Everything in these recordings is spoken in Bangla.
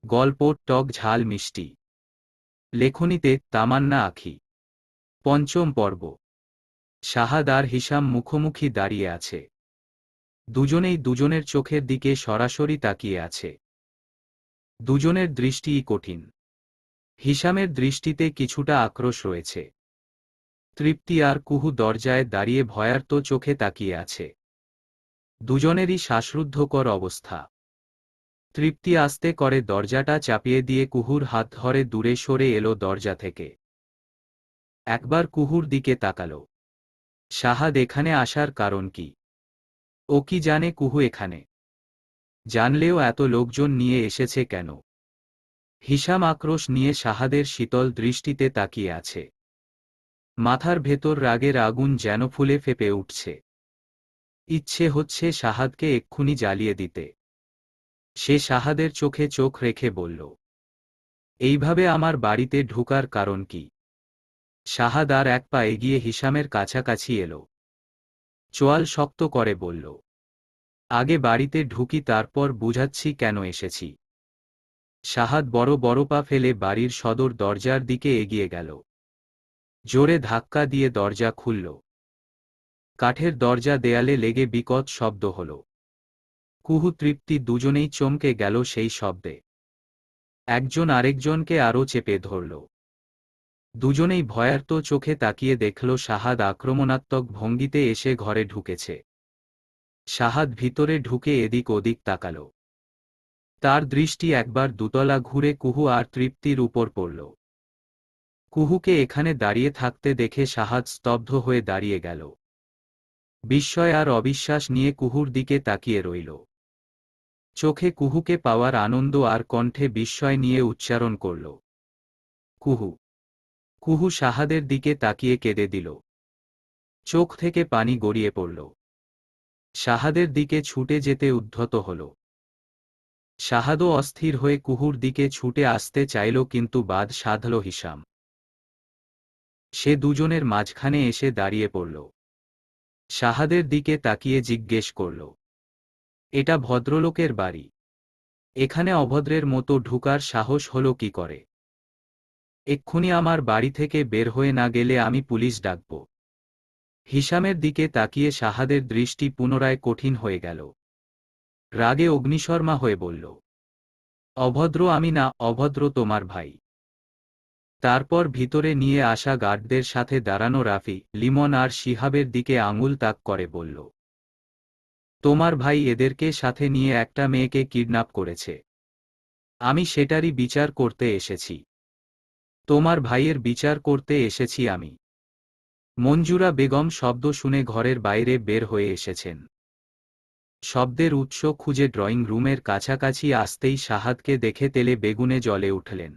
গল্প টক ঝাল মিষ্টি। লেখনীতে তামান্না আখি। পঞ্চম পর্ব। শাহাদ আর হিসাম মুখোমুখি দাঁড়িয়ে আছে। দুজনেই দুজনের চোখের দিকে সরাসরি তাকিয়ে আছে। দুজনের দৃষ্টিই কঠিন। হিসামের দৃষ্টিতে কিছুটা আক্রোশ রয়েছে। তৃপ্তি আর কুহু দরজায় দাঁড়িয়ে ভয়ার্ত চোখে তাকিয়ে আছে। দুজনেরই শ্বাসরুদ্ধকর অবস্থা। তৃপ্তি আস্তে করে দরজাটা চাপিয়ে দিয়ে কুহুর হাত ধরে দূরে সরে এলো দরজা থেকে। একবার কুহুর দিকে তাকালো। শাহাদ এখানে আসার কারণ কি? ও কি জানে কুহু এখানে? জানলেও এত লোকজন নিয়ে এসেছে কেন? হিসাম আক্রোশ নিয়ে শাহাদের শীতল দৃষ্টিতে তাকিয়ে আছে। মাথার ভেতর রাগের আগুন যেন ফুলে ফেপে উঠছে। ইচ্ছে হচ্ছে শাহাদকে এক্ষুনি জ্বালিয়ে দিতে। সে শাহাদের চোখে চোখ রেখে বলল, এইভাবে আমার বাড়িতে ঢুকার কারণ কি? শাহাদ আর এক পা এগিয়ে হিসামের কাছাকাছি এলো। চোয়াল শক্ত করে বলল, আগে বাড়িতে ঢুকি, তারপর বুঝাচ্ছি কেন এসেছি। শাহাদ বড় বড় পা ফেলে বাড়ির সদর দরজার দিকে এগিয়ে গেল। জোরে ধাক্কা দিয়ে দরজা খুলল। কাঠের দরজা দেয়ালে লেগে বিকট শব্দ হল। কুহু তৃপ্তি দুজনেই চমকে গেল সেই শব্দে। একজন আরেকজনকে আরও চেপে ধরল। দুজনেই ভয়ার্ত চোখে তাকিয়ে দেখল শাহাদ আক্রমণাত্মক ভঙ্গিতে এসে ঘরে ঢুকেছে। শাহাদ ভিতরে ঢুকে এদিক ওদিক তাকাল। তার দৃষ্টি একবার দুতলা ঘুরে কুহু আর তৃপ্তির উপর পড়ল। কুহুকে এখানে দাঁড়িয়ে থাকতে দেখে শাহাদ স্তব্ধ হয়ে দাঁড়িয়ে গেল। বিস্ময় আর অবিশ্বাস নিয়ে কুহুর দিকে তাকিয়ে রইল। চোখে কুহুকে পাওয়ার আনন্দ আর কণ্ঠে বিস্ময় নিয়ে উচ্চারণ করল, কুহু। কুহু শাহাদের দিকে তাকিয়ে কেঁদে দিল। চোখ থেকে পানি গড়িয়ে পড়ল। শাহাদের দিকে ছুটে যেতে উদ্ধত হল। শাহাদও অস্থির হয়ে কুহুর দিকে ছুটে আসতে চাইল, কিন্তু বাদ সাধল হিসাম। সে দুজনের মাঝখানে এসে দাঁড়িয়ে পড়ল। শাহাদের দিকে তাকিয়ে জিজ্ঞেস করল, এটা ভদ্রলোকের বাড়ি, এখানে অভদ্রের মতো ঢুকার সাহস হলো কি করে? এক্ষুনি আমার বাড়ি থেকে বের হয়ে না গেলে আমি পুলিশ ডাকব। হিসামের দিকে তাকিয়ে শাহাদের দৃষ্টি পুনরায় কঠিন হয়ে গেল। রাগে অগ্নিশর্মা হয়ে বলল, অভদ্র আমি না, অভদ্র তোমার ভাই। তারপর ভিতরে নিয়ে আসা গার্ডদের সাথে দাঁড়ানো রাফি, লিমন আর শিহাবের দিকে আঙুল তাক করে বলল, তোমার ভাই এদেরকে সাথে নিয়ে একটা মেয়েকে কিডন্যাপ করেছে। আমি সেটারই বিচার করতে এসেছি। তোমার ভাইয়ের বিচার করতে এসেছি আমি। মঞ্জুরা বেগম শব্দ শুনে ঘরের বাইরে বের হয়ে এসেছেন। শব্দের উৎস খুঁজে ড্রয়িং রুমের কাছাকাছি আসতেই শাহাদকে দেখে তেলে বেগুনে জ্বলে উঠলেন।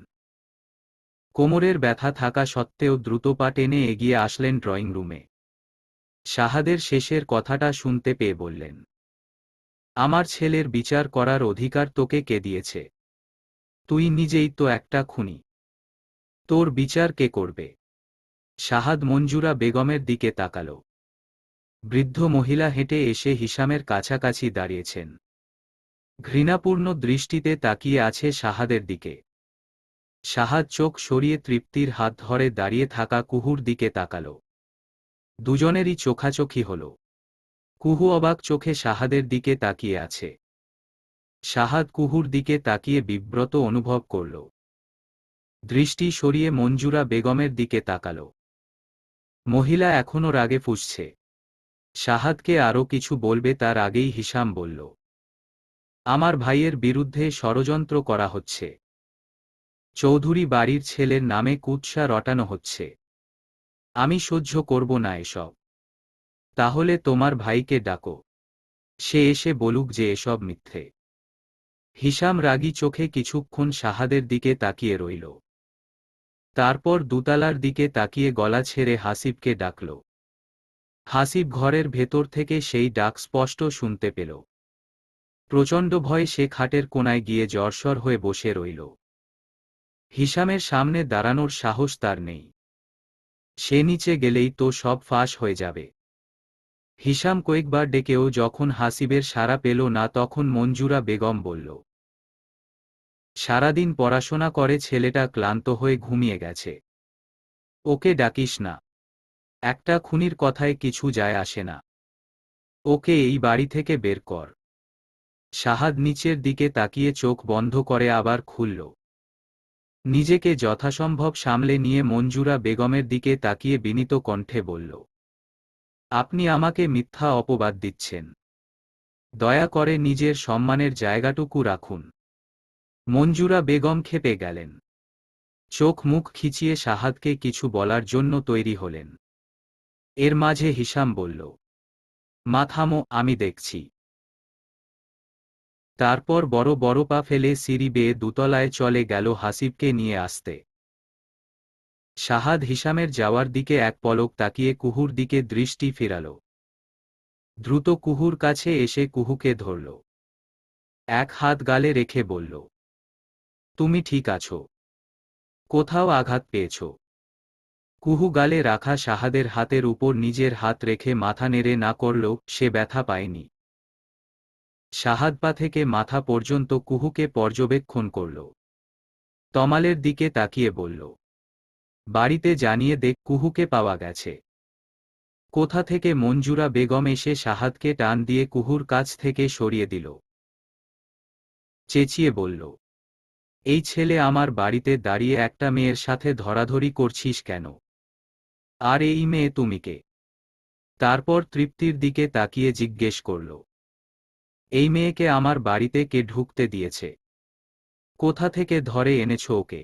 কোমরের ব্যথা থাকা সত্ত্বেও দ্রুত পা টেনে এগিয়ে আসলেন ড্রয়িং রুমে। শাহাদের শেষের কথাটা শুনতে পেয়ে বললেন, আমার ছেলের বিচার করার অধিকার তোকে কে দিয়েছে? তুই নিজেই তো একটা খুনি। তোর বিচার কে করবে? শাহাদ মঞ্জুরা বেগমের দিকে তাকাল। বৃদ্ধ মহিলা হেঁটে এসে হিসামের কাছাকাছি দাঁড়িয়েছেন। ঘৃণাপূর্ণ দৃষ্টিতে তাকিয়ে আছে শাহাদের দিকে। শাহাদ চোখ সরিয়ে তৃপ্তির হাত ধরে দাঁড়িয়ে থাকা কুহুর দিকে তাকাল। দুজনেরই চোখাচোখি হল। কুহু অবাক চোখে শাহাদের দিকে তাকিয়ে আছে। শাহাদ কুহুর দিকে তাকিয়ে বিব্রত অনুভব করল। দৃষ্টি সরিয়ে মঞ্জুরা বেগমের দিকে তাকাল। মহিলা এখনও রাগে ফুঁসছে। শাহাদকে আরও কিছু বলবে তার আগেই হিসাম বলল, আমার ভাইয়ের বিরুদ্ধে ষড়যন্ত্র করা হচ্ছে। চৌধুরী বাড়ির ছেলের নামে কুৎসা রটানো হচ্ছে। আমি সহ্য করব না এসব। তাহলে তোমার ভাইকে ডাকো, সে এসে বলুক যে এসব মিথ্যে। হিসাম রাগী চোখে কিছুক্ষণ শাহাদের দিকে তাকিয়ে রইল। তারপর দুতলার দিকে তাকিয়ে গলা ছেড়ে হাসিবকে ডাকল। হাসিব ঘরের ভেতর থেকে সেই ডাক স্পষ্ট শুনতে পেল। প্রচণ্ড ভয়ে সে খাটের কোণায় গিয়ে জড়সড় হয়ে বসে রইল। হিসামের সামনে দাঁড়ানোর সাহস তার নেই। সে নিচে গেলেই তো সব ফাঁস হয়ে যাবে। হিসাম কয়েকবার ডেকেও যখন হাসিবের সাড়া পেল না, তখন মঞ্জুরা বেগম বলল, সারাদিন পড়াশোনা করে ছেলেটা ক্লান্ত হয়ে ঘুমিয়ে গেছে। ওকে ডাকিস না। একটা খুনির কথায় কিছু যায় আসে না। ওকে এই বাড়ি থেকে বের কর। শাহাদ নিচের দিকে তাকিয়ে চোখ বন্ধ করে আবার খুলল। নিজেকে যথাসম্ভব সামলে নিয়ে মঞ্জুরা বেগমের দিকে তাকিয়ে বিনীত কণ্ঠে বলল, আপনি আমাকে মিথ্যা অপবাদ দিচ্ছেন। দয়া করে নিজের সম্মানের জায়গাটুকু রাখুন। মঞ্জুরা বেগম ক্ষেপে গেলেন। চোখ মুখ খিচিয়ে শাহাদকে কিছু বলার জন্য তৈরি হলেন। এর মাঝে হিসাম বলল, মা থামো, আমি দেখছি। তারপর বড় বড় পা ফেলে সিঁড়ি বেয়ে দোতলায় চলে গেল হাসিবকে নিয়ে আসতে। শাহাদ হিসামের যাওয়ার দিকে এক পলক তাকিয়ে কুহুর দিকে দৃষ্টি ফেরাল। দ্রুত কুহুর কাছে এসে কুহুকে ধরল। এক হাত গালে রেখে বলল, তুমি ঠিক আছো? কোথাও আঘাত পেয়েছ? কুহু গালে রাখা শাহাদের হাতের উপর নিজের হাত রেখে মাথা নেড়ে না করল সে ব্যথা পায়নি। শাহাদ পা থেকে মাথা পর্যন্ত কুহুকে পর্যবেক্ষণ করল। তমালের দিকে তাকিয়ে বলল, বাড়িতে জানিয়ে দেখ কুহুকে পাওয়া গেছে। কোথা থেকে মঞ্জুরা বেগম এসে শাহাদকে টান দিয়ে কুহুর কাছ থেকে সরিয়ে দিল। চেঁচিয়ে বলল, এই ছেলে আমার বাড়িতে দাঁড়িয়ে একটা মেয়ের সাথে ধরাধরি করছিস কেন? আর এই মেয়ে তুমি কে? তারপর তৃপ্তির দিকে তাকিয়ে জিজ্ঞেস করল, এই মেয়েকে আমার বাড়িতে কে ঢুকতে দিয়েছে? কোথা থেকে ধরে এনেছ ওকে?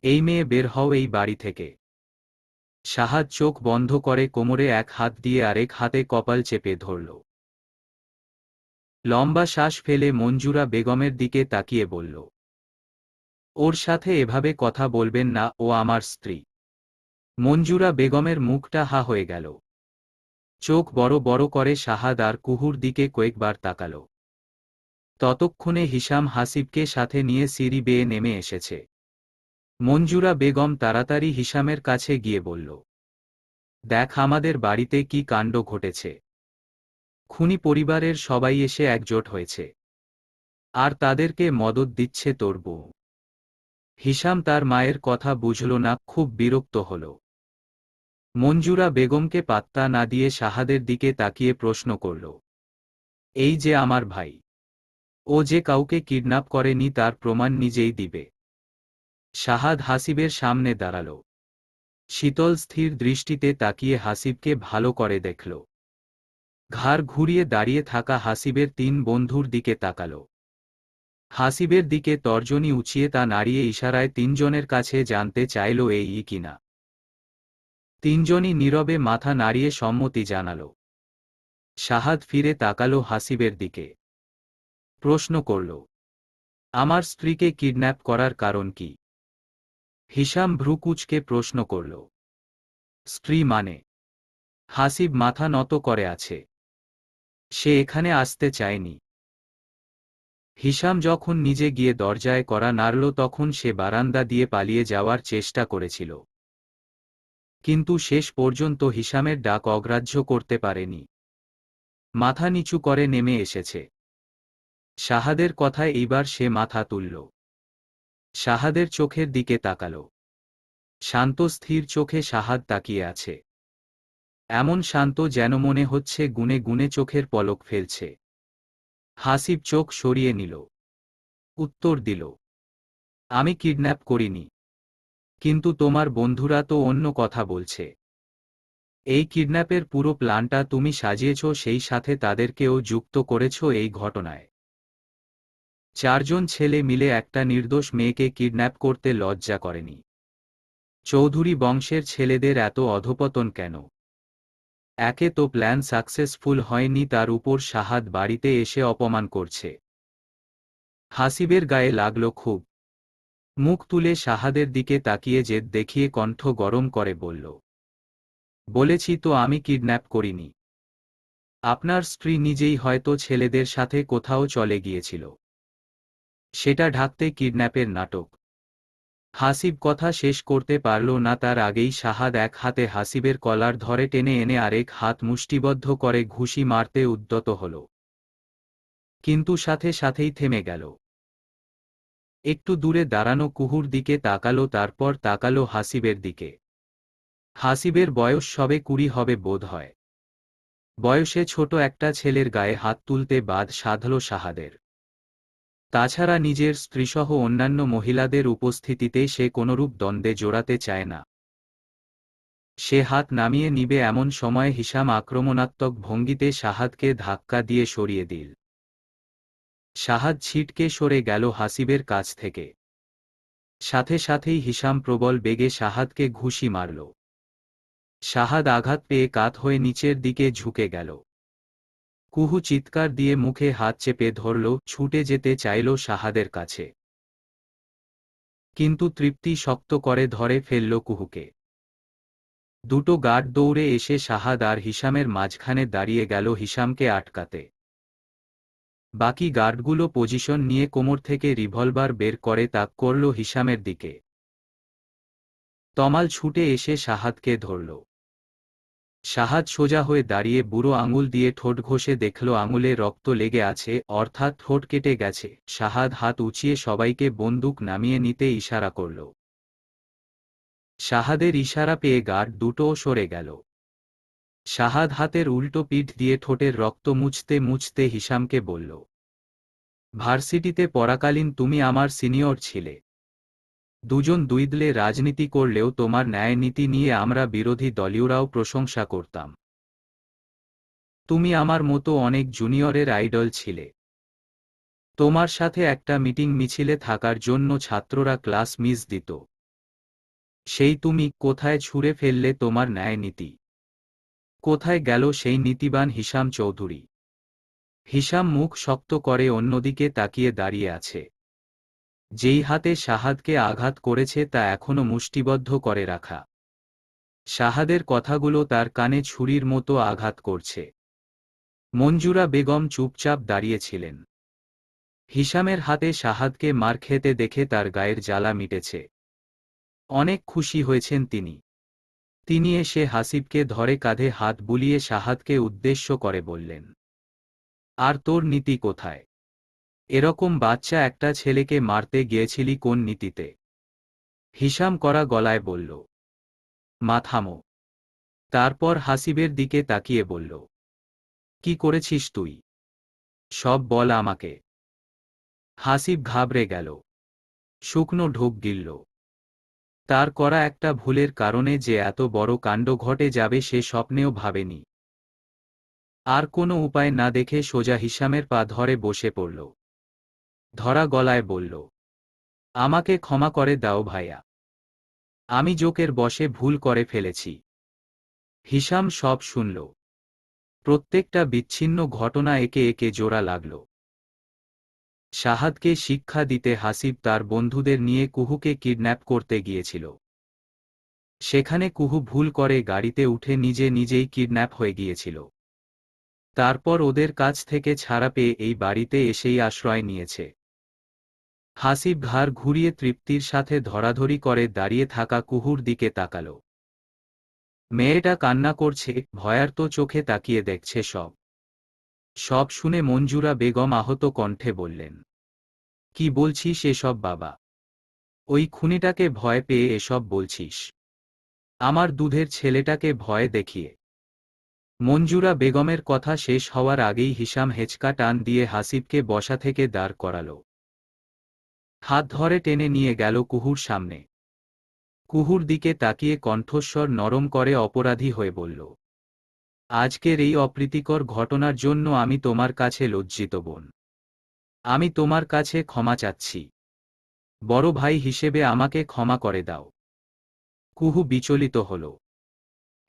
এই মেয়ে বের হও এই বাড়ি থেকে। শাহাদ চোখ বন্ধ করে কোমরে এক হাত দিয়ে আরেক হাতে কপাল চেপে ধরল। লম্বা শ্বাস ফেলে মঞ্জুরা বেগমের দিকে তাকিয়ে বলল, ওর সাথে এভাবে কথা বলবেন না, ও আমার স্ত্রী। মঞ্জুরা বেগমের মুখটা হা হয়ে গেল। চোখ বড় বড় করে শাহাদ আর কুহুর দিকে কয়েকবার তাকাল। ততক্ষণে হিসাম হাসিবকে সাথে নিয়ে সিঁড়ি বেয়ে নেমে এসেছে। মঞ্জুরা বেগম তাড়াতাড়ি হিসামের কাছে গিয়ে বলল, দেখ আমাদের বাড়িতে কি কাণ্ড ঘটেছে। খুনি পরিবারের সবাই এসে একজোট হয়েছে। আর তাদেরকে মদদ দিচ্ছে তোর বউ। হিসাম তার মায়ের কথা বুঝল না, খুব বিরক্ত হল। মঞ্জুরা বেগমকে পাত্তা না দিয়ে শাহাদের দিকে তাকিয়ে প্রশ্ন করল, এই যে আমার ভাই, ও যে কাউকে কিডন্যাপ করেনি তার প্রমাণ নিজেই দিবে। শাহাদ হাসিবের সামনে দাঁড়াল। শীতল স্থির দৃষ্টিতে তাকিয়ে হাসিবকে ভালো করে দেখল। ঘাড় ঘুরিয়ে দাঁড়িয়ে থাকা হাসিবের তিন বন্ধুর দিকে তাকাল। হাসিবের দিকে তর্জনী উঁচিয়ে তা নাড়িয়ে ইশারায় তিনজনের কাছে জানতে চাইল এই কিনা। তিনজনই নীরবে মাথা নাড়িয়ে সম্মতি জানাল। শাহাদ ফিরে তাকাল হাসিবের দিকে। প্রশ্ন করল, আমার স্ত্রীকে কিডন্যাপ করার কারণ কি? হিসাম ভ্রুকুচকে প্রশ্ন করল, স্ত্রী মানে? হাসিব মাথা নত করে আছে। সে এখানে আসতে চায়নি। হিসাম যখন নিজে গিয়ে দরজায় কড়া নাড়ল তখন সে বারান্দা দিয়ে পালিয়ে যাওয়ার চেষ্টা করেছিল। কিন্তু শেষ পর্যন্ত হিসামের ডাক অগ্রাহ্য করতে পারেনি। মাথা নিচু করে নেমে এসেছে। শাহাদের কথায় এইবার সে মাথা তুলল। শাহাদের চোখের দিকে তাকাল। শান্ত স্থির চোখে শাহাদ তাকিয়ে আছে। এমন শান্ত যেন মনে হচ্ছে গুনে গুনে চোখের পলক ফেলছে। হাসিব চোখ সরিয়ে নিল। উত্তর দিল, আমি কিডন্যাপ করিনি। কিন্তু তোমার বন্ধুরা তো অন্য কথা বলছে। এই কিডন্যাপের পুরো প্ল্যানটা তুমি সাজিয়েছ, সেই সাথে তাদেরকেও যুক্ত করেছ এই ঘটনায়। চারজন ছেলে মিলে একটা নির্দোষ মেয়েকে কিডন্যাপ করতে লজ্জা করেনি। চৌধুরী বংশের ছেলেদের এত অধপতন কেন? একে তো প্ল্যান সাকসেসফুল হয়নি, তার উপর শাহাদ বাড়িতে এসে অপমান করছে। হাসিবের গায়ে লাগল খুব। মুখ তুলে শাহাদের দিকে তাকিয়ে জেদ দেখিয়ে কণ্ঠ গরম করে বলল, বলেছি তো আমি কিডন্যাপ করিনি। আপনার স্ত্রী নিজেই হয়তো ছেলেদের সাথে কোথাও চলে গিয়েছিল। সেটা ঢাকতে কিডন্যাপের নাটক। হাসিব কথা শেষ করতে পারল না, তার আগেই শাহাদ এক হাতে হাসিবের কলার ধরে টেনে এনে আরেক হাত মুষ্টিবদ্ধ করে ঘুষি মারতে উদ্যত হল। কিন্তু সাথে সাথেই থেমে গেল। একটু দূরে দাঁড়ানো কুহুর দিকে তাকালো, তারপর তাকালো হাসিবের দিকে। হাসিবের বয়স সবে 20 হবে বোধ হয়। বয়সে ছোট একটা ছেলের গায়ে হাত তুলতে বাদ সাধল শাহাদের। তাছাড়া নিজের স্ত্রীসহ অন্যান্য মহিলাদের উপস্থিতিতে সে কোনরূপ দ্বন্দ্বে জড়াতে চায় না। সে হাত নামিয়ে নিবে এমন সময় হিশাম আক্রমণাত্মক ভঙ্গিতে শাহাদকে ধাক্কা দিয়ে সরিয়ে দিল। শাহাদ ছিটকে সরে গেল হাসিবের কাছ থেকে। সাথে সাথেই হিশাম প্রবল বেগে শাহাদকে ঘুষি মারল। শাহাদ আঘাত পেয়ে কাত হয়ে নিচের দিকে ঝুঁকে গেল। কুহু চিৎকার দিয়ে মুখে হাত চেপে ধরল, ছুটে যেতে চাইল শাহাদের কাছে। কিন্তু তৃপ্তি শক্ত করে ধরে ফেলল কুহুকে। দুটো গার্ড দৌড়ে এসে শাহাদ আর হিশামের মাঝখানে দাঁড়িয়ে গেল হিশামকে আটকাতে। বাকি গার্ডগুলো পজিশন নিয়ে কোমর থেকে রিভলভার বের করে তাক করল হিশামের দিকে। তমাল ছুটে এসে শাহাদকে ধরল। শাহাদ সোজা হয়ে দাঁড়িয়ে বুড়ো আঙুল দিয়ে ঠোঁট ঘষে দেখল আঙুলে রক্ত লেগে আছে, অর্থাৎ ঠোঁট কেটে গেছে। শাহাদ হাত উঁচিয়ে সবাইকে বন্দুক নামিয়ে নিতে ইশারা করল। শাহাদের ইশারা পেয়ে গার্ড দুটোও সরে গেল। শাহাদ হাতের উল্টো পিঠ দিয়ে ঠোঁটের রক্ত মুছতে মুছতে হিশামকে বলল, ভার্সিটিতে পড়াকালীন তুমি আমার সিনিয়র ছিলে। দুজন দুইদলে রাজনীতি করলেও তোমার ন্যায় নীতি নিয়ে আমরা বিরোধী দলীয়রাও প্রশংসা করতাম। তুমি আমার মতো অনেক জুনিয়রের আইডল ছিলে। তোমার সাথে একটা মিটিং মিছিলে থাকার জন্য ছাত্ররা ক্লাস মিস দিত। সেই তুমি কোথায় ছুঁড়ে ফেললে তোমার ন্যায় নীতি? কোথায় গেল সেই নীতিবান হিশাম চৌধুরী? হিশাম মুখ শক্ত করে অন্যদিকে তাকিয়ে দাঁড়িয়ে আছে। যেই হাতে শাহাদকে আঘাত করেছে তা এখনো মুষ্টিবদ্ধ করে রাখা। শাহাদের কথাগুলো তার কানে ছুরির মতো আঘাত করছে। মঞ্জুরা বেগম চুপচাপ দাঁড়িয়েছিলেন। হিশামের হাতে শাহাদকে মার খেতে দেখে তার গায়ের জ্বালা মিটেছে। অনেক খুশি হয়েছেন তিনি। তিনি এসে হাসিবকে ধরে কাঁধে হাত বুলিয়ে শাহাদকে উদ্দেশ্য করে বললেন, আর তোর নীতি কোথায়? এরকম বাচ্চা একটা ছেলেকে মারতে গিয়েছিলি কোন নীতিতে? হিশাম করা গলায় বলল, মা থামো। তারপর হাসিবের দিকে তাকিয়ে বলল, কি করেছিস তুই? সব বল আমাকে। হাসিব ঘাবড়ে গেল। শুকনো ঢোক গিলল। তার করা একটা ভুলের কারণে যে এত বড় কাণ্ড ঘটে যাবে সে স্বপ্নেও ভাবেনি। আর কোনো উপায় না দেখে সোজা হিশামের পা ধরে বসে পড়ল। ধরা গলায় বলল, আমাকে ক্ষমা করে দাও ভাইয়া। আমি জোকের বশে ভুল করে ফেলেছি। হিশাম সব শুনল। প্রত্যেকটা বিচ্ছিন্ন ঘটনা একে একে জোড়া লাগল। শাহাদকে শিক্ষা দিতে হাসিব তার বন্ধুদের নিয়ে কুহুকে কিডন্যাপ করতে গিয়েছিল। সেখানে কুহু ভুল করে গাড়িতে উঠে নিজে নিজেই কিডন্যাপ হয়ে গিয়েছিল। তারপর ওদের কাছ থেকে ছাড়া পেয়ে এই বাড়িতে এসেই আশ্রয় নিয়েছে। হাসিব ঘাড় ঘুরিয়ে তৃপ্তির সাথে ধরাধরি করে দাঁড়িয়ে থাকা কুহুর দিকে তাকাল। মেয়েটা কান্না করছে, ভয়ার্ত চোখে তাকিয়ে দেখছে সব। সব শুনে মঞ্জুরা বেগম আহত কণ্ঠে বললেন, কি বলছিস এসব বাবা? ওই খুনিটাকে ভয় পেয়ে এসব বলছিস? আমার দুধের ছেলেটাকে ভয় দেখিয়ে? মঞ্জুরা বেগমের কথা শেষ হওয়ার আগেই হিশাম হেঁচকা টান দিয়ে হাসিবকে বসা থেকে দাঁড় করাল। হাত ধরে টেনে নিয়ে গেল কুহুর সামনে। কুহুর দিকে তাকিয়ে কণ্ঠস্বর নরম করে অপরাধী হয়ে বলল, আজকের এই অপ্রীতিকর ঘটনার জন্য আমি তোমার কাছে লজ্জিত বোন। আমি তোমার কাছে ক্ষমা চাচ্ছি। বড় ভাই হিসেবে আমাকে ক্ষমা করে দাও। কুহু বিচলিত হল।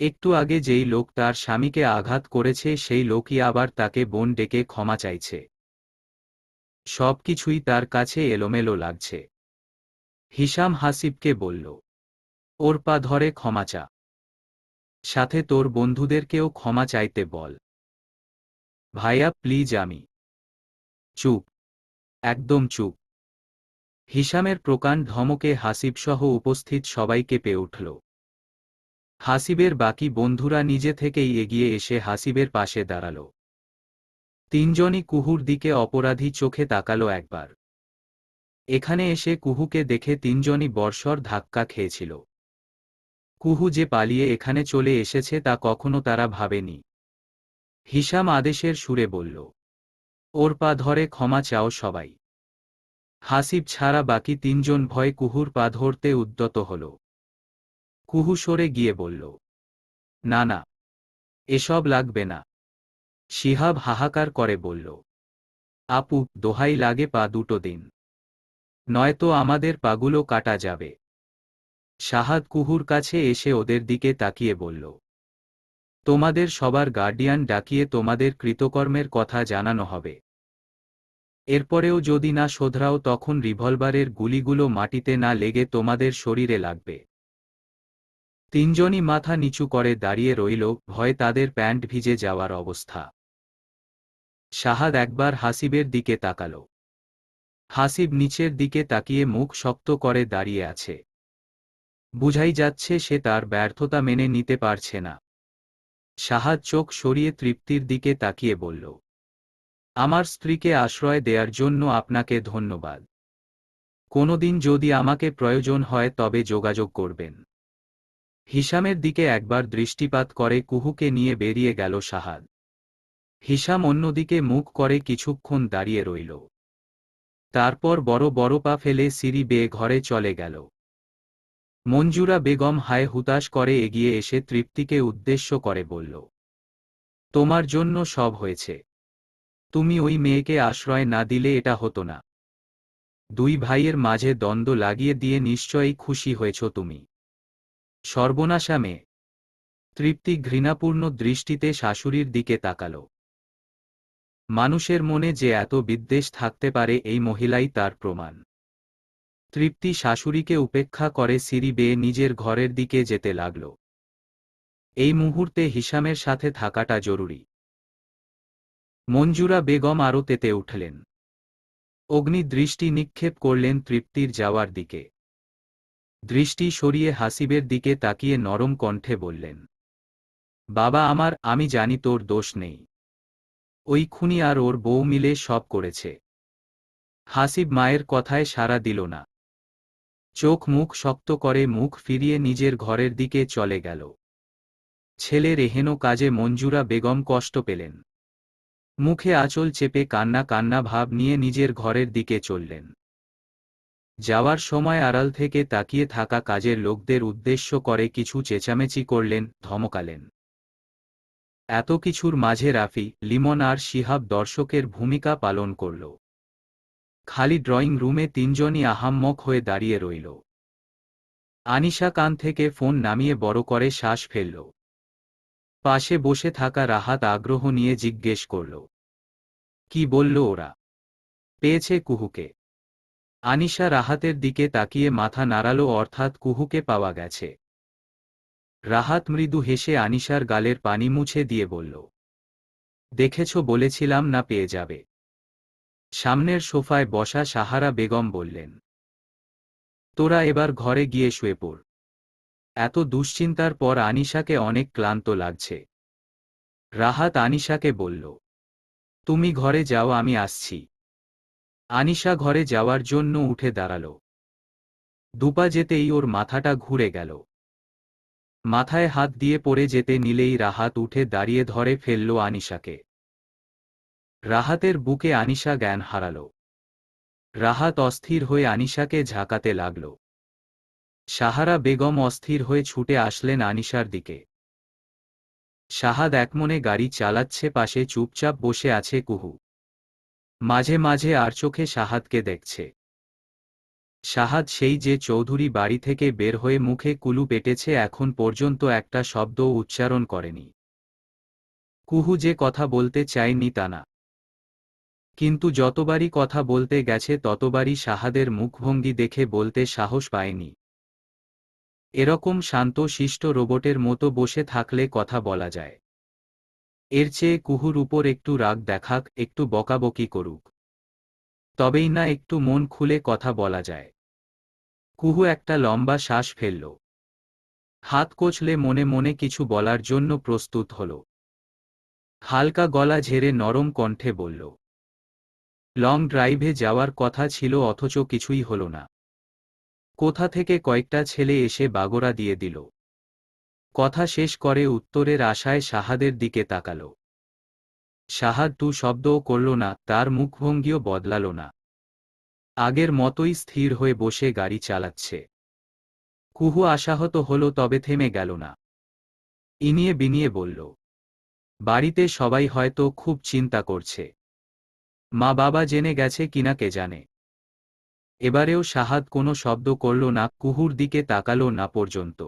একটু আগে যেই লোক তার স্বামীকে আঘাত করেছে সেই লোকই আবার তাকে বোন ডেকে ক্ষমা চাইছে। সবকিছুই তার কাছে এলোমেলো লাগছে। হিশাম হাসিবকে বলল, ওর পা ধরে ক্ষমা চা। সাথে তোর বন্ধুদেরকেও ক্ষমা চাইতে বল। ভাইয়া প্লিজ। আমি। চুপ। একদম চুপ। হিশামের প্রকাণ্ড ধমকে হাসিবসহ উপস্থিত সবাই কেঁপে উঠল। হাসিবের বাকি বন্ধুরা নিজে থেকেই এগিয়ে এসে হাসিবের পাশে দাঁড়াল। তিনজনই কুহুর দিকে অপরাধী চোখে তাকালো একবার। এখানে এসে কুহুকে দেখে তিনজনই বর্ষর ধাক্কা খেয়েছিল। কুহু যে পালিয়ে এখানে চলে এসেছে তা কখনো তারা ভাবেনি। হিশাম আদেশের সুরে বলল, ওর পা ধরে ক্ষমা চাও সবাই। হাসিব ছাড়া বাকি তিনজন ভয়ে কুহুর পা ধরতে উদ্যত হল। কুহু সরে গিয়ে বলল, না না, এসব লাগবে না। শিহাব হাহাকার করে বলল, আপু, দোহাই লাগে, পা দুটো দিন, নয়তো আমাদের পাগুলো কাটা যাবে। শাহাদ কুহুর কাছে এসে ওদের দিকে তাকিয়ে বলল, তোমাদের সবার গার্ডিয়ান ডাকিয়ে তোমাদের কৃতকর্মের কথা জানানো হবে। এরপরেও যদি না শোধরাও তখন রিভলভারের গুলিগুলো মাটিতে না লেগে তোমাদের শরীরে লাগবে। তিনজনই মাথা নিচু করে দাঁড়িয়ে রইল, ভয়ে তাদের প্যান্ট ভিজে যাওয়ার অবস্থা। শাহাদ একবার হাসিবের দিকে তাকাল। হাসিব নিচের দিকে তাকিয়ে মুখ শক্ত করে দাঁড়িয়ে আছে। বুঝাই যাচ্ছে সে তার ব্যর্থতা মেনে নিতে পারছে না। শাহাদ চোখ সরিয়ে তৃপ্তির দিকে তাকিয়ে বলল, আমার স্ত্রীকে আশ্রয় দেওয়ার জন্য আপনাকে ধন্যবাদ। কোনোদিন যদি আমাকে প্রয়োজন হয় তবে যোগাযোগ করবেন। হিশামের দিকে একবার দৃষ্টিপাত করে কুহুকে নিয়ে বেরিয়ে গেল শাহাদ। হিশাম অন্যদিকে মুখ করে কিছুক্ষণ দাঁড়িয়ে রইল। তারপর বড় বড় পা ফেলে সিঁড়ি বেয়ে ঘরে চলে গেল। মঞ্জুরা বেগম হায় হুতাশ করে এগিয়ে এসে তৃপ্তিকে উদ্দেশ্য করে বলল, তোমার জন্য সব হয়েছে। তুমি ওই মেয়েকে আশ্রয় না দিলে এটা হতো না। দুই ভাইয়ের মাঝে দ্বন্দ্ব লাগিয়ে দিয়ে নিশ্চয়ই খুশি হয়েছ তুমি। সর্বনাশা মেয়ে। তৃপ্তি ঘৃণাপূর্ণ দৃষ্টিতে শাশুড়ির দিকে তাকাল। মানুষের মনে যে এত বিদ্বেষ থাকতে পারে এই মহিলাই তার প্রমাণ। তৃপ্তি শাশুড়িকে উপেক্ষা করে সিঁড়ি বেয়ে নিজের ঘরের দিকে যেতে লাগল। এই মুহূর্তে হিশামের সাথে থাকাটা জরুরি। মঞ্জুরা বেগম আরও তেতে উঠলেন। অগ্নি দৃষ্টি নিক্ষেপ করলেন তৃপ্তির যাওয়ার দিকে। দৃষ্টি সরিয়ে হাসিবের দিকে তাকিয়ে নরম কণ্ঠে বললেন, বাবা আমার, আমি জানি তোর দোষ নেই। ওই খুনি আর ওর বউ মিলে সব করেছে। হাসিব মায়ের কথায় সাড়া দিল না। চোখ মুখ শক্ত করে মুখ ফিরিয়ে নিজের ঘরের দিকে চলে গেল। ছেলের এহেন কাজে মঞ্জুরা বেগম কষ্ট পেলেন। মুখে আঁচল চেপে কান্না কান্না ভাব নিয়ে নিজের ঘরের দিকে চললেন। যাওয়ার সময় আড়াল থেকে তাকিয়ে থাকা কাজের লোকদের উদ্দেশ্য করে কিছু চেঁচামেচি করলেন, ধমকালেন। এত কিছুর মাঝে রাফি, লিমন আর শিহাব দর্শকের ভূমিকা পালন করল। খালি ড্রয়িং রুমে তিনজনই আহাম্মক হয়ে দাঁড়িয়ে রইল। আনিশা কান থেকে ফোন নামিয়ে বড় করে শ্বাস ফেলল। পাশে বসে থাকা রাহাত আগ্রহ নিয়ে জিজ্ঞেস করল, কি বলল ওরা? পেয়েছে কুহুকে। আনিশা রাহাতের দিকে তাকিয়ে মাথা নাড়াল, অর্থাৎ কুহুকে পাওয়া গেছে। রাহাত মৃদু হেসে আনিশার গালের পানি মুছে দিয়ে বলল, দেখেছ, বলেছিলাম না পেয়ে যাবে। সামনের সোফায় বসা সাহারা বেগম বললেন, তোরা এবার ঘরে গিয়ে শুয়ে পড়। এত দুশ্চিন্তার পর আনিশাকে অনেক ক্লান্ত লাগছে। রাহাত আনিশাকে বলল, তুমি ঘরে যাও, আমি আসছি। আনিশা ঘরে যাওয়ার জন্য উঠে দাঁড়াল। দুপা যেতেই ওর মাথাটা ঘুরে গেল। মাথায় হাত দিয়ে পড়ে যেতে নিলেই রাহাত উঠে দাঁড়িয়ে ধরে ফেলল আনিশাকে। রাহাতের বুকে আনিশা জ্ঞান হারাল। রাহাত অস্থির হয়ে আনিশাকে ঝাঁকাতে লাগল। সাহারা বেগম অস্থির হয়ে ছুটে আসলেন আনিশার দিকে। শাহাদ একমনে গাড়ি চালাচ্ছে, পাশে চুপচাপ বসে আছে কুহু। মাঝে মাঝে আর চোখে শাহাদকে দেখছে। শাহাদ সেই যে চৌধুরী বাড়ি থেকে বের হয়ে মুখে কুলু পেটেছে, এখন পর্যন্ত একটা শব্দও উচ্চারণ করেনি। কুহু যে কথা বলতে চায়নি তা না, কিন্তু যতবারই কথা বলতে গেছে ততবারই শাহাদের মুখভঙ্গি দেখে বলতে সাহস পায়নি। এরকম শান্ত শিষ্ট রোবটের মতো বসে থাকলে কথা বলা যায়। এর চেয়ে কুহুর উপর একটু রাগ দেখাক, একটু বকাবকি করুক, তবেই না একটু মন খুলে কথা বলা যায়। কুহু একটা লম্বা শ্বাস ফেলল। হাত কচলে মনে মনে কিছু বলার জন্য প্রস্তুত হল। হালকা গলা ঝেড়ে নরম কণ্ঠে বলল, লং ড্রাইভে যাওয়ার কথা ছিল অথচ কিছুই হলো না। কোথা থেকে কয়েকটা ছেলে এসে বাগড়া দিয়ে দিল। কথা শেষ করে উত্তরের আশায় শাহাদের দিকে তাকাল। শাহাদ টু শব্দও করল না, তার মুখভঙ্গিও বদলাল না। আগের মতোই স্থির হয়ে বসে গাড়ি চালাচ্ছে। কুহু আশাহত হল, তবে থেমে গেল না। ইনিয়ে বিনিয়ে বলল, বাড়িতে সবাই হয়তো খুব চিন্তা করছে। মা বাবা জেনে গেছে কিনা কে জানে। এবারেও শাহাদ কোনো শব্দ করল না, কুহুর দিকে তাকালো না পর্যন্ত।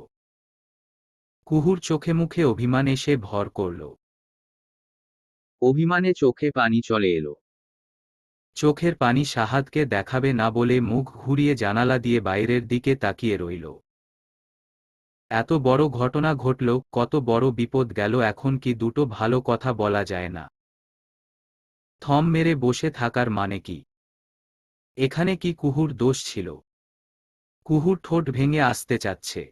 কুহুর চোখে মুখে অভিমান এসে ভর করল। অভিমানে চোখে পানি চলে এলো। চোখের পানি শাহাদকে দেখাবে না বলে মুখ ঘুরিয়ে জানালা দিয়ে বাইরের দিকে তাকিয়ে রইল। এত বড় ঘটনা ঘটল, কত বড় বিপদ গেল, এখন কি দুটো ভালো কথা বলা যায় না? থম মেরে বসে থাকার মানে কি? এখানে কি কুহুর দোষ ছিল? কুহুর ঠোঁট ভেঙে আসতে চাচ্ছে।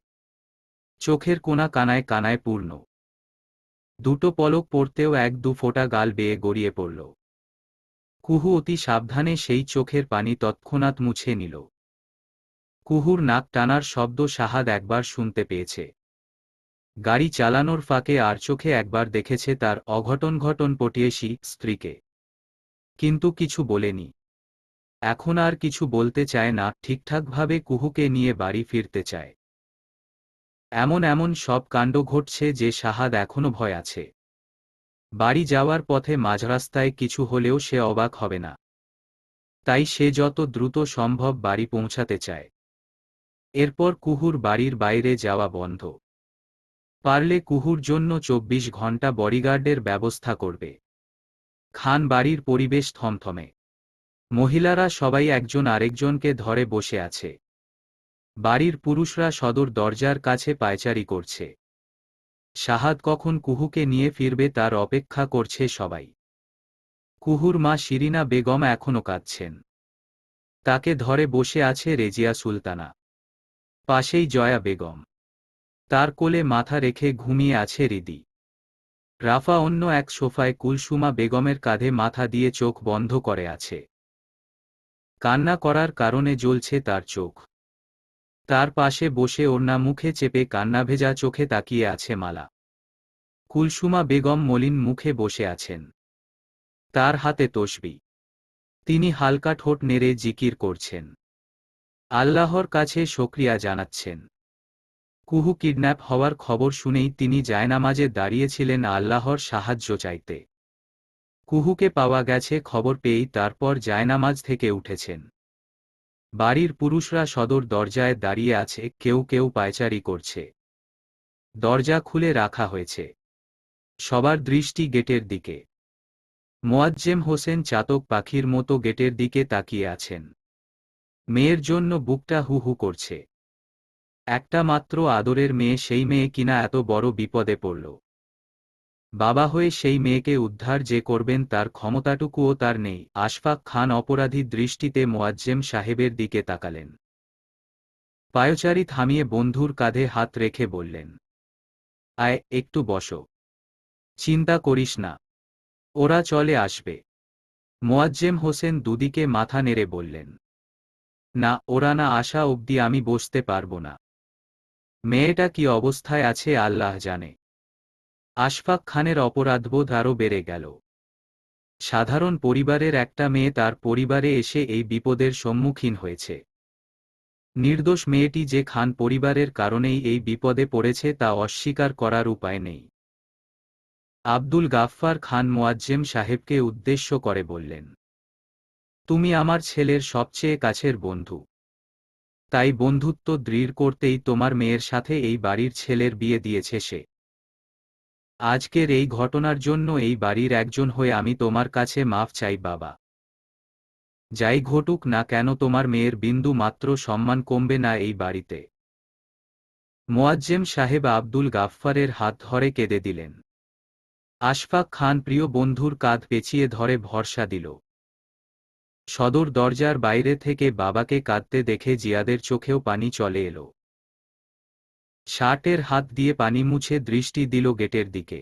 চোখের কোনা কানায় কানায় পূর্ণ। দুটো পলক পড়তেও এক দু ফোঁটা গাল বেয়ে গড়িয়ে পড়ল। কুহু অতি সাবধানে সেই চোখের পানি তৎক্ষণাৎ মুছে নিল। কুহুর নাক টানার শব্দ শাহাদ একবার শুনতে পেয়েছে। গাড়ি চালানোর ফাঁকে আর চোখে একবার দেখেছে তার অঘটন পটিয়েছি স্ত্রীকে। কিন্তু কিছু বলেনি। এখন আর কিছু বলতে চায় না, ঠিকঠাকভাবে কুহুকে নিয়ে বাড়ি ফিরতে চায়। এমন সব কাণ্ড ঘটছে যে শাহাদ এখনো ভয় আছে। বাড়ি যাওয়ার পথে মাঝরাস্তায় কিছু হলেও সে অবাক হবে না। তাই সে যত দ্রুত সম্ভব বাড়ি পৌঁছাতে চায়। এরপর কুহুর বাড়ির বাইরে যাওয়া বন্ধ। পারলে কুহুর জন্য 24 ঘন্টা বডিগার্ডের ব্যবস্থা করবে। খান বাড়ির পরিবেশ থমথমে। মহিলারা সবাই একজন আরেকজনকে ধরে বসে আছে। বাড়ির পুরুষরা সদর দরজার কাছে পায়চারি করছে। শাহাদ কখন কুহুকে নিয়ে ফিরবে তার অপেক্ষা করছে সবাই। কুহুর মা শিরিনা বেগম এখনো কাঁদছেন। তাকে ধরে বসে আছে রেজিয়া সুলতানা। পাশেই জয়া বেগম। তার কোলে মাথা রেখে ঘুমিয়ে আছে রিদি। রাফা অন্য এক সোফায় কুলসুমা বেগমের কাঁধে মাথা দিয়ে চোখ বন্ধ করে আছে। কান্না করার কারণে জ্বলছে তার চোখ। তার পাশে বসে ওড়না মুখে চেপে কান্নাভেজা চোখে তাকিয়ে আছে মালা। কুলসুমা বেগম মলিন মুখে বসে আছেন। তার হাতে তসবি। তিনি হালকা ঠোঁট নেড়ে জিকির করছেন। আল্লাহর কাছে শুকরিয়া জানাচ্ছেন। কুহু কিডন্যাপ হওয়ার খবর শুনেই তিনি জায়নামাজে দাঁড়িয়েছিলেন আল্লাহর সাহায্য চাইতে। কুহুকে পাওয়া গেছে খবর পেয়েই তারপর জায়নামাজ থেকে উঠেছেন। বাড়ির পুরুষরা সদর দরজায় দাঁড়িয়ে আছে, কেউ কেউ পায়চারি করছে। দরজা খুলে রাখা হয়েছে। সবার দৃষ্টি গেটের দিকে। মোয়াজ্জেম হোসেন চাতক পাখির মতো গেটের দিকে তাকিয়ে আছেন। মেয়ের জন্য বুকটা হু হু করছে। একটা মাত্র আদরের মেয়ে, সেই মেয়ে কিনা এত বড় বিপদে পড়ল। বাবা হয়ে সেই মেয়েকে উদ্ধার যে করবেন তার ক্ষমতাটুকুও তার নেই। আশফাক খান অপরাধী দৃষ্টিতে মোয়াজ্জেম সাহেবের দিকে তাকালেন। পায়চারি থামিয়ে বন্ধুর কাঁধে হাত রেখে বললেন, আয় একটু বসো। চিন্তা করিস না, ওরা চলে আসবে। মোয়াজ্জেম হোসেন দুদিকে মাথা নেড়ে বললেন, না, ওরা না আসা অবধি আমি বসতে পারব না। মেয়েটা কি অবস্থায় আছে আল্লাহ জানে। আশফাক খানের অপরাধবোধ আরও বেড়ে গেল। সাধারণ পরিবারের একটা মেয়ে তার পরিবারে এসে এই বিপদের সম্মুখীন হয়েছে। নির্দোষ মেয়েটি যে খান পরিবারের কারণেই এই বিপদে পড়েছে তা অস্বীকার করার উপায় নেই। আব্দুল গাফফার খান মোয়াজ্জেম সাহেবকে উদ্দেশ্য করে বললেন, তুমি আমার ছেলের সবচেয়ে কাছের বন্ধু। তাই বন্ধুত্ব দৃঢ় করতেই তোমার মেয়ের সাথে এই বাড়ির ছেলের বিয়ে দিয়েছে সে। আজকের এই ঘটনার জন্য এই বাড়ির একজন হয়ে আমি তোমার কাছে মাফ চাই বাবা। যাই ঘটুক না কেন তোমার মেয়ের বিন্দু মাত্র সম্মান কমবে না এই বাড়িতে। মোয়াজ্জেম সাহেব আব্দুল গাফফারের হাত ধরে কেঁদে দিলেন। আশফাক খান প্রিয় বন্ধুর কাঁধ পেঁচিয়ে ধরে ভরসা দিল। সদর দরজার বাইরে থেকে বাবাকে কাঁদতে দেখে জিয়াদের চোখেও পানি চলে এলো। শার্টের হাত দিয়ে পানি মুছে দৃষ্টি দিল গেটের দিকে।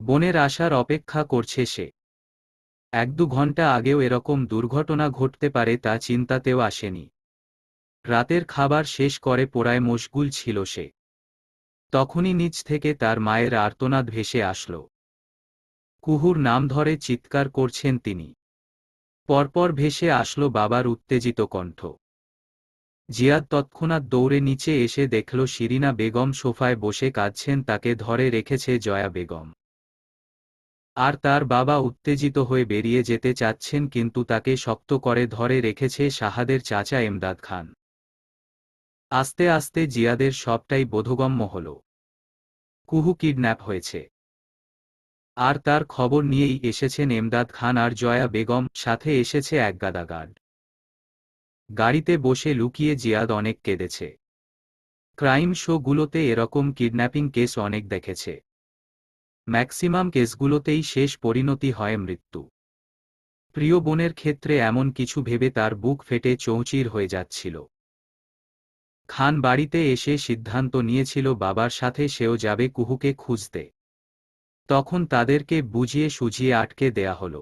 বোনের আসার অপেক্ষা করছে সে। 1-2 ঘন্টা আগেও এরকম দুর্ঘটনা ঘটতে পারে তা চিন্তাতেও আসেনি। রাতের খাবার শেষ করে পড়ায় মশগুল ছিল সে। তখনই নিচ থেকে তার মায়ের আর্তনাদ ভেসে আসল। কুহুর নাম ধরে চিৎকার করছেন তিনি। পরপর ভেসে আসল বাবার উত্তেজিত কণ্ঠ। জিয়াদ তৎক্ষণাৎ দৌড়ে নিচে এসে দেখল শিরিনা বেগম সোফায় বসে কাঁদছেন, তাকে ধরে রেখেছে জয়া বেগম। আর তার বাবা উত্তেজিত হয়ে বেরিয়ে যেতে চাচ্ছেন, কিন্তু তাকে শক্ত করে ধরে রেখেছে শাহাদের চাচা এমদাদ খান। আস্তে আস্তে জিয়াদের সবটাই বোধগম্য হল। কুহু কিডন্যাপ হয়েছে। আর তার খবর নিয়েই এসেছেন এমদাদ খান আর জয়া বেগম, সাথে এসেছে একগাদা গার্ড। গাড়িতে বসে লুকিয়ে জিয়াদ অনেক কেঁদেছে। ক্রাইম শোগুলোতে এরকম কিডন্যাপিং কেস অনেক দেখেছে। ম্যাক্সিমাম কেসগুলোতেই শেষ পরিণতি হয় মৃত্যু। প্রিয় বোনের ক্ষেত্রে এমন কিছু ভেবে তার বুক ফেটে চৌচির হয়ে যাচ্ছিল। খান বাড়িতে এসে সিদ্ধান্ত নিয়েছিল বাবার সাথে সেও যাবে কুহুকে খুঁজতে। তখন তাদেরকে বুঝিয়ে সুঝিয়ে আটকে দেয়া হল।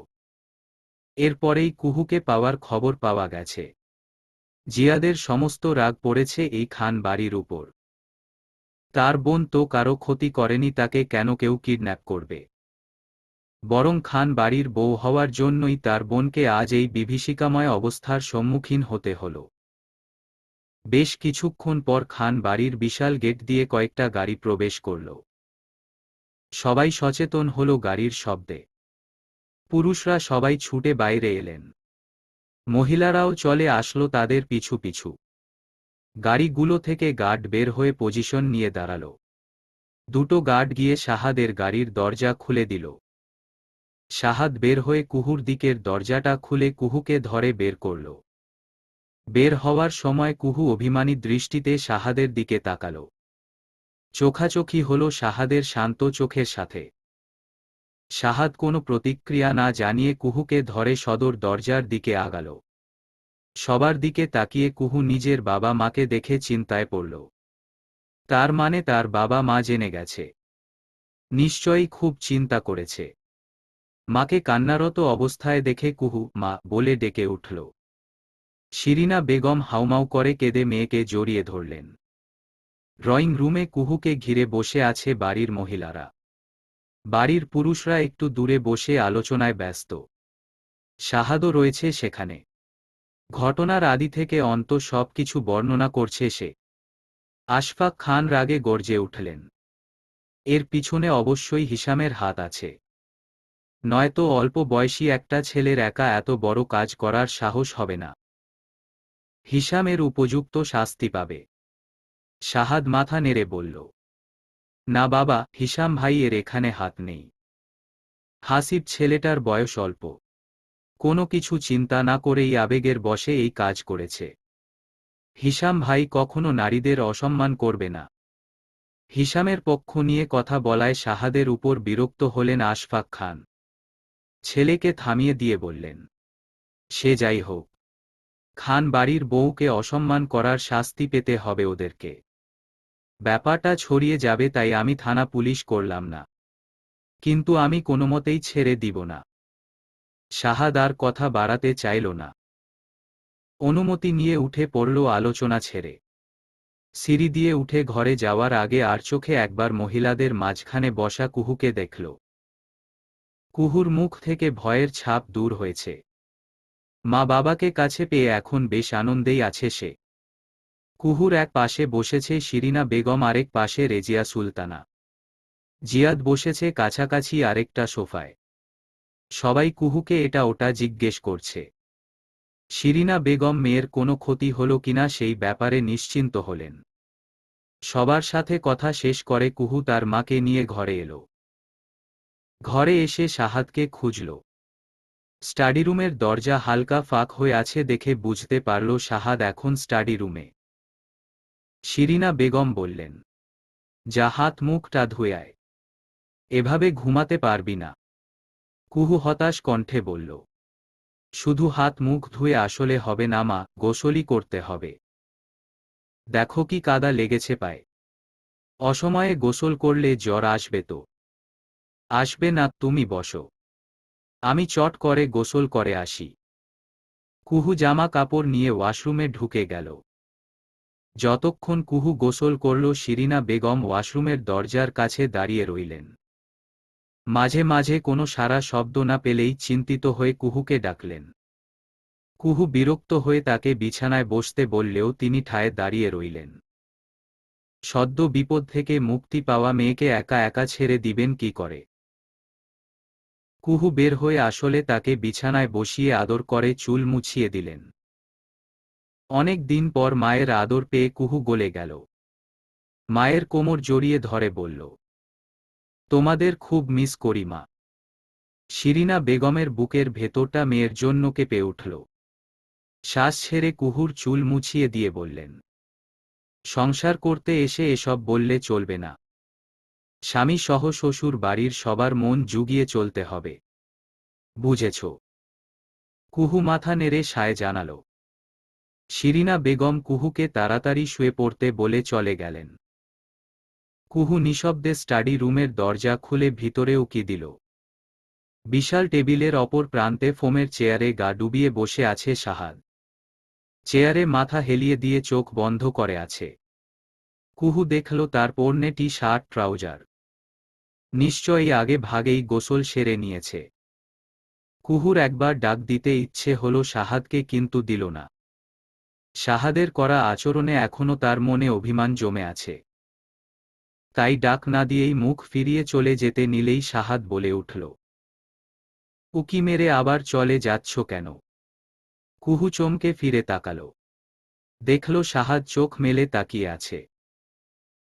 এরপরেই কুহুকে পাওয়ার খবর পাওয়া গেছে। জিয়াদের সমস্ত রাগ পড়েছে এই খান বাড়ির উপর। তার বোন তো কারো ক্ষতি করেনি, তাকে কেন কেউ কিডন্যাপ করবে? বরং খান বাড়ির বউ হওয়ার জন্যই তার বোনকে আজ এই বিভীষিকাময় অবস্থার সম্মুখীন হতে হল। বেশ কিছুক্ষণ পর খান বাড়ির বিশাল গেট দিয়ে কয়েকটা গাড়ি প্রবেশ করল। সবাই সচেতন হল গাড়ির শব্দে। পুরুষরা সবাই ছুটে বাইরে এলেন। মহিলারাও চলে আসলো তাদের পিছু পিছু। গাড়িগুলো থেকে গার্ড বের হয়ে পজিশন নিয়ে দাঁড়াল। দুটো গার্ড গিয়ে শাহাদের গাড়ির দরজা খুলে দিল। শাহাদ বের হয়ে কুহুর দিকের দরজাটা খুলে কুহুকে ধরে বের করল। বের হওয়ার সময় কুহু অভিমানী দৃষ্টিতে শাহাদের দিকে তাকাল। চোখাচোখি হল শাহাদের শান্ত চোখের সাথে। শাহাদ কোনো প্রতিক্রিয়া না জানিয়ে কুহুকে ধরে সদর দরজার দিকে আগাল। সবার দিকে তাকিয়ে কুহু নিজের বাবা মাকে দেখে চিন্তায় পড়ল। তার মানে তার বাবা মা জেনে গেছে। নিশ্চয়ই খুব চিন্তা করেছে। মাকে কান্নারত অবস্থায় দেখে কুহু মা বলে ডেকে উঠল। শিরিনা বেগম হাউমাউ করে কেঁদে মেয়েকে জড়িয়ে ধরলেন। ড্রয়িং রুমে কুহুকে ঘিরে বসে আছে বাড়ির মহিলারা। বাড়ির পুরুষরা একটু দূরে বসে আলোচনায় ব্যস্ত। শাহাদও রয়েছে সেখানে। ঘটনার আদি থেকে অন্ত সবকিছু বর্ণনা করছে সে। আশফাক খান রাগে গর্জে উঠলেন। এর পিছনে অবশ্যই হিশামের হাত আছে। নয়তো অল্প বয়সী একটা ছেলের একা এত বড় কাজ করার সাহস হবে না। হিশামের উপযুক্ত শাস্তি পাবে। শাহাদ মাথা নেড়ে বলল, না বাবা, হিশাম ভাই এর এখানে হাত নেই। হাসিব ছেলেটার বয়স অল্প। কোনো কিছু চিন্তা না করেই আবেগের বশে এই কাজ করেছে। হিশাম ভাই কখনো নারীদের অসম্মান করবে না। হিশামের পক্ষ নিয়ে কথা বলায় শাহাদের উপর বিরক্ত হলেন আশফাক খান। ছেলেকে থামিয়ে দিয়ে বললেন, সে যাই হোক, খান বাড়ির বউকে অসম্মান করার শাস্তি পেতে হবে ওদেরকে। ব্যাপারটা ছড়িয়ে যাবে, তাই আমি থানা পুলিশ করলাম না। কিন্তু আমি কোনোমতেই ছেড়ে দিব না। শাহাদ আর কথা বাড়াতে চাইল না। অনুমতি নিয়ে উঠে পড়ল আলোচনা ছেড়ে। সিঁড়ি দিয়ে উঠে ঘরে যাওয়ার আগে আর চোখে একবার মহিলাদের মাঝখানে বসা কুহুকে দেখল। কুহুর মুখ থেকে ভয়ের ছাপ দূর হয়েছে। মা বাবাকে কাছে পেয়ে এখন বেশ আনন্দেই আছে সে। কুহুর এক পাশে বসেছে শিরিনা বেগম, আরেক পাশে রেজিয়া সুলতানা। জিয়াদ বসেছে কাছাকাছি আরেকটা সোফায়। সবাই কুহুকে এটা ওটা জিজ্ঞেস করছে। শিরিনা বেগম মেয়ের কোনো ক্ষতি হলো কিনা সেই ব্যাপারে নিশ্চিন্ত হলেন। সবার সাথে কথা শেষ করে কুহু তার মাকে নিয়ে ঘরে এলো। ঘরে এসে শাহাদকে খুঁজল। স্টাডিরুমের দরজা হালকা ফাঁক হয়ে আছে দেখে বুঝতে পারল শাহাদ এখন স্টাডি রুমে। শিরিনা বেগম বললেন, যা হাত মুখটা ধুয়ে আয়। এভাবে ঘুমাতে পারবি না। কুহু হতাশ কণ্ঠে বলল, শুধু হাত মুখ ধুয়ে আসলে হবে না মা, গোসলই করতে হবে। দেখো কি কাদা লেগেছে পায়ে। অসময়ে গোসল করলে জ্বর আসবে তো। আসবে না, তুমি বসো। আমি চট করে গোসল করে আসি। কুহু জামা কাপড় নিয়ে ওয়াশরুমে ঢুকে গেল। যতক্ষণ কুহু গোসল করল শিরিনা বেগম ওয়াশরুমের দরজার কাছে দাঁড়িয়ে রইলেন। মাঝে মাঝে কোনো সাড়া শব্দ না পেলেই চিন্তিত হয়ে কুহুকে ডাকলেন। কুহু বিরক্ত হয়ে তাকে বিছানায় বসতে বললেও তিনি ঠায় দাঁড়িয়ে রইলেন। সদ্য বিপদ থেকে মুক্তি পাওয়া মেয়েকে একা একা ছেড়ে দিবেন কি করে? কুহু বের হয়ে আসলে তাকে বিছানায় বসিয়ে আদর করে চুল মুছিয়ে দিলেন। অনেক দিন পর মায়ের আদর পেয়ে কুহু গলে গেল। মায়ের কোমর জড়িয়ে ধরে বলল, তোমাদের খুব মিস করি মা। শিরিনা বেগমের বুকের ভেতরটা মেয়ের জন্য কেঁপে উঠল। শ্বাস ছেড়ে কুহুর চুল মুছিয়ে দিয়ে বললেন, সংসার করতে এসে এসব বললে চলবে না। স্বামী সহ শ্বশুর বাড়ির সবার মন জুগিয়ে চলতে হবে, বুঝেছ? কুহু মাথা নেড়ে সায় জানাল। শিরিনা বেগম কুহুকে তাড়াতাড়ি শুয়ে পড়তে বলে চলে গেলেন। কুহু নিঃশব্দে স্টাডি রুমের দরজা খুলে ভিতরে উকি দিল। বিশাল টেবিলের অপর প্রান্তে ফোমের চেয়ারে গা ডুবিয়ে বসে আছে শাহাদ। চেয়ারে মাথা হেলিয়ে দিয়ে চোখ বন্ধ করে আছে। কুহু দেখল তার পরনে টি শার্ট ট্রাউজার। নিশ্চয়ই আগে ভাগেই গোসল সেরে নিয়েছে। কুহুর একবার ডাক দিতে ইচ্ছে হলো শাহাদকে, কিন্তু দিল না। শাহাদের করা আচরণে এখনো তার মনে অভিমান জমে আছে। তাই ডাক না দিয়েই মুখ ফিরিয়ে চলে যেতে নিলেই শাহাদ বলে উঠল, উকি মেরে আবার চলে যাচ্ছ কেন? কুহু চমকে ফিরে তাকাল। দেখল শাহাদ চোখ মেলে তাকিয়ে আছে।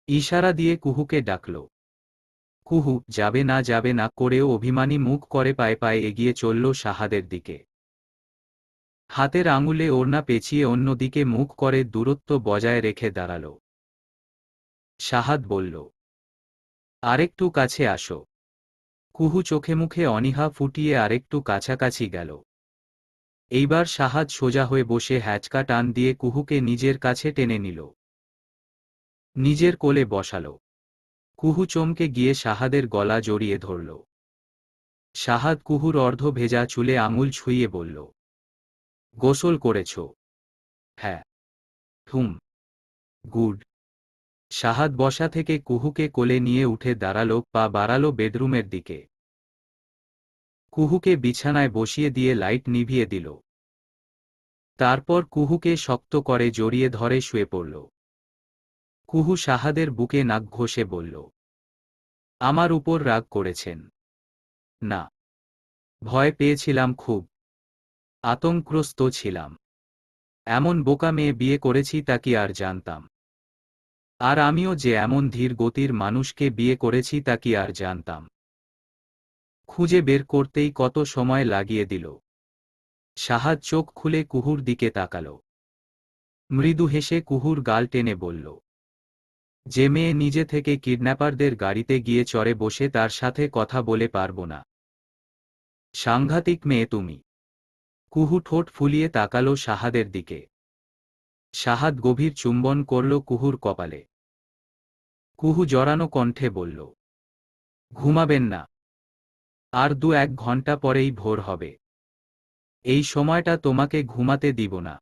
ইশারা দিয়ে কুহুকে ডাকল। কুহু যাবে না করেও অভিমানী মুখ করে পায়ে পায়ে এগিয়ে চলল শাহাদের দিকে। হাতের আঙুলে ওড়না পেঁচিয়ে অন্যদিকে মুখ করে দূরত্ব বজায় রেখে দাঁড়াল। শাহাদ বলল, আরেকটু কাছে আসো। কুহু চোখে মুখে অনীহা ফুটিয়ে আরেকটু কাছাকাছি গেল। এইবার শাহাদ সোজা হয়ে বসে হ্যাচকা টান দিয়ে কুহুকে নিজের কাছে টেনে নিল। নিজের কোলে বসাল। কুহু চমকে গিয়ে শাহাদের গলা জড়িয়ে ধরল। শাহাদ কুহুর অর্ধ ভেজা চুলে আঙুল ছুঁয়ে বলল, গোসল করেছ? হ্যাঁ। হুম। গুড। শাহাদ বসা থেকে কুহুকে কোলে নিয়ে উঠে দাঁড়ালো, পা বাড়ালো বেডরুমের দিকে। কুহুকে বিছানায় বসিয়ে দিয়ে লাইট নিভিয়ে দিল। তারপর কুহুকে শক্ত করে জড়িয়ে ধরে শুয়ে পড়ল। কুহু শাহাদের বুকে নাক ঘষে বলল, আমার উপর রাগ করেছেন? না। ভয় পেয়েছিলাম খুব। আতঙ্কগ্রস্ত ছিলাম। এমন বোকা মেয়ে বিয়ে করেছি তা কি আর জানতাম? আর আমিও যে এমন ধীর গতির মানুষকে বিয়ে করেছি তা কি আর জানতাম? খুঁজে বের করতেই কত সময় লাগিয়ে দিল। শাহাদ চোখ খুলে কুহুর দিকে তাকাল। মৃদু হেসে কুহুর গাল টেনে বলল, যে মেয়ে নিজে থেকে কিডন্যাপারদের গাড়িতে গিয়ে চড়ে বসে তার সাথে কথা বলে পারবো না। সাংঘাতিক মেয়ে তুমি। কুহু ঠোঁট ফুলিয়ে তাকালো শাহাদের দিকে। শাহাদ গভীর চুম্বন করল কুহুর কপালে। কুহু জড়ানো কণ্ঠে বলল, ঘুমাবেন না? আর 2-1 ঘন্টা পরেই ভোর হবে। এই সময়টা তোমাকে ঘুমাতে দিব না।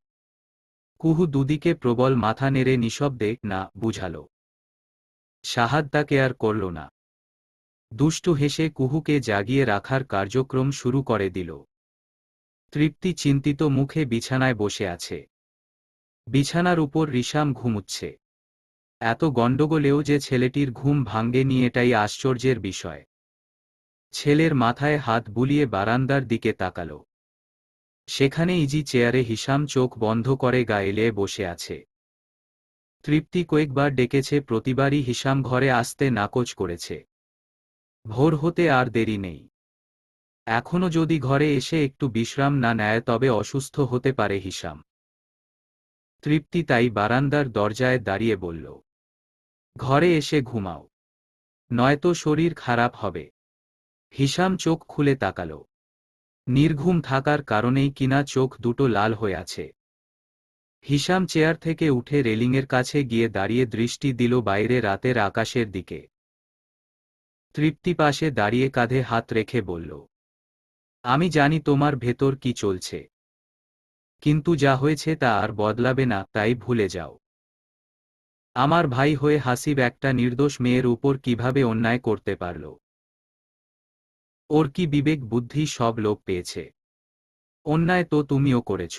কুহু দুদিকে প্রবল মাথা নেড়ে নিঃশব্দে না বুঝাল। শাহাদ তাকে আর করল না। দুষ্টু হেসে কুহুকে জাগিয়ে রাখার কার্যক্রম শুরু করে দিল। তৃপ্তি চিন্তিত মুখে বিছানায় বসে আছে। বিছানার উপর রিশাম ঘুমুচ্ছে। এত গণ্ডগোলেও যে ছেলেটির ঘুম ভাঙ্গেনি এটাই আশ্চর্যের বিষয়। ছেলের মাথায় হাত বুলিয়ে বারান্দার দিকে তাকাল। সেখানে ইজি চেয়ারে হিশাম চোখ বন্ধ করে গা এলিয়ে বসে আছে। তৃপ্তি কয়েকবার ডেকেছে, প্রতিবারই হিশাম ঘরে আসতে নাকচ করেছে। ভোর হতে আর দেরি নেই। এখনো যদি ঘরে এসে একটু বিশ্রাম না নেয় তবে অসুস্থ হতে পারে হিশাম। তৃপ্তি তাই বারান্দার দরজায় দাঁড়িয়ে বলল, ঘরে এসে ঘুমাও, নয়তো শরীর খারাপ হবে। হিশাম চোখ খুলে তাকাল। নির্ঘুম থাকার কারণেই কিনা চোখ দুটো লাল হয়ে আছে। হিশাম চেয়ার থেকে উঠে রেলিংয়ের কাছে গিয়ে দাঁড়িয়ে দৃষ্টি দিল বাইরে রাতের আকাশের দিকে। তৃপ্তি পাশে দাঁড়িয়ে কাঁধে হাত রেখে বলল, আমি জানি তোমার ভেতর কি চলছে, কিন্তু যা হয়েছে তা আর বদলাবে না, তাই ভুলে যাও। আমার ভাই হয়ে হাসিব একটা নির্দোষ মেয়ের উপর কিভাবে অন্যায় করতে পারল? ওর কি বিবেক বুদ্ধি সব লোপ পেয়েছে? অন্যায় তো তুমিও করেছ।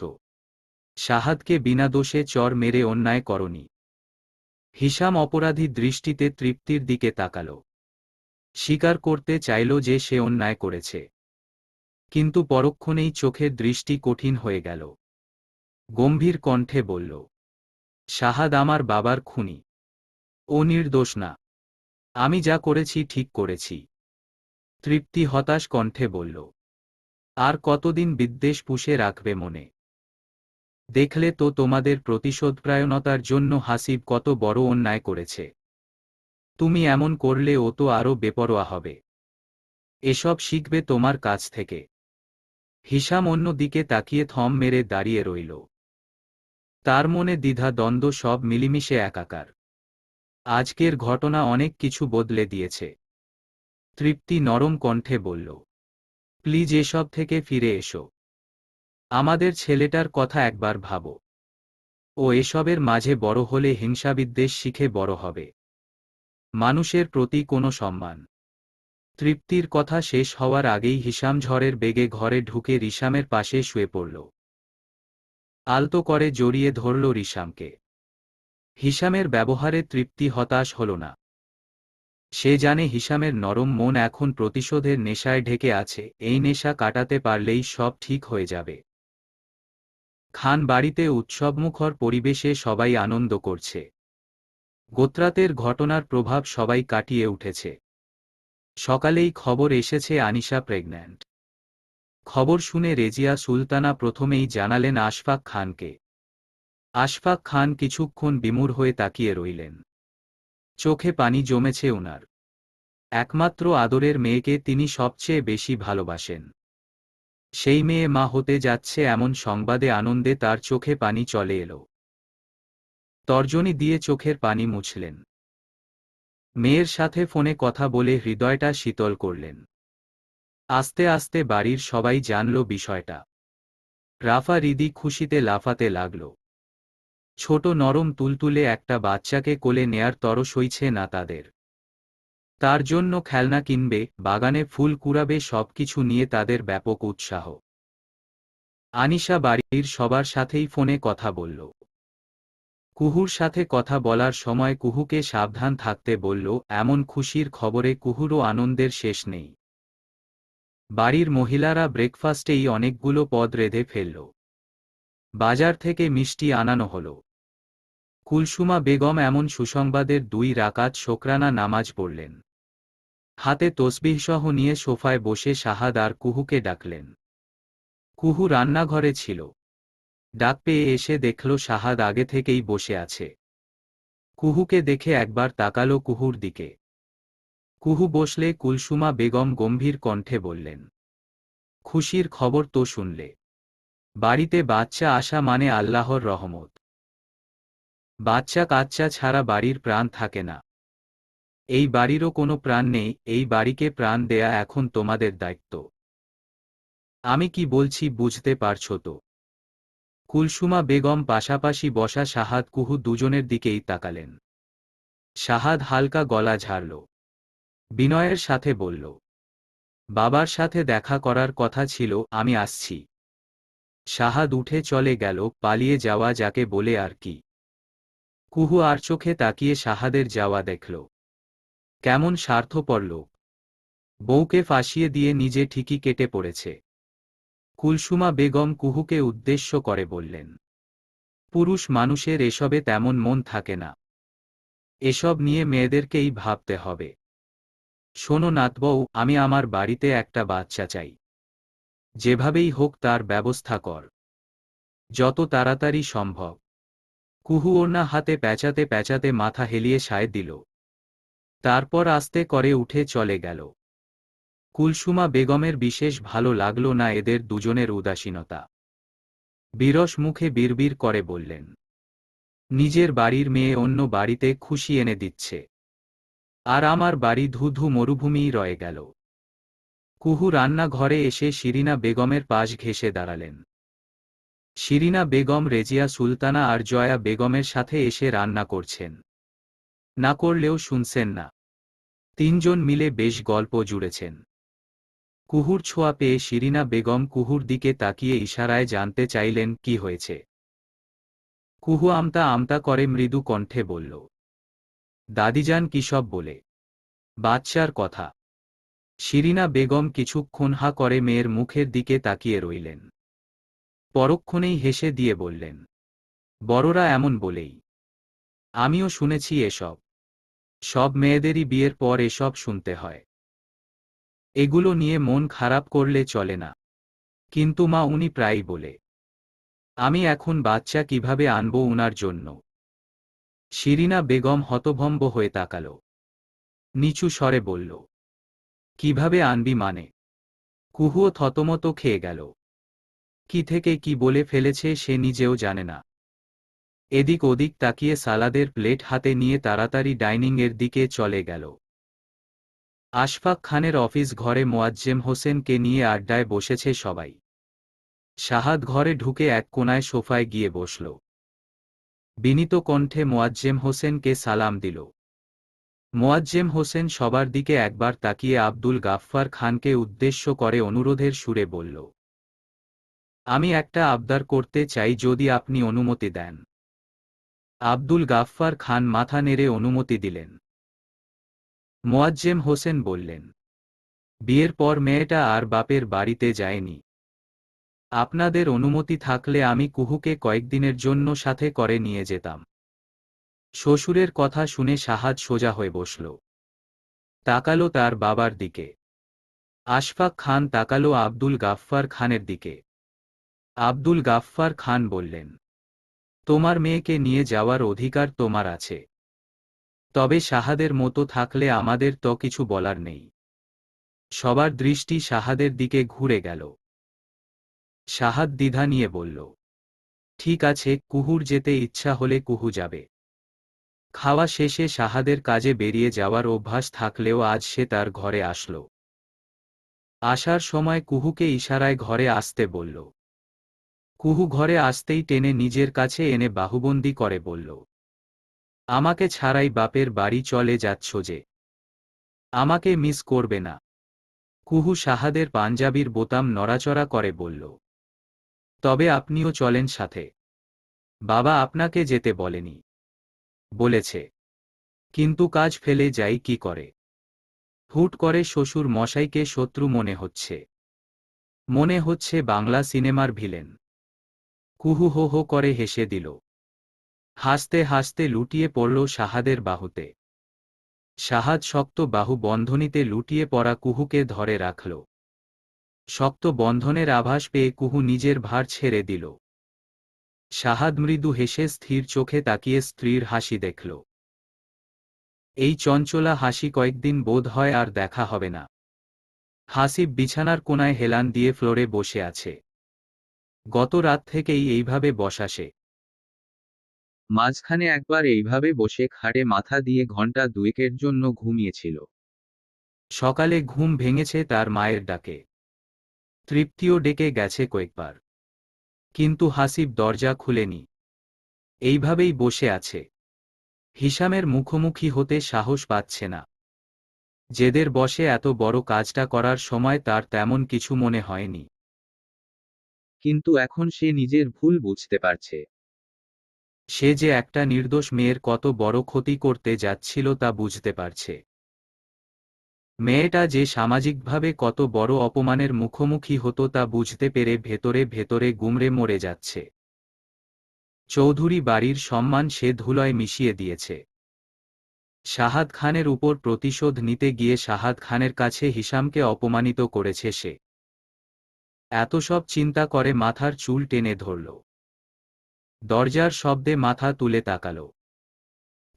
শাহাদকে বিনা দোষে চর মেরে অন্যায় করনি। হিশাম অপরাধী দৃষ্টিতে তৃপ্তির দিকে তাকাল। স্বীকার করতে চাইল যে সে অন্যায় করেছে, কিন্তু পরক্ষণেই চোখের দৃষ্টি কঠিন হয়ে গেল। গম্ভীর কণ্ঠে বলল, শাহাদ আমার বাবার খুনি। ও নির্দোষ না। আমি যা করেছি ঠিক করেছি। তৃপ্তি হতাশ কণ্ঠে বলল, আর কতদিন বিদ্বেষ পুষে রাখবে মনে? দেখলে তো তোমাদের প্রতিশোধপরায়ণতার জন্য হাসিব কত বড় অন্যায় করেছে। তুমি এমন করলে ও তো আরও বেপরোয়া হবে। এসব শিখবে তোমার কাছ থেকে। হিশাম অন্য দিকে তাকিয়ে থম মেরে দাঁড়িয়ে রইল। তার মনে দ্বিধা দ্বন্দ্ব সব মিলিমিশে একাকার। আজকের ঘটনা অনেক কিছু বদলে দিয়েছে। তৃপ্তি নরম কণ্ঠে বলল, প্লিজ এসব থেকে ফিরে এসো। আমাদের ছেলেটার কথা একবার ভাবো। ও এসবের মাঝে বড় হলে হিংসাবিদ্বেষ শিখে বড় হবে। মানুষের প্রতি কোনো সম্মান। তৃপ্তির কথা শেষ হওয়ার আগেই হিশাম ঝড়ের বেগে ঘরে ঢুকে রিশামের পাশে শুয়ে পড়ল। আলতো করে জড়িয়ে ধরল রিশামকে। হিশামের ব্যবহারে তৃপ্তি হতাশ হল না। সে জানে হিশামের নরম মন এখন প্রতিশোধের নেশায় ঢেকে আছে, এই নেশা কাটাতে পারলেই সব ঠিক হয়ে যাবে। খান বাড়িতে উৎসবমুখর পরিবেশে সবাই আনন্দ করছে। গোত্রাতের ঘটনার প্রভাব সবাই কাটিয়ে উঠেছে। সকালেই খবর এসেছে আনিশা প্রেগন্যান্ট। খবর শুনে রেজিয়া সুলতানা প্রথমেই জানালেন আশফাক খানকে। আশফাক খান কিছুক্ষণ বিমূঢ় হয়ে তাকিয়ে রইলেন। চোখে পানি জমেছে ওনার। একমাত্র আদরের মেয়েকে তিনি সবচেয়ে বেশি ভালোবাসেন। সেই মেয়ে মা হতে যাচ্ছে এমন সংবাদে আনন্দে তার চোখে পানি চলে এলো। তর্জনী দিয়ে চোখের পানি মুছলেন। মেয়ের সাথে ফোনে কথা বলে হৃদয়টা শীতল করলেন। আস্তে আস্তে বাড়ির সবাই জানল বিষয়টা। রাফা রিদি খুশিতে লাফাতে লাগল। ছোট নরম তুলতুলে একটা বাচ্চাকে কোলে নেয়ার তর সইছে না তাদের। তার জন্য খেলনা কিনবে, বাগানে ফুল কুড়াবে, সবকিছু নিয়ে তাদের ব্যাপক উৎসাহ। আনিশা বাড়ির সবার সাথেই ফোনে কথা বলল। কুহুর সাথে কথা বলার সময় কুহুকে সাবধান থাকতে বলল, এমন খুশির খবরে কুহুরও আনন্দের শেষ নেই। বাড়ির মহিলারা ব্রেকফাস্টেই অনেকগুলো পদ রেঁধে ফেলল। বাজার থেকে মিষ্টি আনানো হল। কুলসুমা বেগম এমন সুসংবাদের 2 রাকাত শোকরানা নামাজ পড়লেন। হাতে তসবিহসহ নিয়ে সোফায় বসে শাহাদ আর কুহুকে ডাকলেন। কুহু রান্নাঘরে ছিল। ডাক পেয়ে এসে দেখল শাহাদ আগে থেকেই বসে আছে। কুহুকে দেখে একবার তাকালো কুহুর দিকে। কুহু বসলে কুলসুমা বেগম গম্ভীর কণ্ঠে বললেন, খুশির খবর তো শুনলে? বাড়িতে বাচ্চা আসা মানে আল্লাহর রহমত। বাচ্চা কাচ্চা ছাড়া বাড়ির প্রাণ থাকে না। এই বাড়িরও কোনো প্রাণ নেই, এই বাড়িকে প্রাণ দেয়া এখন তোমাদের দায়িত্ব। আমি কি বলছি বুঝতে পারছো তো? কুলসুমা বেগম পাশাপাশি বসা শাহাদ কুহু দুজনের দিকেই তাকালেন। শাহাদ হালকা গলা ঝাড়ল। বিনয়ের সাথে বলল, বাবার সাথে দেখা করার কথা ছিল, আমি আসছি। শাহাদ উঠে চলে গেল, পালিয়ে যাওয়া যাকে বলে আর কি। কুহু আর চোখে তাকিয়ে শাহাদের যাওয়া দেখল। কেমন স্বার্থপর লোক। বউকে ফাঁসিয়ে দিয়ে নিজে ঠিকই কেটে পড়েছে। কুলসুমা বেগম কুহুকে উদ্দেশ্য করে বললেন, পুরুষ মানুষের এসবে তেমন মন থাকে না। এসব নিয়ে মেয়েদেরকেই ভাবতে হবে। শোনো নাতবউ, আমি আমার বাড়িতে একটা বাচ্চা চাই। যেভাবেই হোক তার ব্যবস্থা কর, যত তাড়াতাড়ি সম্ভব। কুহু ওড়না হাতে প্যাঁচাতে প্যাঁচাতে মাথা হেলিয়ে সায় দিল। তারপর আস্তে করে উঠে চলে গেল। কুলসুমা বেগমের বিশেষ ভালো লাগল না এদের দুজনের উদাসীনতা। বিরস মুখে বিড়বিড় করে বললেন, নিজের বাড়ির মেয়ে অন্য বাড়িতে খুশি এনে দিচ্ছে, আর আমার বাড়ি ধু ধু মরুভূমিই রয়ে গেল। কুহু রান্নাঘরে এসে শিরিনা বেগমের পাশ ঘেঁষে দাঁড়ালেন। শিরিনা বেগম রেজিয়া সুলতানা আর জয়া বেগমের সাথে এসে রান্না করছেন, না করলেও শুনছেন না। তিনজন মিলে বেশ গল্প জুড়েছেন। কুহুর ছোঁয়া পেয়ে শিরিনা বেগম কুহুর দিকে তাকিয়ে ইশারায় জানতে চাইলেন কি হয়েছে। কুহু আমতা আমতা করে মৃদু কণ্ঠে বলল, দাদিজান কিসব বলে? বাচ্চার কথা। শিরিনা বেগম কিছুক্ষণ হা করে মেয়ের মুখের দিকে তাকিয়ে রইলেন। পরক্ষণেই হেসে দিয়ে বললেন, বড়রা এমন বলেই। আমিও শুনেছি এসব। সব মেয়েদেরই বিয়ের পর এসব শুনতে হয়। এগুলো নিয়ে মন খারাপ করলে চলে না। কিন্তু মা উনি প্রায়ই বলে, আমি এখন বাচ্চা কিভাবে আনবো উনার জন্য? শিরিনা বেগম হতভম্ব হয়ে তাকাল। নিচু স্বরে বলল, কিভাবে আনবি মানে? কুহুও থতমত খেয়ে গেল। কি থেকে কি বলে ফেলেছে সে নিজেও জানে না। এদিক ওদিক তাকিয়ে সালাদের প্লেট হাতে নিয়ে তাড়াতাড়ি ডাইনিংয়ের দিকে চলে গেল। আশফাক খানের অফিস ঘরে মোয়াজ্জেম হোসেনকে নিয়ে আড্ডায় বসেছে সবাই। শাহাদ ঘরে ঢুকে এক কোনায় সোফায় গিয়ে বসল। বিনীত কণ্ঠে মোয়াজ্জেম হোসেনকে সালাম দিল। মোয়াজ্জেম হোসেন সবার দিকে একবার তাকিয়ে আব্দুল গাফফার খানকে উদ্দেশ্য করে অনুরোধের সুরে বলল, আমি একটা আবদার করতে চাই, যদি আপনি অনুমতি দেন। আব্দুল গাফফার খান মাথা নেড়ে অনুমতি দিলেন। মোয়াজ্জেম হোসেন বললেন, বিয়ের পর মেয়েটা আর বাপের বাড়িতে যায়নি। আপনাদের অনুমতি থাকলে আমি কুহুকে কয়েকদিনের জন্য সাথে করে নিয়ে যেতাম। শ্বশুরের কথা শুনে শাহাদ সোজা হয়ে বসল। তাকালো তার বাবার দিকে। আশফাক খান তাকালো আব্দুল গাফফার খানের দিকে। আব্দুল গাফফার খান বললেন, তোমার মেয়েকে নিয়ে যাওয়ার অধিকার তোমার আছে। তবে শাহাদের মতো থাকলে আমাদের তো কিছু বলার নেই। সবার দৃষ্টি শাহাদের দিকে ঘুরে গেল। শাহাদ দ্বিধা নিয়ে বলল, ঠিক আছে, কুহুর যেতে ইচ্ছা হলে কুহু যাবে। খাওয়া শেষে শাহাদের কাজে বেরিয়ে যাওয়ার অভ্যাস থাকলেও আজ সে তার ঘরে আসল। আসার সময় কুহুকে ইশারায় ঘরে আসতে বলল। কুহু ঘরে আসতেই টেনে নিজের কাছে এনে বাহুবন্দি করে বলল, আমাকে ছাড়াই বাপের বাড়ি চলে যাচ্ছ যে? আমাকে মিস করবে না? কুহু শাহাদের পাঞ্জাবির বোতাম নড়াচড়া করে বলল, তবে আপনিও চলেন সাথে। বাবা আপনাকে যেতে বলেনি। বলেছে, কিন্তু কাজ ফেলে যাই কি করে? হুট করে শ্বশুর মশাইকে শত্রু মনে হচ্ছে। মনে হচ্ছে বাংলা সিনেমার ভিলেন। কুহু হো হো করে হেসে দিল। হাসতে হাসতে লুটিয়ে পড়ল শাহাদের বাহুতে। শাহাদ শক্ত বাহু বন্ধনীতে লুটিয়ে পড়া কুহুকে ধরে রাখল। শক্ত বন্ধনের আভাস পেয়ে কুহু নিজের ভার ছেড়ে দিল। শাহাদ মৃদু হেসে স্থির চোখে তাকিয়ে স্ত্রীর হাসি দেখল। এই চঞ্চলা হাসি কয়েকদিন বোধ হয় আর দেখা হবে না। হাসিব বিছানার কোনায় হেলান দিয়ে ফ্লোরে বসে আছে। গত রাত থেকেই এইভাবে বসা সে। মাঝখানে একবার এইভাবে বসে খাটে মাথা দিয়ে ঘন্টা দুয়েকের জন্য ঘুমিয়েছিল। সকালে ঘুম ভেঙেছে তার মায়ের ডাকে। তৃপ্তিও ডেকে গেছে কয়েকবার, কিন্তু হাসিব দরজা খুলেনি। এইভাবেই বসে আছে। হিসামের মুখোমুখি হতে সাহস পাচ্ছে না। জেদের বসে এত বড় কাজটা করার সময় তার তেমন কিছু মনে হয়নি, কিন্তু এখন সে নিজের ভুল বুঝতে পারছে। সে যে একটা নির্দোষ মেয়ের কত বড় ক্ষতি করতে যাচ্ছিল তা বুঝতে পারছে। মেয়েটা যে সামাজিকভাবে কত বড় অপমানের মুখোমুখি হতো তা বুঝতে পেরে ভেতরে ভেতরে গুমড়ে মরে যাচ্ছে। চৌধুরী বাড়ির সম্মান সে ধুলোয় মিশিয়ে দিয়েছে। শাহাদ খানের উপর প্রতিশোধ নিতে গিয়ে শাহাদ খানের কাছে হিসামকে অপমানিত করেছে সে। এত সব চিন্তা করে মাথার চুল টেনে ধরল। দরজার শব্দে মাথা তুলে তাকাল।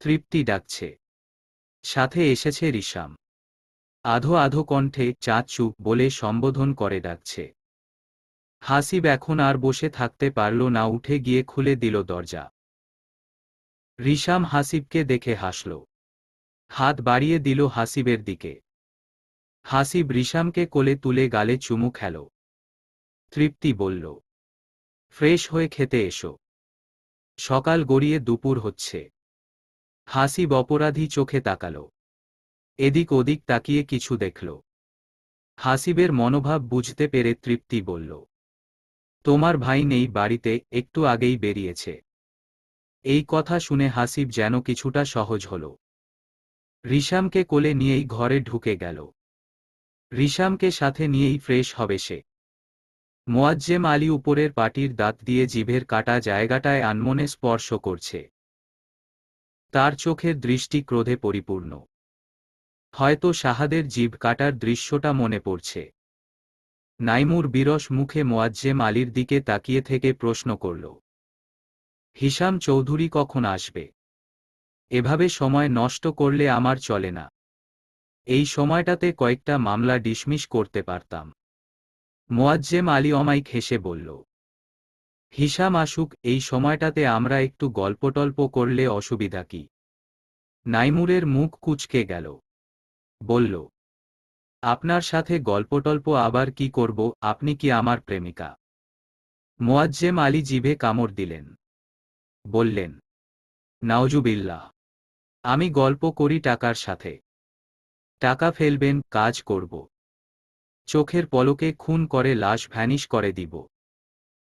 তৃপ্তি ডাকছে। সাথে এসেছে রিশাম। আধো আধো কণ্ঠে চাচু বলে সম্বোধন করে ডাকছে। হাসিব এখন আর বসে থাকতে পারল না, উঠে গিয়ে খুলে দিল দরজা। রিশাম হাসিবকে দেখে হাসল। হাত বাড়িয়ে দিল হাসিবের দিকে। হাসিব রিশামকে কোলে তুলে গালে চুমু খেল। তৃপ্তি বলল, ফ্রেশ হয়ে খেতে এসো, সকাল গড়িয়ে দুপুর হচ্ছে। হাসিব অপরাধী চোখে তাকাল। এদিক ওদিক তাকিয়ে কিছু দেখল। হাসিবের মনোভাব বুঝতে পেরে তৃপ্তি বলল, তোমার ভাই নেই বাড়িতে, একটু আগেই বেরিয়েছে। এই কথা শুনে হাসিব যেন কিছুটা সহজ হল। রিশামকে কোলে নিয়েই ঘরে ঢুকে গেল। রিশামকে সাথে নিয়েই ফ্রেশ হবে সে। মোয়াজ্জেম আলী উপরের পাটির দাঁত দিয়ে জিভের কাটা জায়গাটায় আনমনে স্পর্শ করছে। তার চোখের দৃষ্টি ক্রোধে পরিপূর্ণ। হয়তো শাহাদের জিভ কাটার দৃশ্যটা মনে পড়ছে। নাইমুর বিরস মুখে মোয়াজ্জেম আলীর দিকে তাকিয়ে থেকে প্রশ্ন করল, হিশাম চৌধুরী কখন আসবে? এভাবে সময় নষ্ট করলে আমার চলে না। এই সময়টাতে কয়েকটা মামলা ডিসমিস করতে পারতাম। মোয়াজ্জেম আলী অমায়িক হেসে বলল, হিশাম আসুক, এই সময়টাতে আমরা একটু গল্পটল্প করলে অসুবিধা কি? নাইমুরের মুখ কুঁচকে গেল। বলল, আপনার সাথে গল্পটল্প আবার কি করব? আপনি কি আমার প্রেমিকা? মোয়াজ্জেম আলী জিভে কামড় দিলেন। বললেন, নাউজুবিল্লাহ। আমি গল্প করি টাকার সাথে। টাকা ফেলবেন, কাজ করব। চোখের পলকে খুন করে লাশ ভ্যানিশ করে দিব।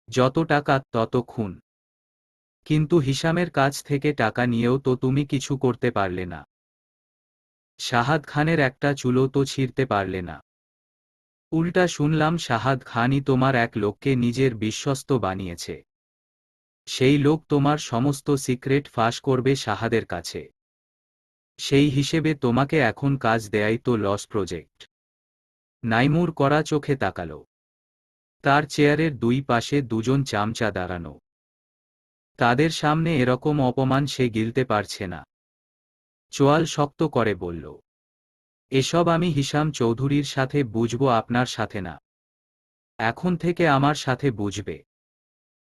যত টাকা তত খুন। কিন্তু হিশামের কাছ থেকে টাকা নিয়েও তো তুমি কিছু করতে পারলে না। শাহাদ খানের একটা চুলো তো ছিঁড়তে পারলে না। উল্টা শুনলাম শাহাদ খানই তোমার এক লোককে নিজের বিশ্বস্ত বানিয়েছে। সেই লোক তোমার সমস্ত সিক্রেট ফাঁস করবে শাহাদের কাছে। সেই হিসেবে তোমাকে এখন কাজ দেয়াই তো লস প্রজেক্ট। নাইমুর কড়া চোখে তাকাল। তার চেয়ারের দুই পাশে দুজন চামচা দাঁড়ানো। তাদের সামনে এরকম অপমান সে গিলতে পারছে না। চোয়াল শক্ত করে বলল, এসব আমি হিশাম চৌধুরীর সাথে বুঝব, আপনার সাথে না। এখন থেকে আমার সাথে বুঝবে।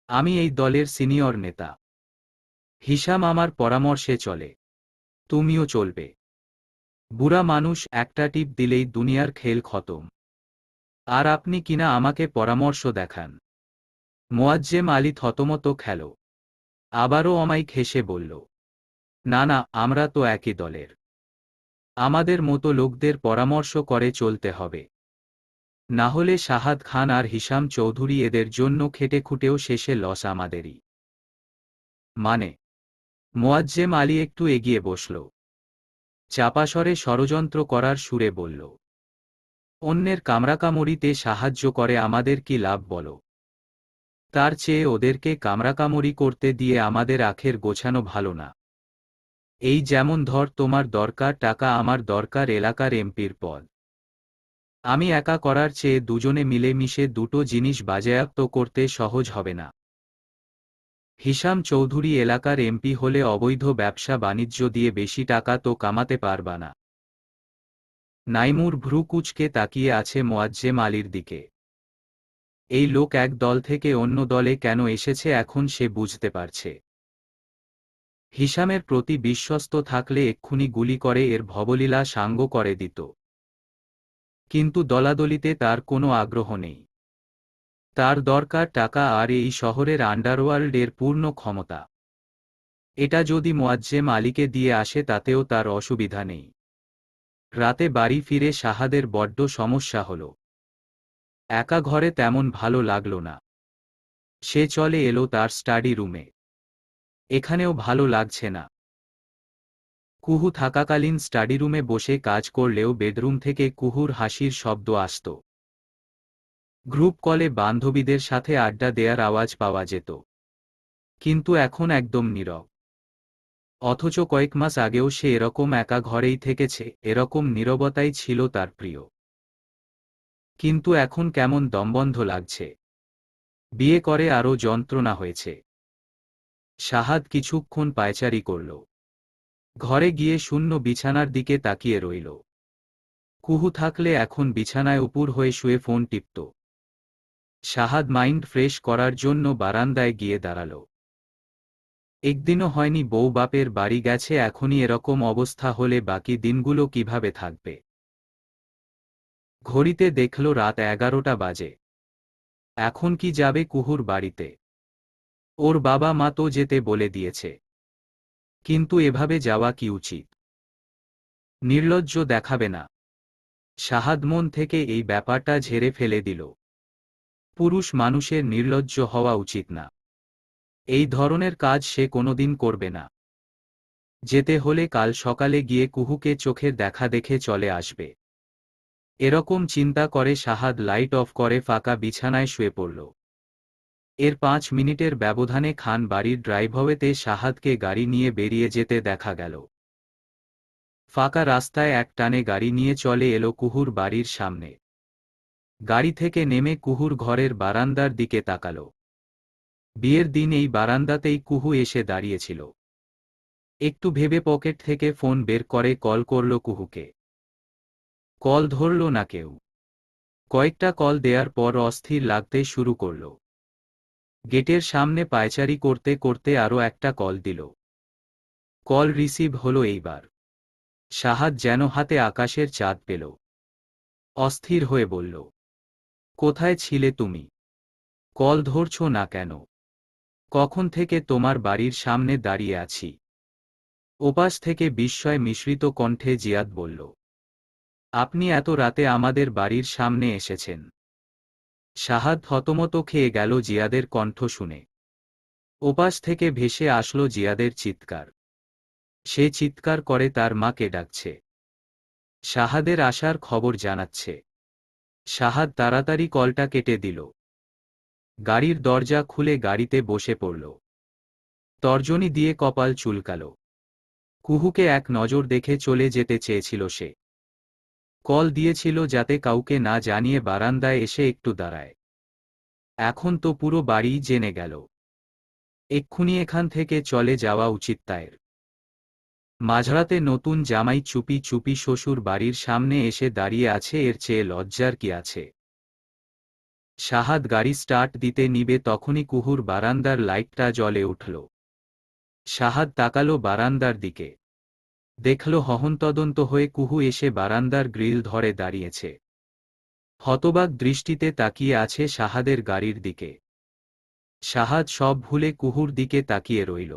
আমি এই দলের সিনিয়র নেতা। হিশাম আমার পরামর্শে চলে। তুমিও চলবে। বুড়া মানুষ, একটা টিপ দিলেই দুনিয়ার খেল খতম। আর আপনি কিনা আমাকে পরামর্শ দেখান। মোয়াজ্জেম আলী থতমত খেল। আবারও অমায়িক হেসে বলল, না না, আমরা তো একই দলের। আমাদের মতো লোকদের পরামর্শ করে চলতে হবে। না হলে শাহাদ খান আর হিশাম চৌধুরী এদের জন্য খেটে খুঁটেও শেষে লস আমাদেরই। মানে? মোয়াজ্জেম আলী একটু এগিয়ে বসল। চাপাস্বরে ষড়যন্ত্র করার সুরে বলল, অন্যের কামড়াকামড়িতে সাহায্য করে আমাদের কি লাভ বলো? তার চেয়ে ওদেরকে কামড়াকামড়ি করতে দিয়ে আমাদের আখের গোছানো ভালো না? এই যেমন ধর, তোমার দরকার টাকা, আমার দরকার এলাকার এমপির পদ। আমি একা করার চেয়ে দুজনে মিলে মিশে দুটো জিনিস বাজেয়াপ্ত করতে সহজ হবে না? হিশাম চৌধুরী এলাকার এমপি হলে অবৈধ ব্যবসা বাণিজ্য দিয়ে বেশি টাকা তো কামাতে পারবা না। নাইমুর ভ্রু কুঁচকে তাকিয়ে আছে মোয়াজ্জেম আলীর দিকে। এই লোক এক দল থেকে অন্য দলে কেন এসেছে এখন সে বুঝতে পারছে। হিশামের প্রতি বিশ্বস্ত থাকলে এক্ষুনি গুলি করে এর ভবলীলা সাঙ্গ করে দিত। কিন্তু দলাদলিতে তার কোনো আগ্রহ নেই। তার দরকার টাকা আর এই শহরের আন্ডারওয়ার্ল্ডের পূর্ণ ক্ষমতা। এটা যদি মোয়াজ্জেম আলীকে দিয়ে আসে তাতেও তার অসুবিধা নেই। রাতে বাড়ি ফিরে শাহাদের বড্ড সমস্যা হল। একা ঘরে তেমন ভালো লাগল না। সে চলে এলো তার স্টাডি রুমে। এখানেও ভালো লাগছে না। কুহু থাকাকালীন স্টাডি রুমে বসে কাজ করলেও বেডরুম থেকে কুহুর হাসির শব্দ আসত। গ্রুপ কলে বান্ধবীদের সাথে আড্ডা দেয়ার আওয়াজ পাওয়া যেত। কিন্তু এখন একদম নীরব। অথচ কয়েক মাস আগেও সে এরকম একা ঘরেই থেকেছে, এরকম নীরবতাই ছিল তার প্রিয়। কিন্তু এখন কেমন দমবন্ধ লাগছে। বিয়ে করে আরও যন্ত্রণা হয়েছে। শাহাদ কিছুক্ষণ পায়চারি করল। ঘরে গিয়ে শূন্য বিছানার দিকে তাকিয়ে রইল। কুহু থাকলে এখন বিছানায় উপুর হয়ে শুয়ে ফোন টিপত। শাহাদ মাইন্ড ফ্রেশ করার জন্য বারান্দায় গিয়ে দাঁড়াল। একদিনও হয়নি বউ বাপের বাড়ি গেছে, এখনই এরকম অবস্থা হলে বাকি দিনগুলো কিভাবে থাকবে? ঘড়িতে দেখল রাত 11টা বাজে। এখন কি যাবে কুহুর বাড়িতে? ওর বাবা মা তো যেতে বলে দিয়েছে, কিন্তু এভাবে যাওয়া কি উচিত? নির্লজ্জ দেখাবে না? শাহাদ মন থেকে এই ব্যাপারটা ঝেড়ে ফেলে দিল। পুরুষ মানুষের নির্লজ্জ হওয়া উচিত না। এই ধরনের কাজ সে কোনোদিন করবে না। যেতে হলে কাল সকালে গিয়ে কুহুকে চোখের দেখা দেখে চলে আসবে। এরকম চিন্তা করে শাহাদ লাইট অফ করে ফাঁকা বিছানায় শুয়ে পড়ল। এর 5 মিনিটের ব্যবধানে খান বাড়ির ড্রাইভওয়েতে শাহাদকে গাড়ি নিয়ে বেরিয়ে যেতে দেখা গেল। ফাঁকা রাস্তায় এক টানে গাড়ি নিয়ে চলে এলো কুহুর বাড়ির সামনে। গাড়ি থেকে নেমে কুহুর ঘরের বারান্দার দিকে তাকাল। বিয়ের দিন এই বারান্দাতেই কুহু এসে দাঁড়িয়েছিল। একটু ভেবে পকেট থেকে ফোন বের করে কল করল কুহুকে। কল ধরল না কেউ। কয়েকটা কল দেওয়ার পর অস্থির লাগতে শুরু করল। গেটের সামনে পায়চারি করতে করতে আরও একটা কল দিল। কল রিসিভ হলো এইবার। শাহাদ যেন হাতে আকাশের চাঁদ পেল। অস্থির হয়ে বলল, কোথায় ছিলে তুমি? কল ধরছ না কেন? কখন থেকে তোমার বাড়ির সামনে দাঁড়িয়ে আছি। ওপাশ থেকে বিস্ময় মিশ্রিত কণ্ঠে জিয়াদ বলল, আপনি এত রাতে আমাদের বাড়ির সামনে এসেছেন? শাহাদ থতমত খেয়ে গেল জিয়াদের কণ্ঠ শুনে। ওপাশ থেকে ভেসে আসলো জিয়াদের চিৎকার। সে চিৎকার করে তার মাকে ডাকছে। শাহাদের আসার খবর জানাচ্ছে। শাহাদ তাড়াতাড়ি কলটা কেটে দিল। গাড়ির দরজা খুলে গাড়িতে বসে পড়ল। তর্জনী দিয়ে কপাল চুলকাল। কুহুকে এক নজর দেখে চলে যেতে চেয়েছিল সে। কল দিয়েছিল যাতে কাউকে না জানিয়ে বারান্দায় এসে একটু দাঁড়ায়। এখন তো পুরো বাড়ি জেনে গেল। এক্ষুনি এখান থেকে চলে যাওয়া উচিত তার। মাঝরাতে নতুন জামাই চুপি চুপি শ্বশুর বাড়ির সামনে এসে দাঁড়িয়ে আছে, এর চেয়ে লজ্জার কি আছে? শাহাদ গাড়ি স্টার্ট দিতে নিবে তখনই কুহুর বারান্দার লাইটটা জ্বলে উঠল। শাহাদ তাকালো বারান্দার দিকে। দেখল হন্তদন্ত হয়ে কুহু এসে বারান্দার গ্রিল ধরে দাঁড়িয়েছে। হতবাক দৃষ্টিতে তাকিয়ে আছে শাহাদের গাড়ির দিকে। শাহাদ সব ভুলে কুহুর দিকে তাকিয়ে রইল।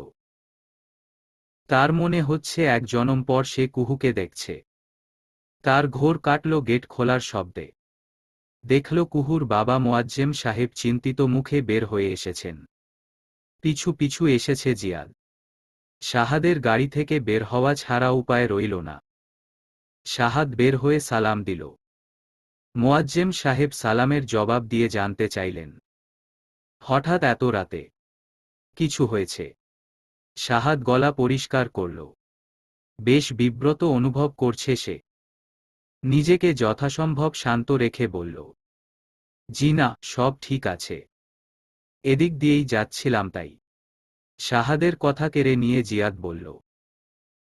তার মনে হচ্ছে এক জনম পর সে কুহুকে দেখছে। তার ঘোর কাটল গেট খোলার শব্দে। দেখল কুহুর বাবা মোয়াজ্জেম সাহেব চিন্তিত মুখে বের হয়ে এসেছেন। পিছু পিছু এসেছে জিয়াদ। শাহাদের গাড়ি থেকে বের হওয়া ছাড়া উপায় রইল না। শাহাদ বের হয়ে সালাম দিল। মোয়াজ্জেম সাহেব সালামের জবাব দিয়ে জানতে চাইলেন, হঠাৎ এত রাতে? কিছু হয়েছে? শাহাদ গলা পরিষ্কার করল। বেশ বিব্রত অনুভব করছে সে। নিজেকে যথাসম্ভব শান্ত রেখে বলল, জি না, সব ঠিক আছে। এদিক দিয়েই যাচ্ছিলাম তাই। শাহাদের কথা কেড়ে নিয়ে জিয়াদ বলল,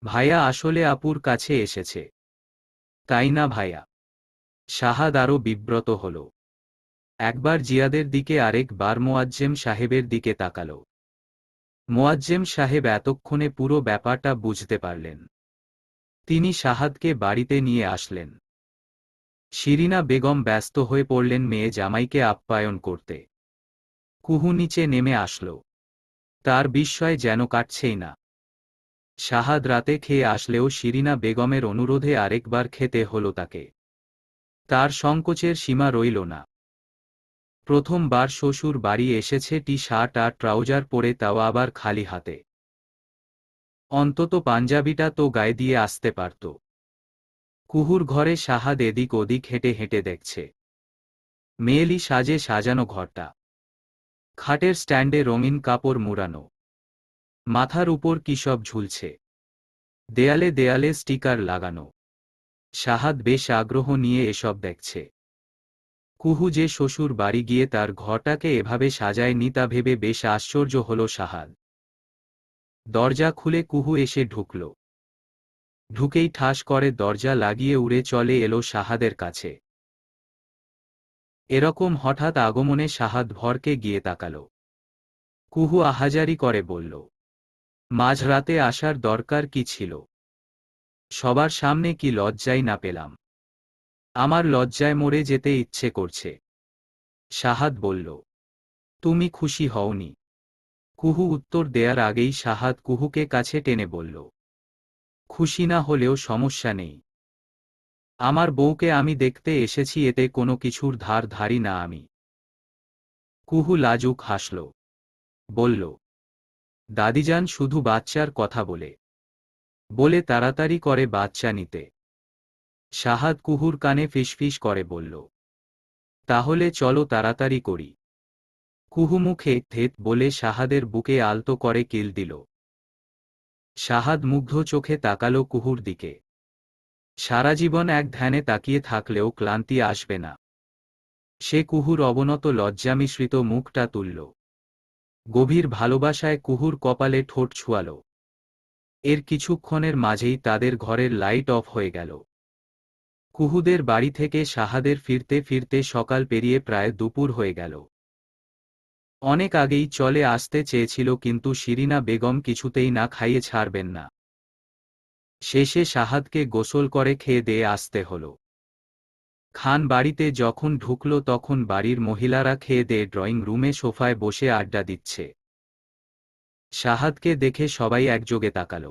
ভাইয়া আসলে আপুর কাছে এসেছে। তাই না ভাইয়া? শাহাদ আরও বিব্রত হল। একবার জিয়াদের দিকে আরেকবার মোয়াজ্জেম সাহেবের দিকে তাকাল। মোয়াজ্জেম সাহেব এতক্ষণে পুরো ব্যাপারটা বুঝতে পারলেন। তিনি শাহাদকে বাড়িতে নিয়ে আসলেন। শিরিনা বেগম ব্যস্ত হয়ে পড়লেন মেয়ে জামাইকে আপ্যায়ন করতে। কুহু নিচে নেমে আসল। তার বিস্ময় যেন কাটছেই না। শাহাদ রাতে খেয়ে আসলেও শিরিনা বেগমের অনুরোধে আরেকবার খেতে হল তাকে। তার সংকোচের সীমা রইল না। প্রথমবার শ্বশুর বাড়ি এসেছে টি শার্ট আর ট্রাউজার পরে, তাও আবার খালি হাতে। অন্তত পাঞ্জাবিটা তো গায়ে দিয়ে আসতে পারত। কুহুর ঘরে শাহাদ এদিক ওদিক হেঁটে হেঁটে দেখছে। মেয়েলি সাজে সাজানো ঘরটা। খাটের স্ট্যান্ডে রঙিন কাপড় মুড়ানো। মাথার উপর কী সব ঝুলছে। দেয়ালে দেয়ালে স্টিকার লাগানো। শাহাদ বেশ আগ্রহ নিয়ে এসব দেখছে। কুহু যে শ্বশুর বাড়ি গিয়ে তার ঘরটাকে এভাবে সাজায়নি তা ভেবে বেশ আশ্চর্য হল শাহাদ। দরজা খুলে কুহু এসে ঢুকল। ঢুকেই ঠাস করে দরজা লাগিয়ে উড়ে চলে এলো শাহাদের কাছে। এরকম হঠাৎ আগমনে শাহাদ ভরকে গিয়ে তাকাল। কুহু আহাজারি করে বলল, মাঝরাতে আসার দরকার কি ছিল? সবার সামনে কি লজ্জাই না পেলাম? আমার লজ্জায় মরে যেতে ইচ্ছে করছে। শাহাদ বলল, তুমি খুশি হওনি? কুহু উত্তর দেয়ার আগেই শাহাদ কুহুকে কাছে টেনে বলল, খুশি না হলেও সমস্যা নেই। আমার বউকে আমি দেখতে এসেছি, এতে কোনো কিছুর ধার ধারি না আমি। কুহু লাজুক হাসল, বলল, দাদিজান শুধু বাচ্চার কথা বলে তাড়াতাড়ি করে বাচ্চা নিতে। শাহাদ কুহুর কানে ফিসফিস করে বলল, তাহলে চলো তাড়াতাড়ি করি। কুহু মুখে থেত বলে শাহাদের বুকে আলতো করে কিল দিল। শাহাদ মুগ্ধ চোখে তাকালো কুহুর দিকে। সারা জীবন এক ধ্যানে তাকিয়ে থাকলেও ক্লান্তি আসবে না। সে কুহুর অবনত লজ্জামিশ্রিত মুখটা তুলল। গভীর ভালোবাসায় কুহুর কপালে ঠোঁট ছুয়াল। এর কিছুক্ষণের মাঝেই তাদের ঘরের লাইট অফ হয়ে গেল। কুহুদের বাড়ি থেকে শাহাদের ফিরতে ফিরতে সকাল পেরিয়ে প্রায় দুপুর হয়ে গেল। অনেক আগেই চলে আসতে চেয়েছিল, কিন্তু শিরিনা বেগম কিছুতেই না খাইয়ে ছাড়বেন না। শেষে শাহাদকে গোসল করে খেয়ে দিয়ে আসতে হল। খান বাড়িতে যখন ঢুকল তখন বাড়ির মহিলারা খেয়ে দিয়ে ড্রয়িং রুমে সোফায় বসে আড্ডা দিচ্ছে। শাহাদকে দেখে সবাই একযোগে তাকাল।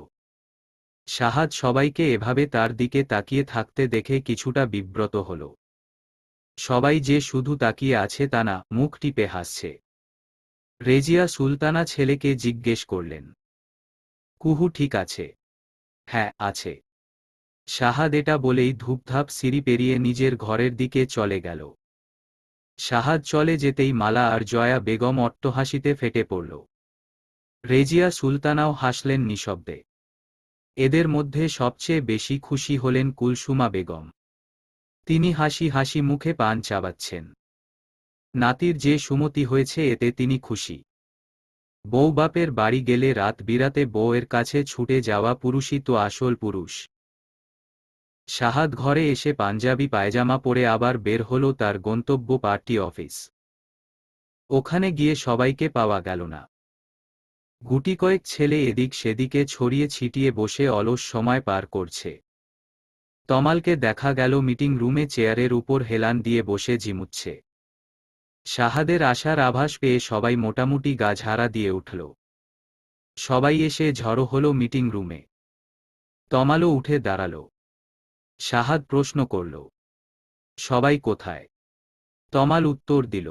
শাহাদ সবাইকে এভাবে তার দিকে তাকিয়ে থাকতে দেখে কিছুটা বিব্রত হল। সবাই যে শুধু তাকিয়ে আছে তা না, মুখ টিপে হাসছে। রেজিয়া সুলতানা ছেলেকে জিজ্ঞেস করলেন, কুহু ঠিক আছে? হ্যাঁ, আছে। শাহাদ এটা বলেই ধূপধাপ সিঁড়ি পেরিয়ে নিজের ঘরের দিকে চলে গেল। শাহাদ চলে যেতেই মালা আর জয়া বেগম অট্টহাসিতে ফেটে পড়ল। রেজিয়া সুলতানাও হাসলেন নিঃশব্দে। এদের মধ্যে সবচেয়ে বেশি খুশি হলেন কুলসুমা বেগম। তিনি হাসি হাসি মুখে পান চাবাচ্ছেন। নাতির যে সুমতি হয়েছে এতে তিনি খুশি। বউ বাপের বাড়ি গেলে রাত বিরাতে বউয়ের কাছে ছুটে যাওয়া পুরুষই তো আসল পুরুষ। শাহাদ ঘরে এসে পাঞ্জাবি পায়জামা পরে আবার বের হল তার গন্তব্য পার্টি অফিস। ওখানে গিয়ে সবাইকে পাওয়া গেল না। গুটিকয়েক ছেলে এদিক সেদিকে ছড়িয়ে ছিটিয়ে বসে অলস সময় পার করছে। তমালকে দেখা গেল মিটিং রুমে চেয়ারের উপর হেলান দিয়ে বসে ঝিমুচ্ছে। শাহাদের আসার আভাস পেয়ে সবাই মোটামুটি গা ঝাড়া দিয়ে উঠল। সবাই এসে জড়ো হল মিটিং রুমে। তমালও উঠে দাঁড়াল। শাহাদ প্রশ্ন করল, সবাই কোথায়? তমাল উত্তর দিল,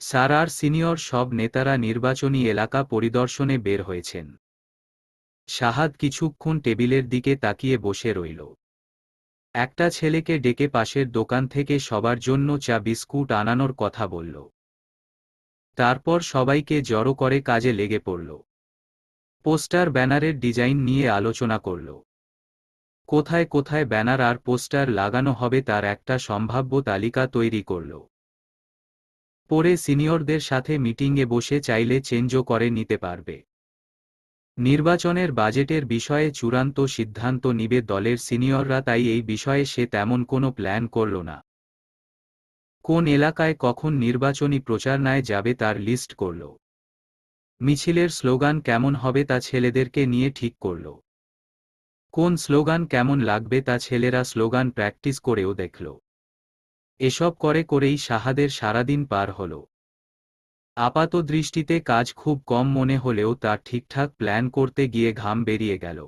স্যার আর সিনিয়র সব নেতারা নির্বাচনী এলাকা পরিদর্শনে বের হয়েছেন। শাহাদ কিছুক্ষণ টেবিলের দিকে তাকিয়ে বসে রইল। একটা ছেলেকে ডেকে পাশের দোকান থেকে সবার জন্য চা বিস্কুট আনানোর কথা বলল। তারপর সবাইকে জড়ো করে কাজে লেগে পড়ল। পোস্টার ব্যানারের ডিজাইন নিয়ে আলোচনা করল। কোথায় কোথায় ব্যানার আর পোস্টার লাগানো হবে তার একটা সম্ভাব্য তালিকা তৈরি করল। পরে সিনিয়রদের সাথে মিটিংয়ে বসে চাইলে চেঞ্জও করে নিতে পারবে। নির্বাচনের বাজেটের বিষয়ে চূড়ান্ত সিদ্ধান্ত নিবে দলের সিনিয়ররা, তাই এই বিষয়ে সে তেমন কোনো প্ল্যান করল না। কোন এলাকায় কখন নির্বাচনী প্রচারণায় যাবে তার লিস্ট করল। মিছিলের স্লোগান কেমন হবে তা ছেলেদেরকে নিয়ে ঠিক করল। কোন স্লোগান কেমন লাগবে তা ছেলেরা স্লোগান প্র্যাকটিস করেও দেখল। এসব করে করেই শাহাদের সারাদিন পার হল। আপাত দৃষ্টিতে কাজ খুব কম মনে হলেও তা ঠিকঠাক প্ল্যান করতে গিয়ে ঘাম বেরিয়ে গেল।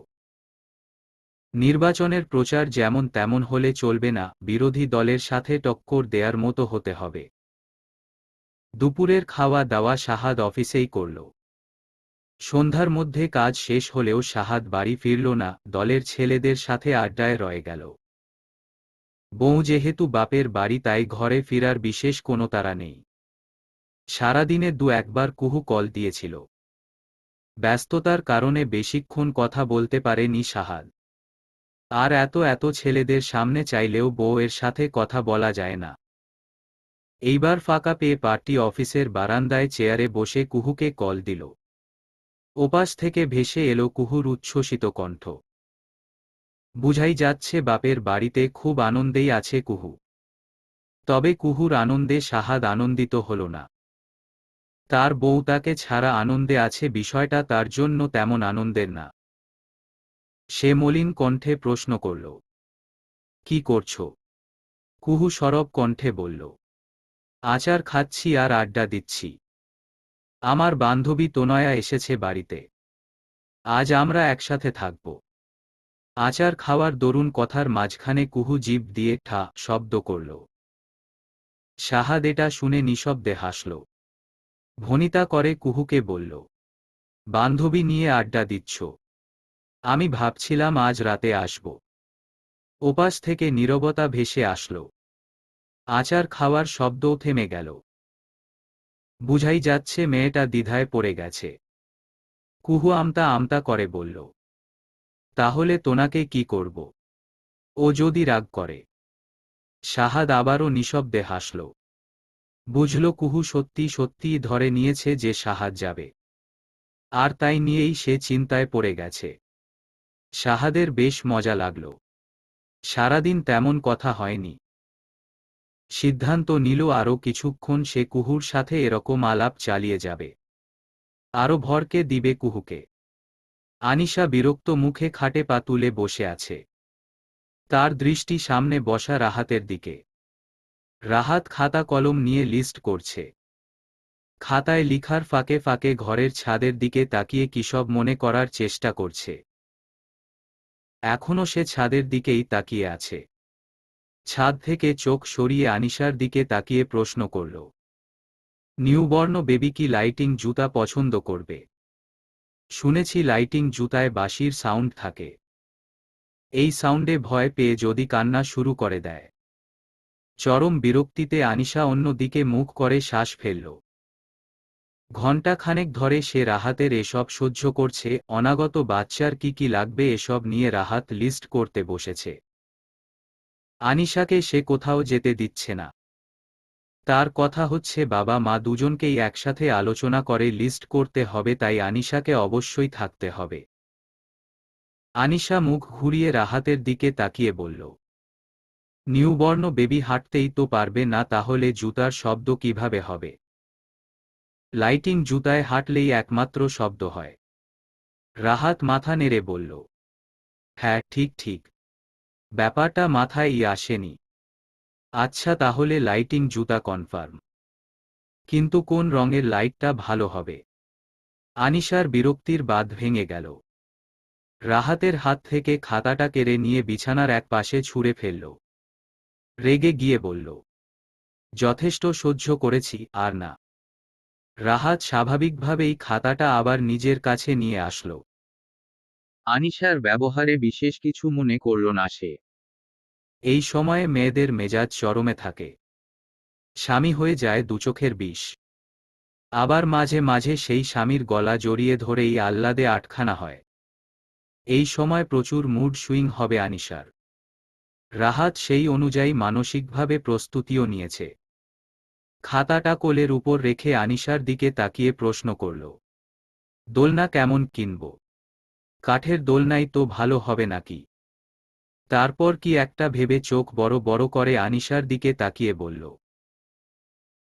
নির্বাচনের প্রচার যেমন তেমন হলে চলবে না, বিরোধী দলের সাথে টক্কর দেয়ার মতো হতে হবে। দুপুরের খাওয়া দাওয়া শাহাদ অফিসেই করল। সন্ধ্যার মধ্যে কাজ শেষ হলেও শাহাদ বাড়ি ফিরল না, দলের ছেলেদের সাথে আড্ডায় রয়ে গেল। বউ যেহেতু বাপের বাড়ি তাই ঘরে ফিরার বিশেষ কোনো তাড়া নেই। সারাদিনে দু একবার কুহু কল দিয়েছিল। ব্যস্ততার কারণে বেশিক্ষণ কথা বলতে পারেনি শাহাদ। আর এত ছেলেদের সামনে চাইলেও বউয়ের সাথে কথা বলা যায় না। এইবার ফাঁকা পেয়ে পার্টি অফিসের বারান্দায় চেয়ারে বসে কুহুকে কল দিল। ওপাশ থেকে ভেসে এলো কুহুর উচ্ছ্বসিত কণ্ঠ। বুঝাই যাচ্ছে বাপের বাড়িতে খুব আনন্দেই আছে কুহু। তবে কুহুর আনন্দে শাহাদ আনন্দিত হল না। তার বউ তাকে ছাড়া আনন্দে আছে বিষয়টা তার জন্য তেমন আনন্দের না। সে মলিন কণ্ঠে প্রশ্ন করল, কি করছো? কুহু সরব কণ্ঠে বলল, আচার খাচ্ছি আর আড্ডা দিচ্ছি। আমার বান্ধবী তনয়া এসেছে বাড়িতে। আজ আমরা একসাথে থাকব। আচার খাওয়ার দরুন কথার মাঝখানে কুহু জিভ দিয়ে ঠা শব্দ করল। শাহাদ এটা শুনে নিঃশব্দে হাসল। ভনিতা করে কুহুকে বলল, বান্ধবী নিয়ে আড্ডা দিচ্ছ? আমি ভাবছিলাম আজ রাতে আসব। ওপাশ থেকে নীরবতা ভেসে আসল। আচার খাওয়ার শব্দও থেমে গেল। বুঝাই যাচ্ছে মেয়েটা দ্বিধায় পড়ে গেছে। কুহু আমতা আমতা করে বলল, তাহলে তোনাকে কি করব? ও যদি রাগ করে? শাহাদ আবারও নিঃশব্দে হাসল। বুঝল কুহু সত্যি সত্যিই ধরে নিয়েছে যে শাহাদ যাবে, আর তাই নিয়েই সে চিন্তায় পড়ে গেছে। শাহাদের বেশ মজা লাগল। সারাদিন তেমন কথা হয়নি। সিদ্ধান্ত নিল আরও কিছুক্ষণ সে কুহুর সাথে এরকম আলাপ চালিয়ে যাবে। আরও ভরকে দিবে কুহুকে। আনিশা বিরক্ত মুখে খাটে পা তুলে বসে আছে। তার দৃষ্টি সামনে বসা রাহাতের দিকে। রাহাত খাতা কলম নিয়ে লিস্ট করছে। খাতায় লিখার ফাঁকে ফাঁকে ঘরের ছাদের দিকে তাকিয়ে কিসব মনে করার চেষ্টা করছে। এখনও সে ছাদের দিকেই তাকিয়ে আছে। ছাদ থেকে চোখ সরিয়ে আনিশার দিকে তাকিয়ে প্রশ্ন করল, নিউবর্ন বেবি কি লাইটিং জুতা পছন্দ করবে? শুনেছি লাইটিং জুতায় বাঁশির সাউন্ড থাকে। এই সাউন্ডে ভয় পেয়ে যদি কান্না শুরু করে দেয়। চরম বিরক্তিতে আনিশা অন্য দিকে মুখ করে শ্বাস ফেলল। ঘণ্টাখানেক ধরে সে রাহাতের এসব সহ্য করছে। অনাগত বাচ্চার কি কি লাগবে এসব নিয়ে রাহাত লিস্ট করতে বসেছে। আনিশাকে সে কোথাও যেতে দিচ্ছে না। তার কথা হচ্ছে বাবা মা দুজনকেই একসাথে আলোচনা করে লিস্ট করতে হবে, তাই আনিশাকে অবশ্যই থাকতে হবে। আনিশা মুখ ঘুরিয়ে রাহাতের দিকে তাকিয়ে বলল, নিউবর্ন বেবি হাঁটতেই তো পারবে না, তাহলে জুতার শব্দ কিভাবে হবে? লাইটিং জুতায় হাঁটলেই একমাত্র শব্দ হয়। রাহাত মাথা নেড়ে বলল, হ্যাঁ ঠিক ঠিক, ব্যাপারটা মাথায় আসেনি। আচ্ছা তাহলে লাইটিং জুতা কনফার্ম, কিন্তু কোন রঙের লাইটটা ভালো হবে? আনিশার বিরক্তির বাঁধ ভেঙে গেল। রাহাতের হাত থেকে খাতাটা কেড়ে নিয়ে বিছানার এক পাশে ছুঁড়ে ফেলল। রেগে গিয়ে বলল, যথেষ্ট সহ্য করেছি, আর না। রাহাত স্বাভাবিকভাবেই খাতাটা আবার নিজের কাছে নিয়ে আসল। আনিশার ব্যবহারে বিশেষ কিছু মনে করল না সে। এই সময়ে মেয়েদের মেজাজ চরমে থাকে। স্বামী হয়ে যায় দুচোখের বিষ। আবার মাঝে মাঝে সেই স্বামীর গলা জড়িয়ে ধরেই আহ্লাদে আটখানা হয়। এই সময় প্রচুর মুড সুইং হবে আনিশার। রাহাত সেই অনুযায়ী মানসিকভাবে প্রস্তুতিও নিয়েছে। খাতাটা কোলের উপর রেখে আনিশার দিকে তাকিয়ে প্রশ্ন করল, দোলনা কেমন কিনব? কাঠের দোলনাই তো ভালো হবে নাকি? তারপর কি একটা ভেবে চোখ বড় বড় করে আনিশার দিকে তাকিয়ে বলল,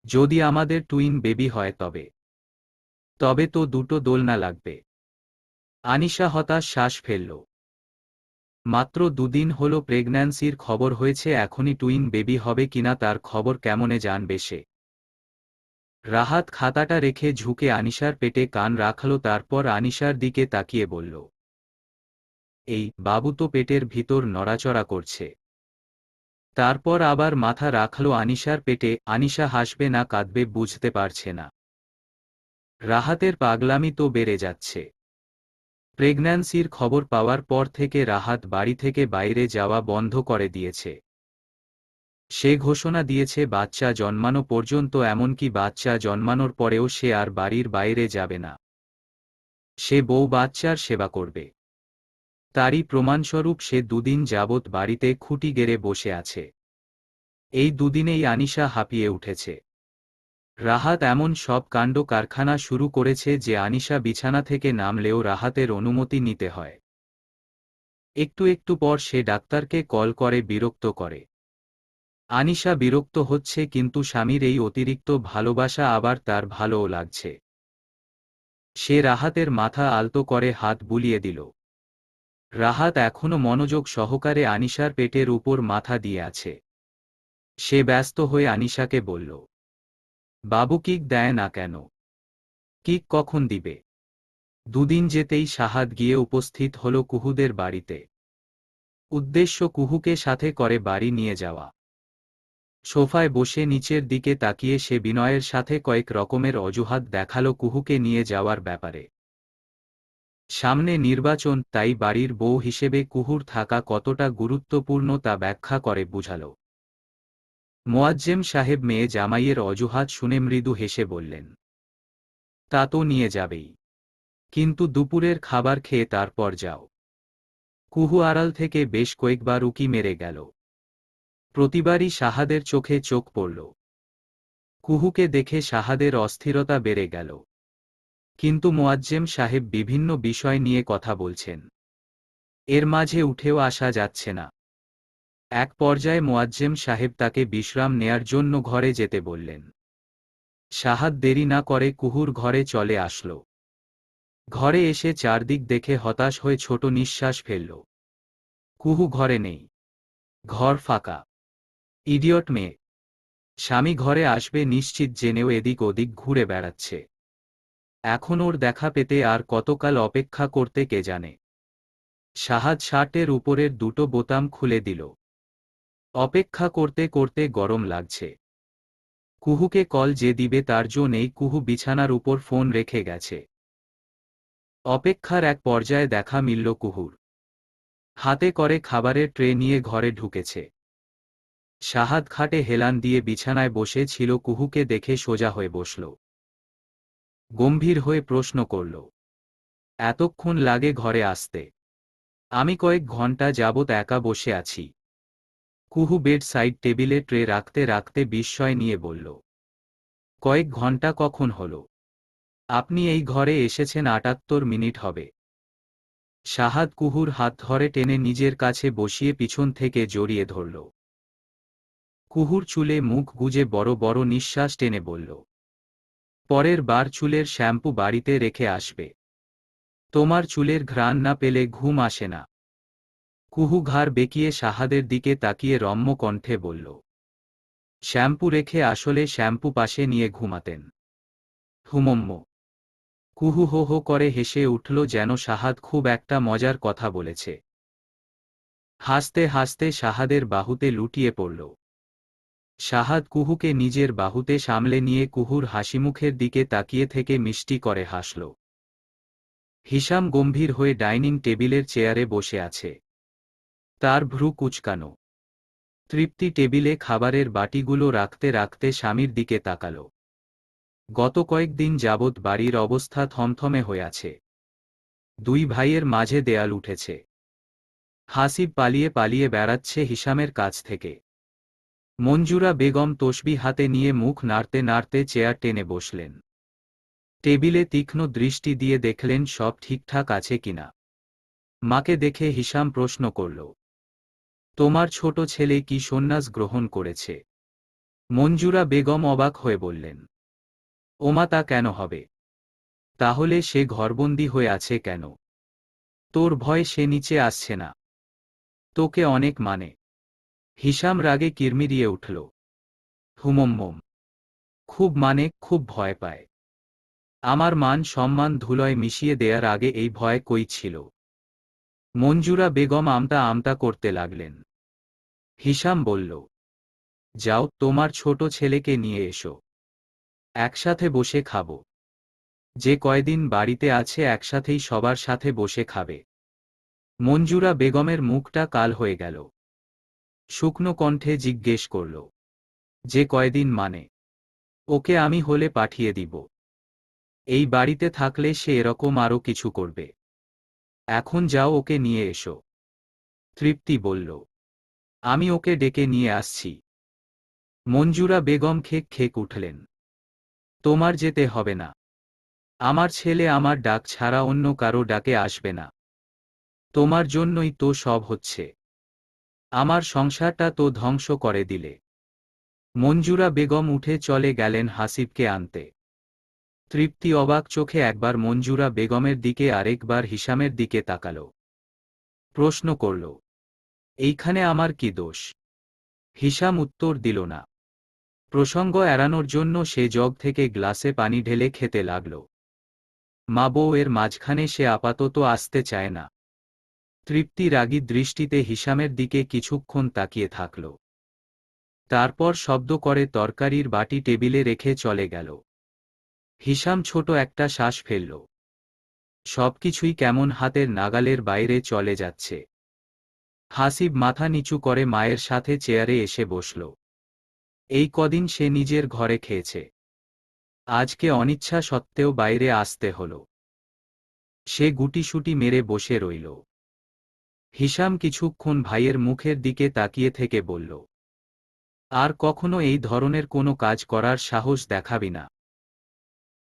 যদি আমাদের টুইন বেবি হয় তবে? তবে তো দুটো দোলনা লাগবে। আনিশা হতাশ শ্বাস ফেলল। মাত্র দুদিন হলো প্রেগন্যান্সির খবর হয়েছে, এখনই টুইন বেবি হবে কিনা তার খবর কেমনে জানবে সে? রাহাত খাতাটা রেখে ঝুঁকে আনিশার পেটে কান রাখল, তারপর আনিশার দিকে তাকিয়ে বলল, এই বাবু তো পেটের ভিতর নড়াচড়া করছে। তারপর আবার মাথা রাখল আনিশার পেটে। আনিশা হাসবে না কাঁদবে বুঝতে পারছে না। রাহাতের পাগলামি তো বেড়ে যাচ্ছে। প্রেগন্যান্সির খবর পাওয়ার পর থেকে রাহাত বাড়ি থেকে বাইরে যাওয়া বন্ধ করে দিয়েছে। সে ঘোষণা দিয়েছে বাচ্চা জন্মানো পর্যন্ত, এমনকি বাচ্চা জন্মানোর পরেও সে আর বাড়ির বাইরে যাবে না। সে বউ বাচ্চার সেবা করবে। তারই প্রমাণস্বরূপ সে দুদিন যাবৎ বাড়িতে খুঁটি গেড়ে বসে আছে। এই দুদিনেই আনিশা হাঁপিয়ে উঠেছে। রাহাত এমন সব কাণ্ড কারখানা শুরু করেছে যে আনিশা বিছানা থেকে নামলেও রাহাতের অনুমতি নিতে হয়। একটু একটু পর সে ডাক্তারকে কল করে বিরক্ত করে। আনিশা বিরক্ত হচ্ছে, কিন্তু স্বামীর এই অতিরিক্ত ভালোবাসা আবার তার ভালোও লাগছে। সে রাহাতের মাথা আলতো করে হাত বুলিয়ে দিল। রাহাত এখনো মনোযোগ সহকারে আনিশার পেটের উপর মাথা দিয়ে আছে। সে ব্যস্ত হয়ে আনিশাকে বলল, বাবু কিক দেয় না কেন? কিক কখন দিবে? দুদিন যেতেই শাহাদ গিয়ে উপস্থিত হল কুহুদের বাড়িতে। উদ্দেশ্য কুহুকে সাথে করে বাড়ি নিয়ে যাওয়া। সোফায় বসে নিচের দিকে তাকিয়ে সে বিনয়ের সাথে কয়েক রকমের অজুহাত দেখালো কুহুকে নিয়ে যাওয়ার ব্যাপারে। সামনে নির্বাচন, তাই বাড়ির বউ হিসেবে কুহুর থাকা কতটা গুরুত্বপূর্ণ তা ব্যাখ্যা করে বুঝাল। মোয়াজ্জেম সাহেব মেয়ে জামাইয়ের অজুহাত শুনে মৃদু হেসে বললেন, তা তো নিয়ে যাবেই, কিন্তু দুপুরের খাবার খেয়ে তারপর যাও। কুহু আড়াল থেকে বেশ কয়েকবার উকি মেরে গেল। প্রতিবারই শাহাদের চোখে চোখ পড়ল। কুহুকে দেখে শাহাদের অস্থিরতা বেড়ে গেল। কিন্তু মোয়াজ্জেম সাহেব বিভিন্ন বিষয় নিয়ে কথা বলছেন, এর মাঝে উঠেও আসা যাচ্ছে না। এক পর্যায়ে মোয়াজ্জেম সাহেব তাকে বিশ্রাম নেয়ার জন্য ঘরে যেতে বললেন। শাহাদ দেরি না করে কুহুর ঘরে চলে আসল। ঘরে এসে চারদিক দেখে হতাশ হয়ে ছোট নিঃশ্বাস ফেলল। কুহু ঘরে নেই। ঘর ফাঁকা। ইডিয়ট মেয়ে। স্বামী ঘরে আসবে নিশ্চিত জেনেও এদিক ওদিক ঘুরে বেড়াচ্ছে। এখন ওর দেখা পেতে আর কতকাল অপেক্ষা করতে কে জানে। শাহাদ শার্টের উপরের দুটো বোতাম খুলে দিল। অপেক্ষা করতে করতে গরম লাগছে। কুহুকে কল যে দিবে তার জো নেই। কুহু বিছানার উপর ফোন রেখে গেছে। অপেক্ষার এক পর্যায়ে দেখা মিলল কুহুর। হাতে করে খাবারের ট্রে নিয়ে ঘরে ঢুকেছে। শাহাদ খাটে হেলান দিয়ে বিছানায় বসে ছিল। কুহুকে দেখে সোজা হয়ে বসল। গম্ভীর হয়ে প্রশ্ন করল, এতক্ষণ লাগে ঘরে আসতে? আমি কয়েক ঘন্টা যাবৎ একা বসে আছি। কুহু বেড সাইড টেবিলে ট্রে রাখতে রাখতে বিস্ময় নিয়ে বলল, কয়েক ঘন্টা কখন হল? আপনি এই ঘরে এসেছেন ৭৮ মিনিট হবে। শাহাদ কুহুর হাত ধরে টেনে নিজের কাছে বসিয়ে পিছন থেকে জড়িয়ে ধরল। কুহুর চুলে মুখ গুজে বড় বড় নিঃশ্বাস টেনে বলল, পরের বার চুলের শ্যাম্পু বাড়িতে রেখে আসবে। তোমার চুলের ঘ্রাণ না পেলে ঘুম আসে না। কুহু ঘাড় বেঁকিয়ে শাহাদের দিকে তাকিয়ে রম্য কণ্ঠে বলল, শ্যাম্পু রেখে আসলে শ্যাম্পু পাশে নিয়ে ঘুমাতেন। হুমম্ম। কুহু হো হো করে হেসে উঠল যেন শাহাদ খুব একটা মজার কথা বলেছে। হাসতে হাসতে শাহাদের বাহুতে লুটিয়ে পড়ল। শাহাদ কুহুকে নিজের বাহুতে সামলে নিয়ে কুহুর হাসিমুখের দিকে তাকিয়ে থেকে মিষ্টি করে হাসল। হিশাম গম্ভীর হয়ে ডাইনিং টেবিলের চেয়ারে বসে আছে। তার ভ্রু কুঁচকানো। তৃপ্তি টেবিলে খাবারের বাটিগুলো রাখতে রাখতে স্বামীর দিকে তাকাল। গত কয়েকদিন যাবৎ বাড়ির অবস্থা থমথমে হয়ে আছে। দুই ভাইয়ের মাঝে দেয়াল উঠেছে। হাসিব পালিয়ে পালিয়ে বেড়াচ্ছে হিশামের কাছ থেকে। মঞ্জুরা বেগম তসবি হাতে নিয়ে মুখ নাড়তে নাড়তে চেয়ার টেনে বসলেন। টেবিলে তীক্ষ্ণ দৃষ্টি দিয়ে দেখলেন সব ঠিকঠাক আছে কিনা। মাকে দেখে হিশাম প্রশ্ন করল, তোমার ছোট ছেলে কি সন্ন্যাস গ্রহণ করেছে? মঞ্জুরা বেগম অবাক হয়ে বললেন, ওমা তা কেন হবে? তাহলে সে ঘরবন্দি হয়ে আছে কেন? তোর ভয় সে নিচে আসছে না? তোকে অনেক মানে। হিশাম রাগে কিরমিরিয়ে উঠল। হুমম্মম। খুব মানে, খুব ভয় পায়। আমার মান সম্মান ধুলোয় মিশিয়ে দেয়ার আগে এই ভয় কই ছিল? মঞ্জুরা বেগম আমতা আমতা করতে লাগলেন। হিশাম বলল, যাও তোমার ছোট ছেলেকে নিয়ে এসো। একসাথে বসে খাবো। যে কয়দিন বাড়িতে আছে একসাথেই সবার সাথে বসে খাবে। মঞ্জুরা বেগমের মুখটা কাল হয়ে গেল। শুকনো কণ্ঠে জিজ্ঞেস করল, যে কয়দিন মানে? ওকে আমি হলে পাঠিয়ে দিব। এই বাড়িতে থাকলে সে এরকম আরও কিছু করবে। এখন যাও ওকে নিয়ে এসো। তৃপ্তি বলল, আমি ওকে ডেকে নিয়ে আসছি। মঞ্জুরা বেগম খেক খেক উঠলেন। তোমার যেতে হবে না। আমার ছেলে আমার ডাক ছাড়া অন্য কারো ডাকে আসবে না। তোমার জন্যই তো সব হচ্ছে। আমার সংসারটা তো ধ্বংস করে দিলে। মঞ্জুরা বেগম উঠে চলে গেলেন হাসিবকে আনতে। তৃপ্তি অবাক চোখে একবার মঞ্জুরা বেগমের দিকে আরেকবার হিশামের দিকে তাকাল। প্রশ্ন করল, এইখানে আমার কি দোষ? হিশাম উত্তর দিল না। প্রসঙ্গ এড়ানোর জন্য সে জগ থেকে গ্লাসে পানি ঢেলে খেতে লাগল। মা বউ এর মাঝখানে সে আপাতত আসতে চায় না। তৃপ্তি রাগী দৃষ্টিতে হিশামের দিকে কিছুক্ষণ তাকিয়ে থাকল। তারপর শব্দ করে তরকারির বাটি টেবিলে রেখে চলে গেল। হিশাম ছোট একটা শ্বাস ফেলল। সবকিছুই কেমন হাতের নাগালের বাইরে চলে যাচ্ছে। হাসিব মাথা নিচু করে মায়ের সাথে চেয়ারে এসে বসল। এই কদিন সে নিজের ঘরে খেয়েছে। আজকে অনিচ্ছা সত্ত্বেও বাইরে আসতে হল। সে গুটিসুটি মেরে বসে রইল। হিশাম কিছুক্ষণ ভাইয়ের মুখের দিকে তাকিয়ে থেকে বলল, আর কখনো এই ধরনের কোনো কাজ করার সাহস দেখাবি না।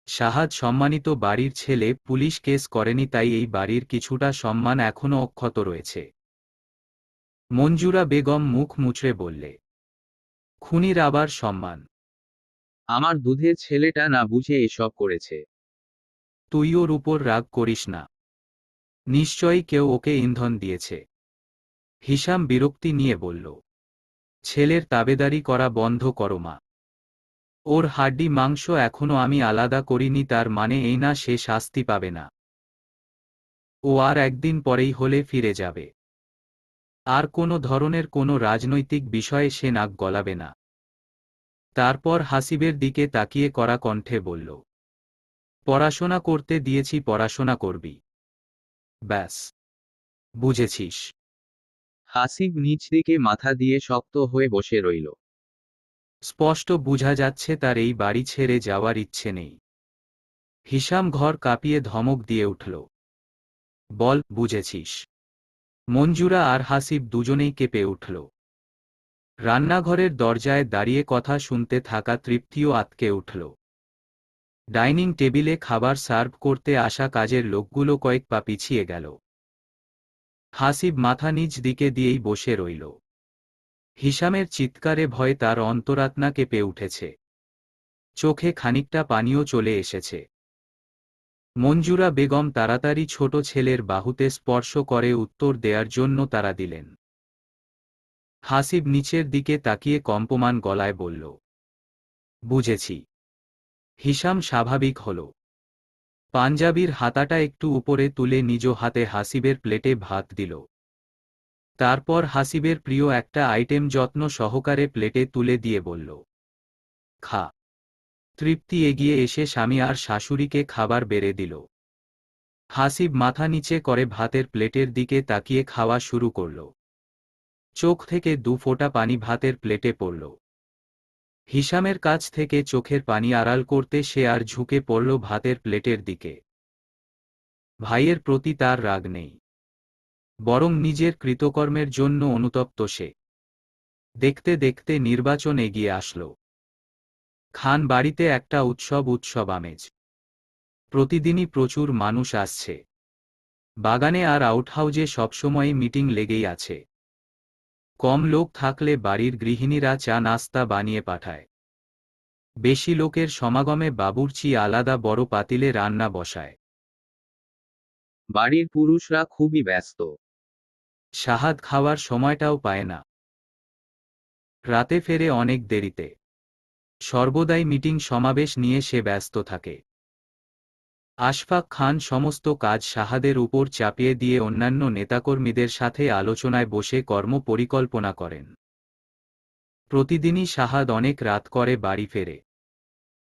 শাহাদ সম্মানিত বাড়ির ছেলে, পুলিশ কেস করেনি, তাই এই বাড়ির কিছুটা সম্মান এখনো অক্ষত রয়েছে। মঞ্জুরা বেগম মুখ মুচড়ে বললে, খুনির আবার সম্মান? আমার দুধের ছেলেটা না বুঝে এসব করেছে। তুই ওর উপর রাগ করিস না। নিশ্চয়ই কেউ ওকে ইন্ধন দিয়েছে। হিশাম বিরক্তি নিয়ে বলল, ছেলের তাবেদারি করা বন্ধ করো মা। ওর হাড্ডি মাংস এখনো আমি আলাদা করিনি, তার মানে এই না সে শাস্তি পাবে না। ও আর একদিন পরেই হলে ফিরে যাবে। আর কোনো ধরনের কোনো রাজনৈতিক বিষয়ে সে নাক গলাবে না। তারপর হাসিবের দিকে তাকিয়ে কড়া কণ্ঠে বলল, পড়াশোনা করতে দিয়েছি, পড়াশোনা করবি। ব্যাস, বুঝেছিস? হাসিব নিচ দিকে মাথা দিয়ে শক্ত হয়ে বসে রইল। স্পষ্ট বোঝা যাচ্ছে তার এই বাড়ি ছেড়ে যাওয়ার ইচ্ছে নেই। হিশাম ঘর কাঁপিয়ে ধমক দিয়ে উঠল, বল, বুঝেছিস? মঞ্জুরা আর হাসিব দুজনেই কেঁপে উঠল। রান্নাঘরের দরজায় দাঁড়িয়ে কথা শুনতে থাকা তৃপ্তিও আঁতকে উঠল। ডাইনিং টেবিলে খাবার সার্ভ করতে আসা কাজের লোকগুলো কয়েক পা পিছিয়ে গেল। হাসিব মাথা নিচ দিকে দিয়েই বসে রইল। হিশামের চিৎকারে ভয়ে তার অন্তরাত্মা কেঁপে উঠেছে। চোখে খানিকটা পানিও চলে এসেছে। মঞ্জুরা বেগম তাড়াতাড়ি ছোট ছেলের বাহুতে স্পর্শ করে উত্তর দেয়ার জন্য তাড়া দিলেন। হাসিব নিচের দিকে তাকিয়ে কম্পমান গলায় বলল, বুঝেছি। হিশাম স্বাভাবিক হল। পাঞ্জাবির হাতাটা একটু উপরে তুলে নিজ হাতে হাসিবের প্লেটে ভাত দিল। তারপর হাসিবের প্রিয় একটা আইটেম যত্ন সহকারে প্লেটে তুলে দিয়ে বলল, খা। তৃপ্তি এগিয়ে এসে স্বামী আর শাশুড়িকে খাবার বেড়ে দিল। হাসিব মাথা নিচে করে ভাতের প্লেটের দিকে তাকিয়ে খাওয়া শুরু করল। চোখ থেকে দু ফোঁটা পানি ভাতের প্লেটে পড়ল। হিশামের কাছ থেকে চোখের পানি আড়াল করতে সে আর ঝুঁকে পড়ল ভাতের প্লেটের দিকে। ভাইয়ের প্রতি তার রাগ নেই, বরং নিজের কৃতকর্মের জন্য অনুতপ্ত সে। দেখতে দেখতে নির্বাচন এগিয়ে আসল। খান বাড়িতে একটা উৎসব আমেজ। প্রতিদিনই প্রচুর মানুষ আসছে। বাগানে আর আউটহাউজে সবসময়ই মিটিং লেগেই আছে। কম লোক থাকলে বাড়ির গৃহিণীরা চা নাস্তা বানিয়ে পাঠায়। বেশি লোকের সমাগমে বাবুর্চি আলাদা বড় পাতিলে রান্না বসায়। বাড়ির পুরুষরা খুবই ব্যস্ত। শাহাদ খাওয়ার সময়টাও পায় না। রাতে ফেরে অনেক দেরিতে। সর্বদাই মিটিং সমাবেশ নিয়ে সে ব্যস্ত থাকে। আশফাক খান সমস্ত কাজ শাহাদের উপর চাপিয়ে দিয়ে অন্যান্য নেতাকর্মীদের সাথে আলোচনায় বসে কর্ম পরিকল্পনা করেন। প্রতিদিনই শাহাদ অনেক রাত করে বাড়ি ফেরে।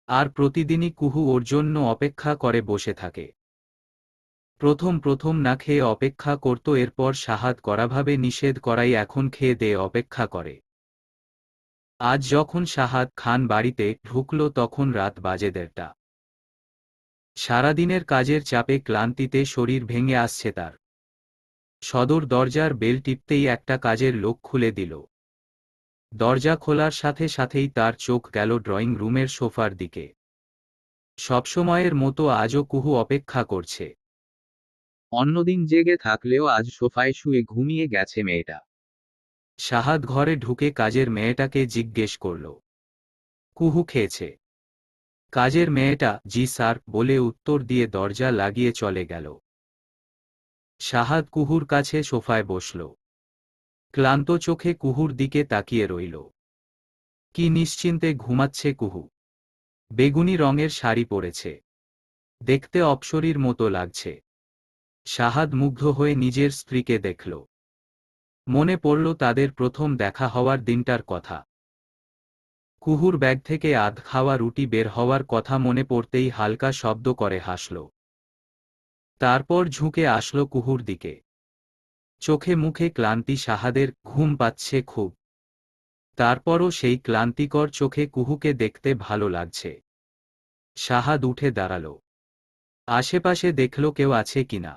আর প্রতিদিনই কুহু ওর জন্য অপেক্ষা করে বসে থাকে। প্রথম না খেয়ে অপেক্ষা করত, এরপর শাহাদ কড়াভাবে নিষেধ করাই এখন খেয়ে দিয়ে অপেক্ষা করে। আজ যখন শাহাদ খান বাড়িতে ঢুকল তখন রাত বাজে 1:30। সারাদিনের কাজের চাপে ক্লান্তিতে শরীর ভেঙে আসছে তার। সদর দরজার বেল টিপতেই একটা কাজের লোক খুলে দিল। দরজা খোলার সাথে সাথেই তার চোখ গেল ড্রয়িং রুমের সোফার দিকে। সবসময়ের মতো আজও কুহু অপেক্ষা করছে। অন্যদিন জেগে থাকলেও আজ সোফায় শুয়ে ঘুমিয়ে গেছে মেয়েটা। শাহাদ ঘরে ঢুকে কাজের মেয়েটাকে জিজ্ঞেস করল, কুহু খেয়েছে? কাজের মেয়েটা জি স্যার বলে উত্তর দিয়ে দরজা লাগিয়ে চলে গেল। শাহাদ কুহুর কাছে সোফায় বসল। ক্লান্ত চোখে কুহুর দিকে তাকিয়ে রইল। কি নিশ্চিন্তে ঘুমাচ্ছে কুহু। বেগুনি রঙের শাড়ি পরেছে, দেখতে অপ্সরীর মতো লাগছে। শাহাদ মুগ্ধ হয়ে নিজের স্ত্রীকে দেখল। মনে পড়ল তাদের প্রথম দেখা হওয়ার দিনটার কথা। কুহুর ব্যাগ থেকে আধ খাওয়া রুটি বের হওয়ার কথা মনে পড়তেই হালকা শব্দ করে হাসল। তারপর ঝুঁকে আসল কুহুর দিকে। চোখে মুখে ক্লান্তি। শাহাদের ঘুম পাচ্ছে খুব। তারপরও সেই ক্লান্তিকর চোখে কুহুকে দেখতে ভালো লাগছে। শাহাদ উঠে দাঁড়াল। আশেপাশে দেখল কেউ আছে কিনা।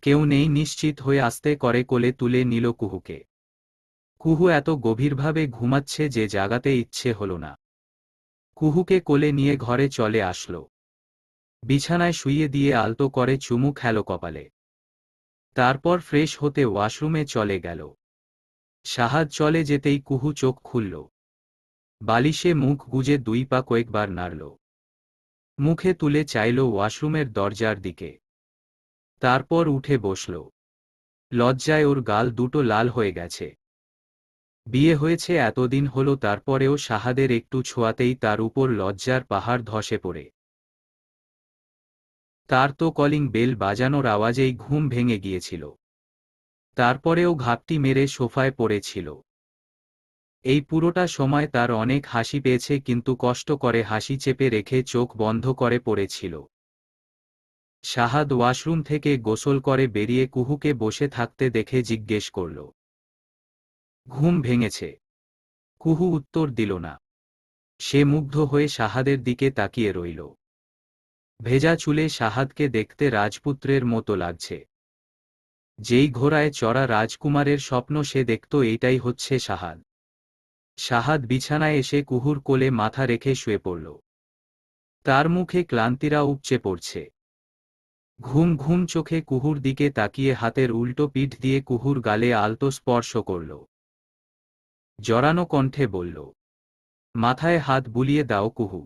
কেউ নেই। নিশ্চিত হয়ে আস্তে করে কোলে তুলে নিল কুহুকে। কুহু এত গভীরভাবে ঘুমাচ্ছে যে জাগাতে ইচ্ছে হল না। কুহুকে কোলে নিয়ে ঘরে চলে আসলো। বিছানায় শুইয়ে দিয়ে আলতো করে চুমু খেল কপালে। তারপর ফ্রেশ হতে ওয়াশরুমে চলে গেল। শাহাদ চলে যেতেই কুহু চোখ খুলল। বালিশে মুখ গুজে দুই পা কয়েকবার নাড়ল। মুখে তুলে চাইল ওয়াশরুমের দরজার দিকে। তারপর উঠে বসল। লজ্জায় ওর গাল দুটো লাল হয়ে গেছে। বিয়ে হয়েছে এতদিন হলো, তারপরেও শাহাদের একটু ছোঁয়াতেই তার উপর লজ্জার পাহাড় ধসে পড়ে। তার তো কলিং বেল বাজানোর আওয়াজেই ঘুম ভেঙে গিয়েছিল। তারপরেও ঘাপটি মেরে সোফায় পড়েছিল। এই পুরোটা সময় তার অনেক হাসি পেয়েছে, কিন্তু কষ্ট করে হাসি চেপে রেখে চোখ বন্ধ করে পড়েছিল। শাহাদ ওয়াশরুম থেকে গোসল করে বেরিয়ে কুহুকে বসে থাকতে দেখে জিজ্ঞেস করল, ঘুম ভেঙেছে? কুহু উত্তর দিল না। সে মুগ্ধ হয়ে শাহাদের দিকে তাকিয়ে রইল। ভেজা চুলে শাহাদকে দেখতে রাজপুত্রের মতো লাগছে। যেই ঘোড়ায় চড়া রাজকুমারের স্বপ্ন সে দেখত, এইটাই হচ্ছে শাহাদ। শাহাদ বিছানায় এসে কুহুর কোলে মাথা রেখে শুয়ে পড়ল। তার মুখে ক্লান্তিরা উপচে পড়ছে। ঘুম ঘুম চোখে কুহুর দিকে তাকিয়ে হাতের উল্টো পিঠ দিয়ে কুহুর গালে আলতো স্পর্শ করল। জড়ানো কণ্ঠে বলল, মাথায় হাত বুলিয়ে দাও কুহু।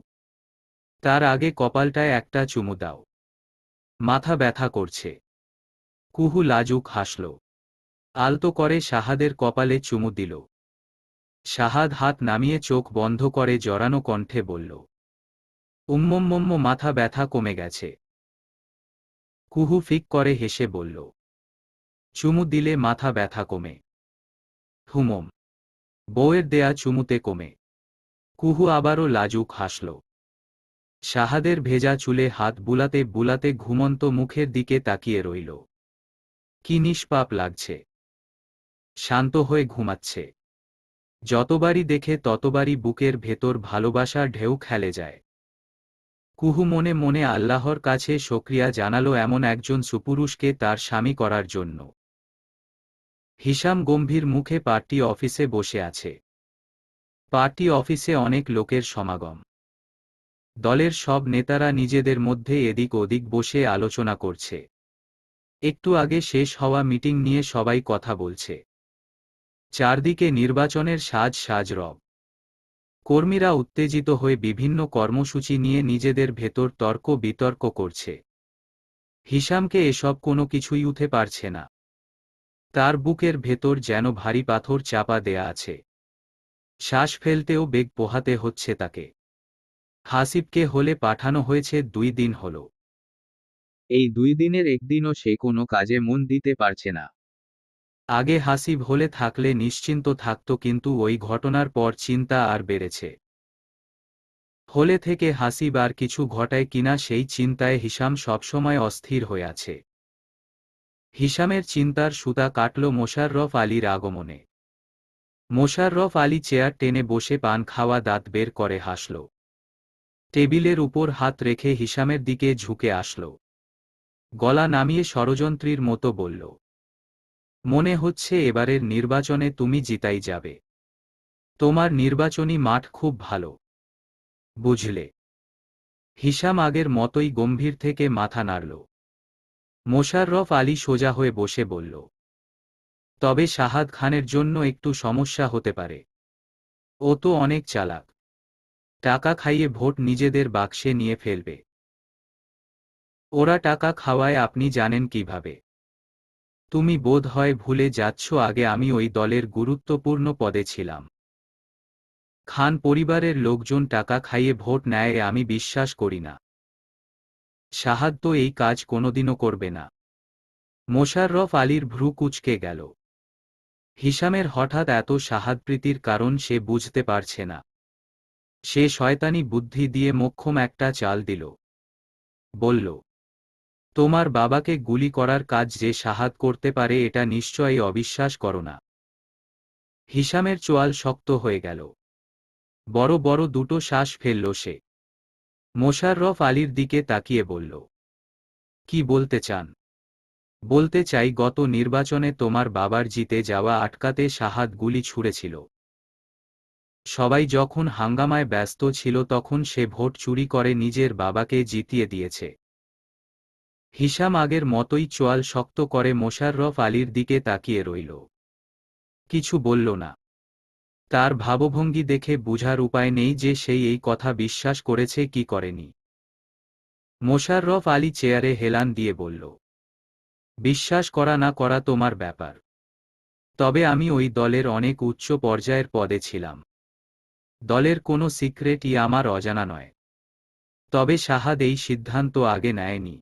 তার আগে কপালটায় একটা চুমু দাও। মাথা ব্যথা করছে। কুহু লাজুক হাসল। আলতো করে শাহাদের কপালে চুমু দিল। শাহাদ হাত নামিয়ে চোখ বন্ধ করে জড়ানো কণ্ঠে বলল, উম্মম্মম্ম, মাথা ব্যথা কমে গেছে। কুহু ফিক করে হেসে বলল, চুমু দিলে মাথা ব্যথা কমে? হুমম, বউয়ের দেয়া চুমুতে কমে। কুহু আবারও লাজুক হাসল। শাহাদের ভেজা চুলে হাত বুলাতে বুলাতে ঘুমন্ত মুখের দিকে তাকিয়ে রইল। কি নিষ্পাপ লাগছে। শান্ত হয়ে ঘুমাচ্ছে। যতবারই দেখে ততবারই বুকের ভেতর ভালোবাসার ঢেউ খেলে যায়। কুহু মনে মনে আল্লাহর কাছে শুকরিয়া জানালো এমন একজন সুপুরুষকে তার স্বামী করার জন্য। হিশাম গম্ভীর মুখে পার্টি অফিসে বসে আছে। পার্টি অফিসে অনেক লোকের সমাগম। দলের সব নেতারা নিজেদের মধ্যে এদিক ওদিক বসে আলোচনা করছে। একটু আগে শেষ হওয়া মিটিং নিয়ে সবাই কথা বলছে। চারদিকে নির্বাচনের সাজ সাজ রব। কর্মীরা উত্তেজিত হয়ে বিভিন্ন কর্মসূচি নিয়ে নিজেদের ভেতর তর্ক বিতর্ক করছে। হিশামকে এসব কোনো কিছুই উঠে পারছে না। তার বুকের ভেতর যেন ভারী পাথর চাপা দেয়া আছে। শ্বাস ফেলতেও বেগ পোহাতে হচ্ছে তাকে। হাসিবকে হলে পাঠানো হয়েছে 2 দিন হল। এই 2 দিনের একদিনও সে কোনো কাজে মন দিতে পারছে না। আগে হাসিব হলে থাকলে নিশ্চিন্ত থাকত, কিন্তু ওই ঘটনার পর চিন্তা আর বেড়েছে। হলে থেকে হাসিব আর কিছু ঘটায় কিনা সেই চিন্তায় হিশাম সবসময় অস্থির হয়ে আছে। হিশামের চিন্তার সুতা কাটল মোশাররফ আলীর আগমনে। মোশাররফ আলী চেয়ার টেনে বসে পান খাওয়া দাঁত বের করে হাসল। টেবিলের উপর হাত রেখে হিশামের দিকে ঝুঁকে আসল। গলা নামিয়ে ষড়যন্ত্রীর মতো বলল, মনে হচ্ছে এবারের নির্বাচনে তুমি জিতাই যাবে। তোমার নির্বাচনী মাঠ খুব ভালো, বুঝলে? হিশাম আগের মতোই গম্ভীর থেকে মাথা নাড়ল। মোশাররফ আলী সোজা হয়ে বসে বলল, তবে শাহাদ খানের জন্য একটু সমস্যা হতে পারে। ও তো অনেক চালাক। টাকা খাইয়ে ভোট নিজেদের বাক্সে নিয়ে ফেলবে। ওরা টাকা খাওয়ায় আপনি জানেন কিভাবে? তুমি বোধ হয় ভুলে যাচ্ছ আগে আমি ওই দলের গুরুত্বপূর্ণ পদে ছিলাম। খান পরিবারের লোকজন টাকা খাইয়ে ভোট নেয় আমি বিশ্বাস করি না। শাহাদ তো এই কাজ কোনোদিনও করবে না। মোশাররফ আলীর ভ্রু কুঁচকে গেল। হিশামের হঠাৎ এত শাহাদপ্রীতির কারণ সে বুঝতে পারছে না। সে শয়তানি বুদ্ধি দিয়ে মোক্ষম একটা চাল দিল। বলল, তোমার বাবাকে গুলি করার কাজ যে শাহাদ করতে পারে এটা নিশ্চয়ই অবিশ্বাস করো না। হিশামের চোয়াল শক্ত হয়ে গেল। বড় বড় দুটো শ্বাস ফেলল সে। মোশাররফ আলীর দিকে তাকিয়ে বলল, কি বলতে চান? বলতে চাই গত নির্বাচনে তোমার বাবার জিতে যাওয়া আটকাতে শাহাদ গুলি ছুঁড়েছিল। সবাই যখন হাঙ্গামায় ব্যস্ত ছিল তখন সে ভোট চুরি করে নিজের বাবাকে জিতিয়ে দিয়েছে। হিশাম আগের মতোই চোয়াল শক্ত করে মোশাররফ আলীর দিকে তাকিয়ে রইল। কিছু বলল না। তার ভাবভঙ্গি দেখে বুঝার উপায় নেই যে সেই এই কথা বিশ্বাস করেছে কি করেনি। মোশাররফ আলী চেয়ারে হেলান দিয়ে বলল, বিশ্বাস করা না করা তোমার ব্যাপার। তবে আমি ওই দলের অনেক উচ্চ পর্যায়ের পদে ছিলাম। দলের কোনো সিক্রেটই আমার অজানা নয়। তবে শাহাদ এই সিদ্ধান্ত আগে নেয়নি।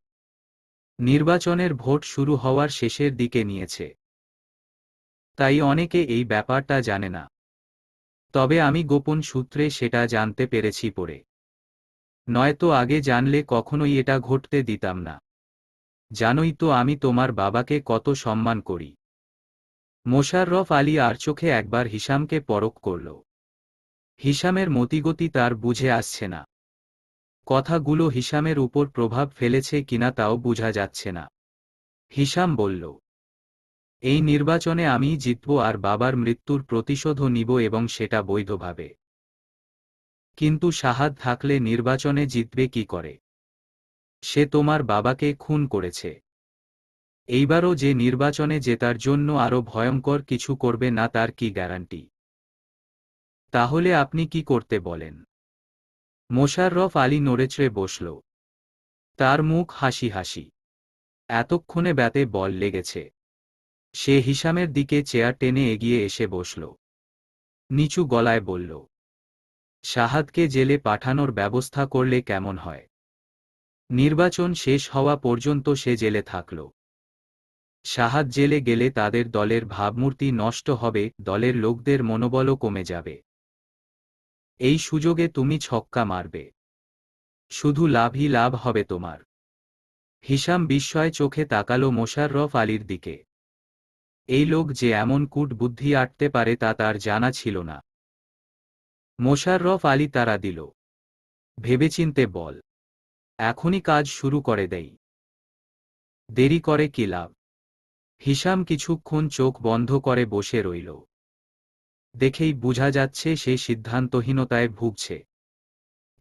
নির্বাচনের ভোট শুরু হওয়ার শেষের দিকে নিয়েছে। তাই অনেকে এই ব্যাপারটা জানে না। তবে আমি গোপন সূত্রে সেটা জানতে পেরেছি পরে। নয়তো আগে জানলে কখনোই এটা ঘটতে দিতাম না। জানোই তো আমি তোমার বাবাকে কত সম্মান করি। মোশাররফ আলী আর চোখে একবার হিশামকে পরখ করল। হিশামের মতিগতি তার বুঝে আসছে না। কথাগুলো হিশামের উপর প্রভাব ফেলেছে কিনা তাও বোঝা যাচ্ছে না। হিশাম বলল, এই নির্বাচনে আমিই জিতব আর বাবার মৃত্যুর প্রতিশোধও নিব এবং সেটা বৈধভাবে। কিন্তু শাহাদ থাকলে নির্বাচনে জিতবে কি করে? সে তোমার বাবাকে খুন করেছে। এইবারও যে নির্বাচনে জেতার জন্য আরও ভয়ঙ্কর কিছু করবে না তার কি গ্যারান্টি? তাহলে আপনি কি করতে বলেন? মোশাররফ আলী নড়েচড়ে বসল। তার মুখ হাসি হাসি। এতক্ষণে ব্যাতে বল লেগেছে। সে হিশামের দিকে চেয়ার টেনে এগিয়ে এসে বসল। নিচু গলায় বলল, শাহাদকে জেলে পাঠানোর ব্যবস্থা করলে কেমন হয়? নির্বাচন শেষ হওয়া পর্যন্ত সে জেলে থাকল। শাহাদ জেলে গেলে তাদের দলের ভাবমূর্তি নষ্ট হবে, দলের লোকদের মনোবলও কমে যাবে। এই সুযোগে তুমি ছক্কা মারবে। শুধু লাভই লাভ হবে তোমার। হিশাম বিস্ময় চোখে তাকালো মোশাররফ আলীর দিকে। এই লোক যে এমন কূট বুদ্ধি আটতে পারে তা তার জানা ছিল না। মোশাররফ আলী তাড়া দিল, ভেবেচিন্তে বল। এখনই কাজ শুরু করে দেই। দেরি করে কি লাভ? হিশাম কিছুক্ষণ চোখ বন্ধ করে বসে রইল। দেখেই বোঝা যাচ্ছে সে সিদ্ধান্তহীনতায় ভুগছে।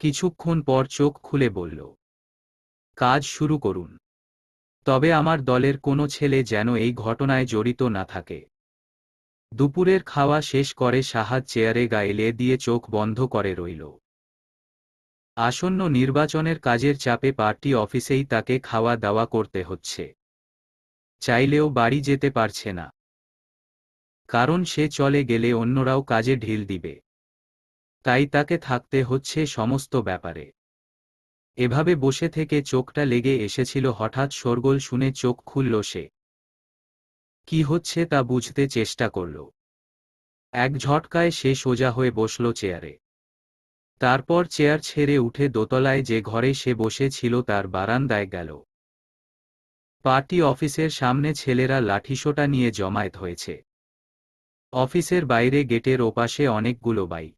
কিছুক্ষণ পর চোখ খুলে বলল, কাজ শুরু করুন। তবে আমার দলের কোনো ছেলে যেন এই ঘটনায় জড়িত না থাকে। দুপুরের খাওয়া শেষ করে শাহাদ চেয়ারে গায়ে দিয়ে চোখ বন্ধ করে রইল। আসন্ন নির্বাচনের কাজের চাপে পার্টি অফিসেই তাকে খাওয়া দাওয়া করতে হচ্ছে। চাইলেও বাড়ি যেতে পারছে না। কারণ সে চলে গেলে অন্যরাও কাজে ঢিল দিবে। তাই তাকে থাকতে হচ্ছে সমস্ত ব্যাপারে। এভাবে বসে থেকে চোখটা লেগে এসেছিল। হঠাৎ শোরগোল শুনে চোখ খুলল সে। কি হচ্ছে তা বুঝতে চেষ্টা করল। এক ঝটকায় সে সোজা হয়ে বসল চেয়ারে। তারপর চেয়ার ছেড়ে উঠে দোতলায় যে ঘরে সে বসে ছিল তার বারান্দায় গেল। পার্টি অফিসের সামনে ছেলেরা লাঠিসোঁটা নিয়ে জমায়েত হয়েছে। অফিসের বাইরে গেটের ওপাশে অনেকগুলো বাইক।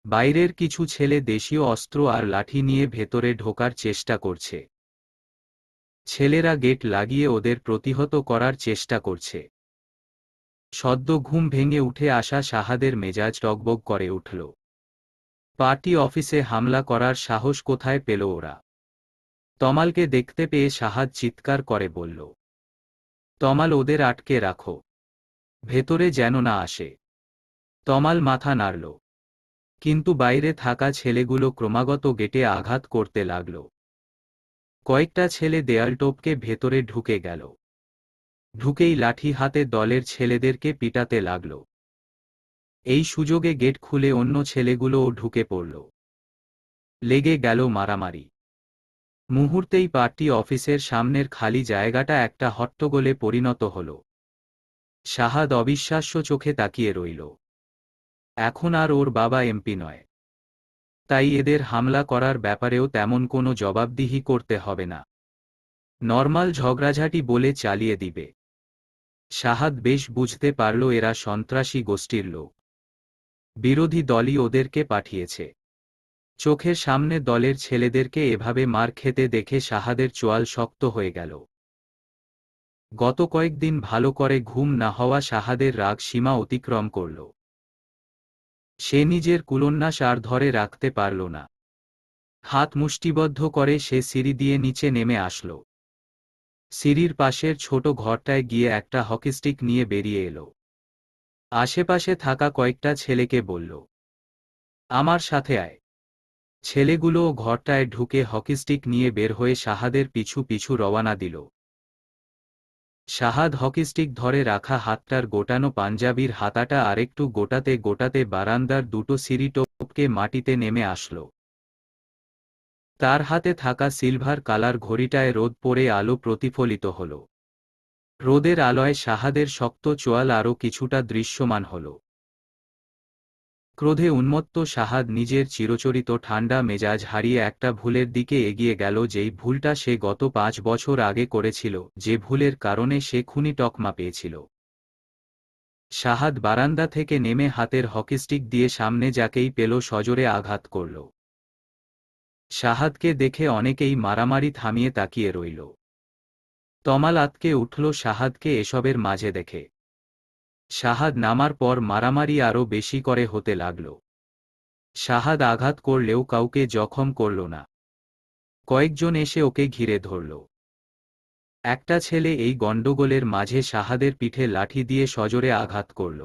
বাইরের কিছু ছেলে দেশীয় অস্ত্র আর লাঠি নিয়ে ভেতরে ঢোকার চেষ্টা করছে। ছেলেরা গেট লাগিয়ে ওদের প্রতিহত করার চেষ্টা করছে। সদ্য ঘুম ভেঙে উঠে আসা শাহাদের মেজাজ টগবগ করে উঠল। পার্টি অফিসে হামলা করার সাহস কোথায় পেল ওরা? তমালকে দেখতে পেয়ে শাহাদ চিৎকার করে বলল, তমাল, ওদের আটকে রাখো। ভেতরে যেন না আসে। তমাল মাথা নাড়ল। কিন্তু বাইরে থাকা ছেলেগুলো ক্রমাগত গেটে আঘাত করতে লাগল। কয়েকটা ছেলে দেয়াল টপকে ভেতরে ঢুকে গেল। ঢুকেই লাঠি হাতে দলের ছেলেদেরকে পিটাতে লাগল। এই সুযোগে গেট খুলে অন্য ছেলেগুলোও ঢুকে পড়ল। লেগে গেল মারামারি। মুহূর্তেই পার্টি অফিসের সামনের খালি জায়গাটা একটা হট্টগোলে পরিণত হল। শাহাদ অবিশ্বাস্য চোখে তাকিয়ে রইল। এখন আর ওর বাবা এমপি নয়, তাই এদের হামলা করার ব্যাপারেও তেমন কোনো জবাবদিহি করতে হবে না। নর্মাল ঝগড়াঝাটি বলে চালিয়ে দিবে। শাহাদ বেশ বুঝতে পারল এরা সন্ত্রাসী গোষ্ঠীর লোক। বিরোধী দলই ওদেরকে পাঠিয়েছে। চোখের সামনে দলের ছেলেদেরকে এভাবে মার খেতে দেখে শাহাদের চোয়াল শক্ত হয়ে গেল। গত কয়েকদিন ভালো করে ঘুম না হওয়া শাহাদের রাগ সীমা অতিক্রম করল। সে নিজের কুলোন্নাস আর ধরে রাখতে পারল না। হাত মুষ্টিবদ্ধ করে সে সিঁড়ি দিয়ে নিচে নেমে আসল। সিঁড়ির পাশের ছোট ঘরটায় গিয়ে একটা হকিস্টিক নিয়ে বেরিয়ে এলো। আশেপাশে থাকা কয়েকটা ছেলেকে বলল, আমার সাথে আয়। ছেলেগুলোও ঘরটায় ঢুকে হকিস্টিক নিয়ে বের হয়ে শাহাদের পিছু পিছু রওয়ানা দিল। শাহাদ হকিস্টিক ধরে রাখা হাতটার গোটানো পাঞ্জাবির হাতাটা আরেকটু গোটাতে গোটাতে বারান্দার দুটো সিঁড়ি টপকে মাটিতে নেমে আসল। তার হাতে থাকা সিলভার কালার ঘড়িটায় রোদ পড়ে আলো প্রতিফলিত হল। রোদের আলোয় শাহাদের শক্ত চোয়াল আরও কিছুটা দৃশ্যমান হল। ক্রোধে উন্মত্ত শাহাদ নিজের চিরচরিত ঠান্ডা মেজাজ হারিয়ে একটা ভুলের দিকে এগিয়ে গেল, যেই ভুলটা সে গত 5 বছর আগে করেছিল, যে ভুলের কারণে সে খুনি তকমা পেয়েছিল। শাহাদ বারান্দা থেকে নেমে হাতের হকিস্টিক দিয়ে সামনে যাকেই পেল সজোরে আঘাত করল। শাহাদকে দেখে অনেকেই মারামারি থামিয়ে তাকিয়ে রইল। তমাল আতকে উঠল শাহাদকে এসবের মাঝে দেখে। শাহাদ নামার পর মারামারি আরও বেশি করে হতে লাগল। শাহাদ আঘাত করলেও কাউকে জখম করল না। কয়েকজন এসে ওকে ঘিরে ধরল। একটা ছেলে এই গণ্ডগোলের মাঝে শাহাদের পিঠে লাঠি দিয়ে সজোরে আঘাত করল।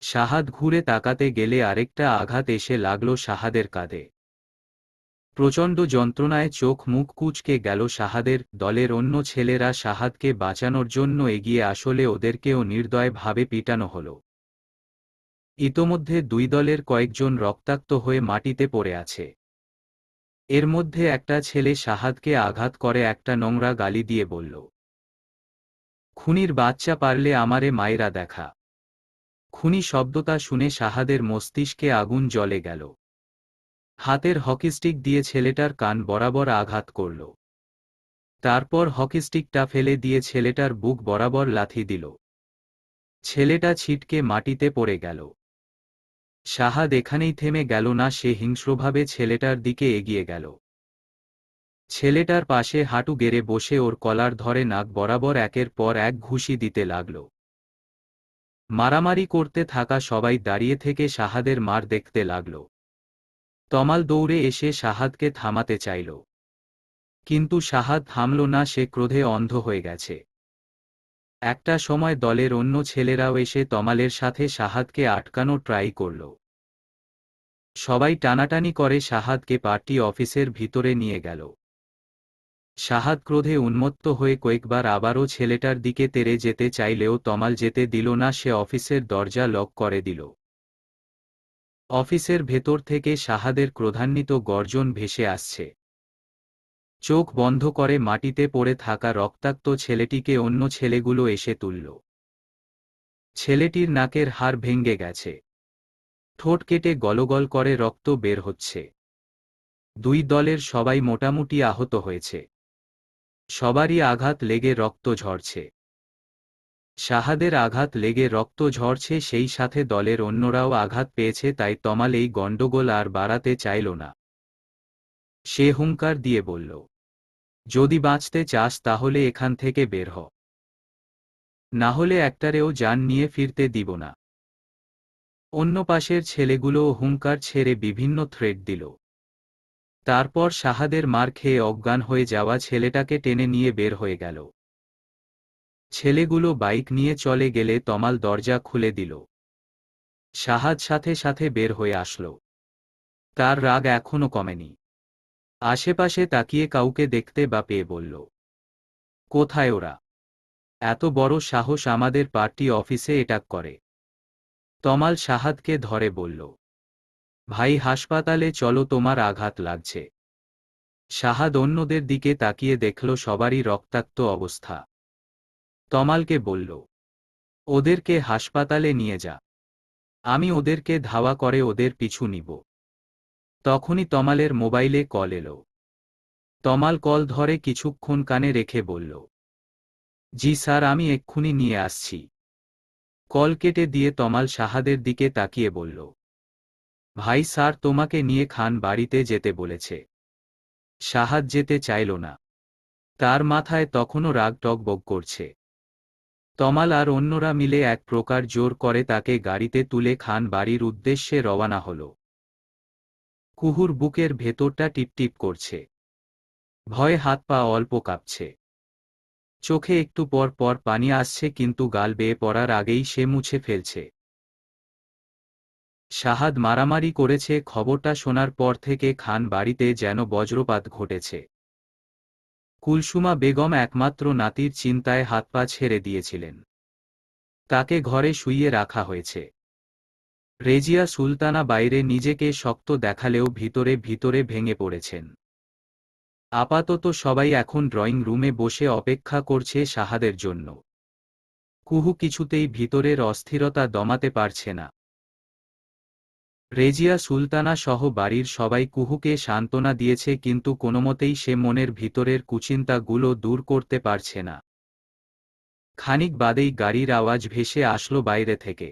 শাহাদ ঘুরে তাকাতে গেলে আরেকটা আঘাত এসে লাগল শাহাদের কাঁধে। প্রচণ্ড যন্ত্রণায় চোখ মুখ কুঁচকে গেল শাহাদের। দলের অন্য ছেলেরা শাহাদকে বাঁচানোর জন্য এগিয়ে আসলে ওদেরকেও নির্দয়ভাবে পিটানো হল। ইতোমধ্যে দুই দলের কয়েকজন রক্তাক্ত হয়ে মাটিতে পড়ে আছে। এর মধ্যে একটা ছেলে শাহাদকে আঘাত করে একটা নোংরা গালি দিয়ে বলল, খুনির বাচ্চা পারলে আমারে মাইরা দেখা। খুনি শব্দটা শুনে শাহাদের মস্তিষ্কে আগুন জ্বলে গেল। হাতের হকিস্টিক দিয়ে ছেলেটার কান বরাবর আঘাত করল। তারপর হকিস্টিকটা ফেলে দিয়ে ছেলেটার বুক বরাবর লাথি দিল। ছেলেটা ছিটকে মাটিতে পড়ে গেল। শাহাদ এখানেই থেমে গেল না, সে হিংস্রভাবে ছেলেটার দিকে এগিয়ে গেল। ছেলেটার পাশে হাঁটু গেড়ে বসে ওর কলার ধরে নাক বরাবর একের পর এক ঘুষি দিতে লাগল। মারামারি করতে থাকা সবাই দাঁড়িয়ে থেকে শাহাদের মার দেখতে লাগল। তমাল দৌড়ে এসে শাহাদকে থামাতে চাইল, কিন্তু শাহাদ থামল না। সে ক্রোধে অন্ধ হয়ে গেছে। একটা সময় দলের অন্য ছেলেরাও এসে তমালের সাথে শাহাদকে আটকানো ট্রাই করল। সবাই টানাটানি করে শাহাদকে পার্টি অফিসের ভিতরে নিয়ে গেল। শাহাদ ক্রোধে উন্মত্ত হয়ে কয়েকবার আবারও ছেলেটার দিকে তেড়ে যেতে চাইলেও তমাল যেতে দিল না। সে অফিসের দরজা লক করে দিল। অফিসের ভেতর থেকে শাহাদের ক্রোধান্বিত গর্জন ভেসে আসছে। চোখ বন্ধ করে মাটিতে পড়ে থাকা রক্তাক্ত ছেলেটিকে অন্য ছেলেগুলো এসে তুলল। ছেলেটির নাকের হাড় ভেঙে গেছে। ঠোঁট কেটে গলগল করে রক্ত বের হচ্ছে। দুই দলের সবাই মোটামুটি আহত হয়েছে। সবারই আঘাত লেগে রক্ত ঝরছে। শাহাদের আঘাত লেগে রক্ত ঝরছে, সেই সাথে দলের অন্যরাও আঘাত পেয়েছে। তাই তমাল এই গণ্ডগোল আর বাড়াতে চাইল না। সে হুঙ্কার দিয়ে বলল, যদি বাঁচতে চাস তাহলে এখান থেকে বের হ, না হলে একটারেও জান নিয়ে ফিরতে দিব না। অন্য পাশের ছেলেগুলোও হুঙ্কার ছেড়ে বিভিন্ন থ্রেট দিল। তারপর শাহাদের মার খেয়ে অজ্ঞান হয়ে যাওয়া ছেলেটাকে টেনে নিয়ে বের হয়ে গেল। ছেলেগুলো বাইক নিয়ে চলে গেলে তমাল দরজা খুলে দিল। শাহাদ সাথে সাথে বের হয়ে আসলো। তার রাগ এখনো কমেনি। আশেপাশে তাকিয়ে কাউকে দেখতে বা পেয়ে বলল, কোথায় ওরা? এত বড় সাহস আমাদের পার্টি অফিসে অ্যাটাক করে। তমাল শাহাদকে ধরে বলল, ভাই হাসপাতালে চলো, তোমার আঘাত লাগছে। শাহাদ অন্যদের দিকে তাকিয়ে দেখল সবারই রক্তাক্ত অবস্থা। তমালকে বলল, ওদেরকে হাসপাতালে নিয়ে যা, আমি ওদেরকে ধাওয়া করে ওদের পিছু নিব। তখনই তমালের মোবাইলে কল এলো। তমাল কল ধরে কিছুক্ষণ কানে রেখে বলল, জি স্যার, আমি এক্ষুনি নিয়ে আসছি। কল কেটে দিয়ে তমাল শাহাদের দিকে তাকিয়ে বলল, ভাই স্যার তোমাকে নিয়ে খান বাড়িতে যেতে বলেছে। শাহাদ যেতে চাইল না। তার মাথায় তখনও রাগ টগবগ করছে। তমাল আর অন্যরা মিলে এক প্রকার জোর করে তাকে গাড়িতে তুলে খান বাড়ির উদ্দেশ্যে রওনা হল। কুহুর বুকের ভেতরটা টিপটিপ করছে। ভয়ে হাত পা অল্প কাঁপছে। চোখে একটু পর পর পানি আসছে, কিন্তু গাল বেয়ে পড়ার আগেই সে মুছে ফেলছে। শাহাদ মারামারি করেছে, খবরটা শোনার পর থেকে খান বাড়িতে যেন বজ্রপাত ঘটেছে। কুলসুমা বেগম একমাত্র নাতির চিন্তায় হাত পা ছেড়ে দিয়েছিলেন। তাকে ঘরে শুইয়ে রাখা হয়েছে। রেজিয়া সুলতানা বাইরে নিজেকে শক্ত দেখালেও ভিতরে ভিতরে ভেঙে পড়েছেন। আপাতত সবাই এখন ড্রয়িং রুমে বসে অপেক্ষা করছে শাহাদের জন্য। কুহু কিছুতেই ভিতরের অস্থিরতা দমাতে পারছে না। রেজিয়া সুলতানা সহ বাড়ির সবাই কুহুকে সান্ত্বনা দিয়েছে, কিন্তু কোনোমতেই সে মনের ভিতরের কুচিন্তাগুলো দূর করতে পারছে না। খানিক বাদেই গাড়ির আওয়াজ ভেসে আসলো বাইরে থেকে।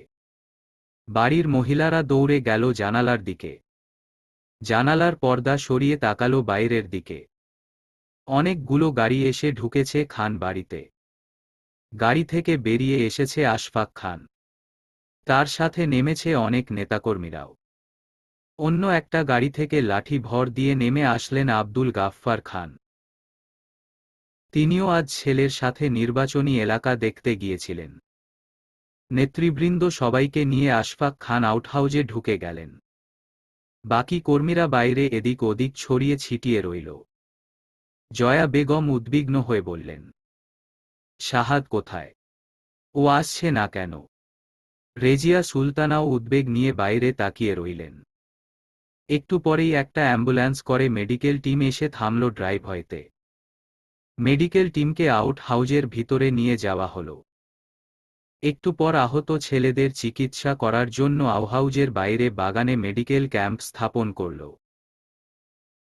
বাড়ির মহিলারা দৌড়ে গেল জানালার দিকে। জানালার পর্দা সরিয়ে তাকালো বাইরের দিকে। অনেকগুলো গাড়ি এসে ঢুকেছে খান বাড়িতে। গাড়ি থেকে বেরিয়ে এসেছে আশফাক খান। তার সাথে নেমেছে অনেক নেতাকর্মীরাও। অন্য একটা গাড়ি থেকে লাঠি ভর দিয়ে নেমে আসলেন আব্দুল গাফফার খান। তিনিও আজ ছেলের সাথে নির্বাচনী এলাকা দেখতে গিয়েছিলেন। নেতৃবৃন্দ সবাইকে নিয়ে আশফাক খান আউটহাউজে ঢুকে গেলেন। বাকি কর্মীরা বাইরে এদিক ওদিক ছড়িয়ে ছিটিয়ে রইল। জয়া বেগম উদ্বিগ্ন হয়ে বললেন, শাহাদ কোথায়? ও আসছে না কেন? রেজিয়া সুলতানাও উদ্বেগ নিয়ে বাইরে তাকিয়ে রইলেন। একটু পরেই একটা অ্যাম্বুলেন্স করে মেডিকেল টিম এসে থামল ড্রাইভওয়েতে। মেডিকেল টিমকে আউট হাউজের ভিতরে নিয়ে যাওয়া হলো। একটু পর আহত ছেলেদের চিকিৎসা করার জন্য আউটহাউজের বাইরে বাগানে মেডিকেল ক্যাম্প স্থাপন করল।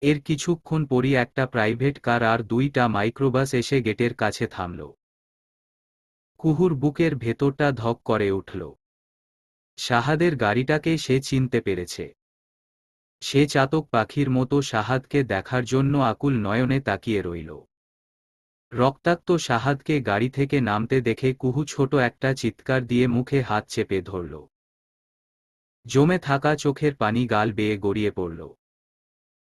এর কিছুক্ষণ পরই একটা প্রাইভেট কার আর 2টা মাইক্রোবাস এসে গেটের কাছে থামল। কুহুর বুকের ভেতরটা ধক করে উঠল। শাহাদের গাড়িটাকে সে চিনতে পেরেছে। সে চাতক পাখির মতো শাহাদকে দেখার জন্য আকুল নয়নে তাকিয়ে রইল। রক্তাক্ত শাহাদকে গাড়ি থেকে নামতে দেখে কুহু ছোট একটা চিৎকার দিয়ে মুখে হাত চেপে ধরল। জমে থাকা চোখের পানি গাল বেয়ে গড়িয়ে পড়ল।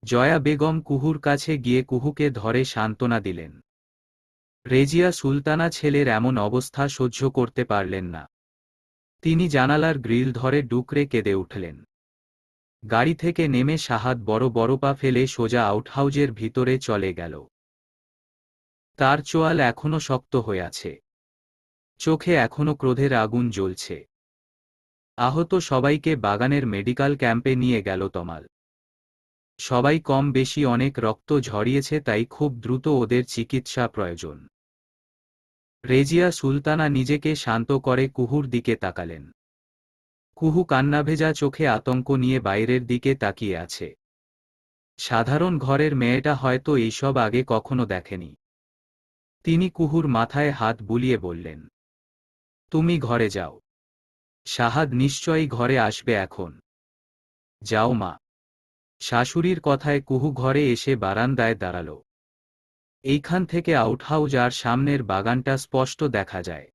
জয়া বেগম কুহুর কাছে গিয়ে কুহুকে ধরে সান্ত্বনা দিলেন। রেজিয়া সুলতানা ছেলের এমন অবস্থা সহ্য করতে পারলেন না। তিনি জানালার গ্রিল ধরে ডুকরে কেঁদে উঠলেন। গাড়ি থেকে নেমে শাহাদ বড় বড় পা ফেলে সোজা আউটহাউজের ভিতরে চলে গেল। তার চোয়াল এখনো শক্ত হয়ে আছে। চোখে এখনো ক্রোধের আগুন জ্বলছে। আহত সবাইকে বাগানের মেডিকেল ক্যাম্পে নিয়ে গেল তমাল। সবাই কম বেশি অনেক রক্ত ঝরিয়েছে, তাই খুব দ্রুত ওদের চিকিৎসা প্রয়োজন। রেজিয়া সুলতানা নিজেকে শান্ত করে কুহুর দিকে তাকালেন। কুহু কান্নাভেজা চোখে আতঙ্ক নিয়ে বাইরের দিকে তাকিয়ে আছে। সাধারণ ঘরের মেয়েটা হয়তো এইসব আগে কখনো দেখেনি। তিনি কুহুর মাথায় হাত বুলিয়ে বললেন, তুমি ঘরে যাও। শাহাদ নিশ্চয়ই ঘরে আসবে এখন। যাও মা। শাশুড়ির কথায় কুহু ঘরে এসে বারান্দায় দাঁড়াল। এইখান থেকে আউটহাউজ আর সামনের বাগানটা স্পষ্ট দেখা যায়।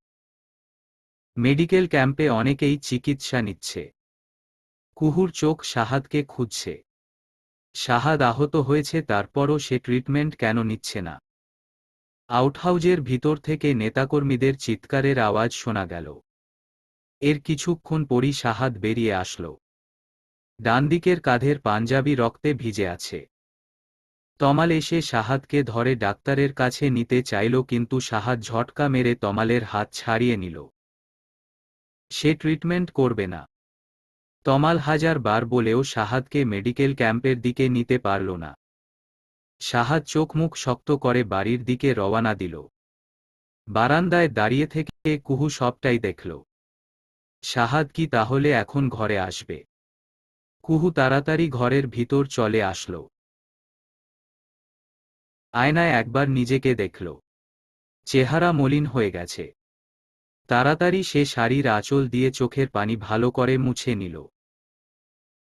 মেডিকেল ক্যাম্পে অনেকেই চিকিৎসা নিচ্ছে। কুহুর চোখ শাহাদকে খুঁজছে। শাহাদ আহত হয়েছে, তারপরও সে ট্রিটমেন্ট কেন নিচ্ছে না? আউটহাউজের ভিতর থেকে নেতাকর্মীদের চিৎকারের আওয়াজ শোনা গেল। এর কিছুক্ষণ পরই শাহাদ বেরিয়ে আসল। ডানদিকের কাঁধের পাঞ্জাবি রক্তে ভিজে আছে। তমাল এসে শাহাদকে ধরে ডাক্তারের কাছে নিতে চাইল, কিন্তু শাহাদ ঝটকা মেরে তমালের হাত ছাড়িয়ে নিল। সে ট্রিটমেন্ট করবে না। তমাল হাজার বার বলেও শাহাদকে মেডিকেল ক্যাম্পের দিকে নিতে পারল না। শাহাদ চোখ মুখ শক্ত করে বাড়ির দিকে রওয়ানা দিল। বারান্দায় দাঁড়িয়ে থেকে কুহু সবটাই দেখল। শাহাদ কি তাহলে এখন ঘরে আসবে? কুহু তাড়াতাড়ি ঘরের ভিতর চলে আসল। আয়নায় একবার নিজেকে দেখল। চেহারা মলিন হয়ে গেছে। তাড়াতাড়ি সে শাড়ির আঁচল দিয়ে চোখের পানি ভালো করে মুছে নিল।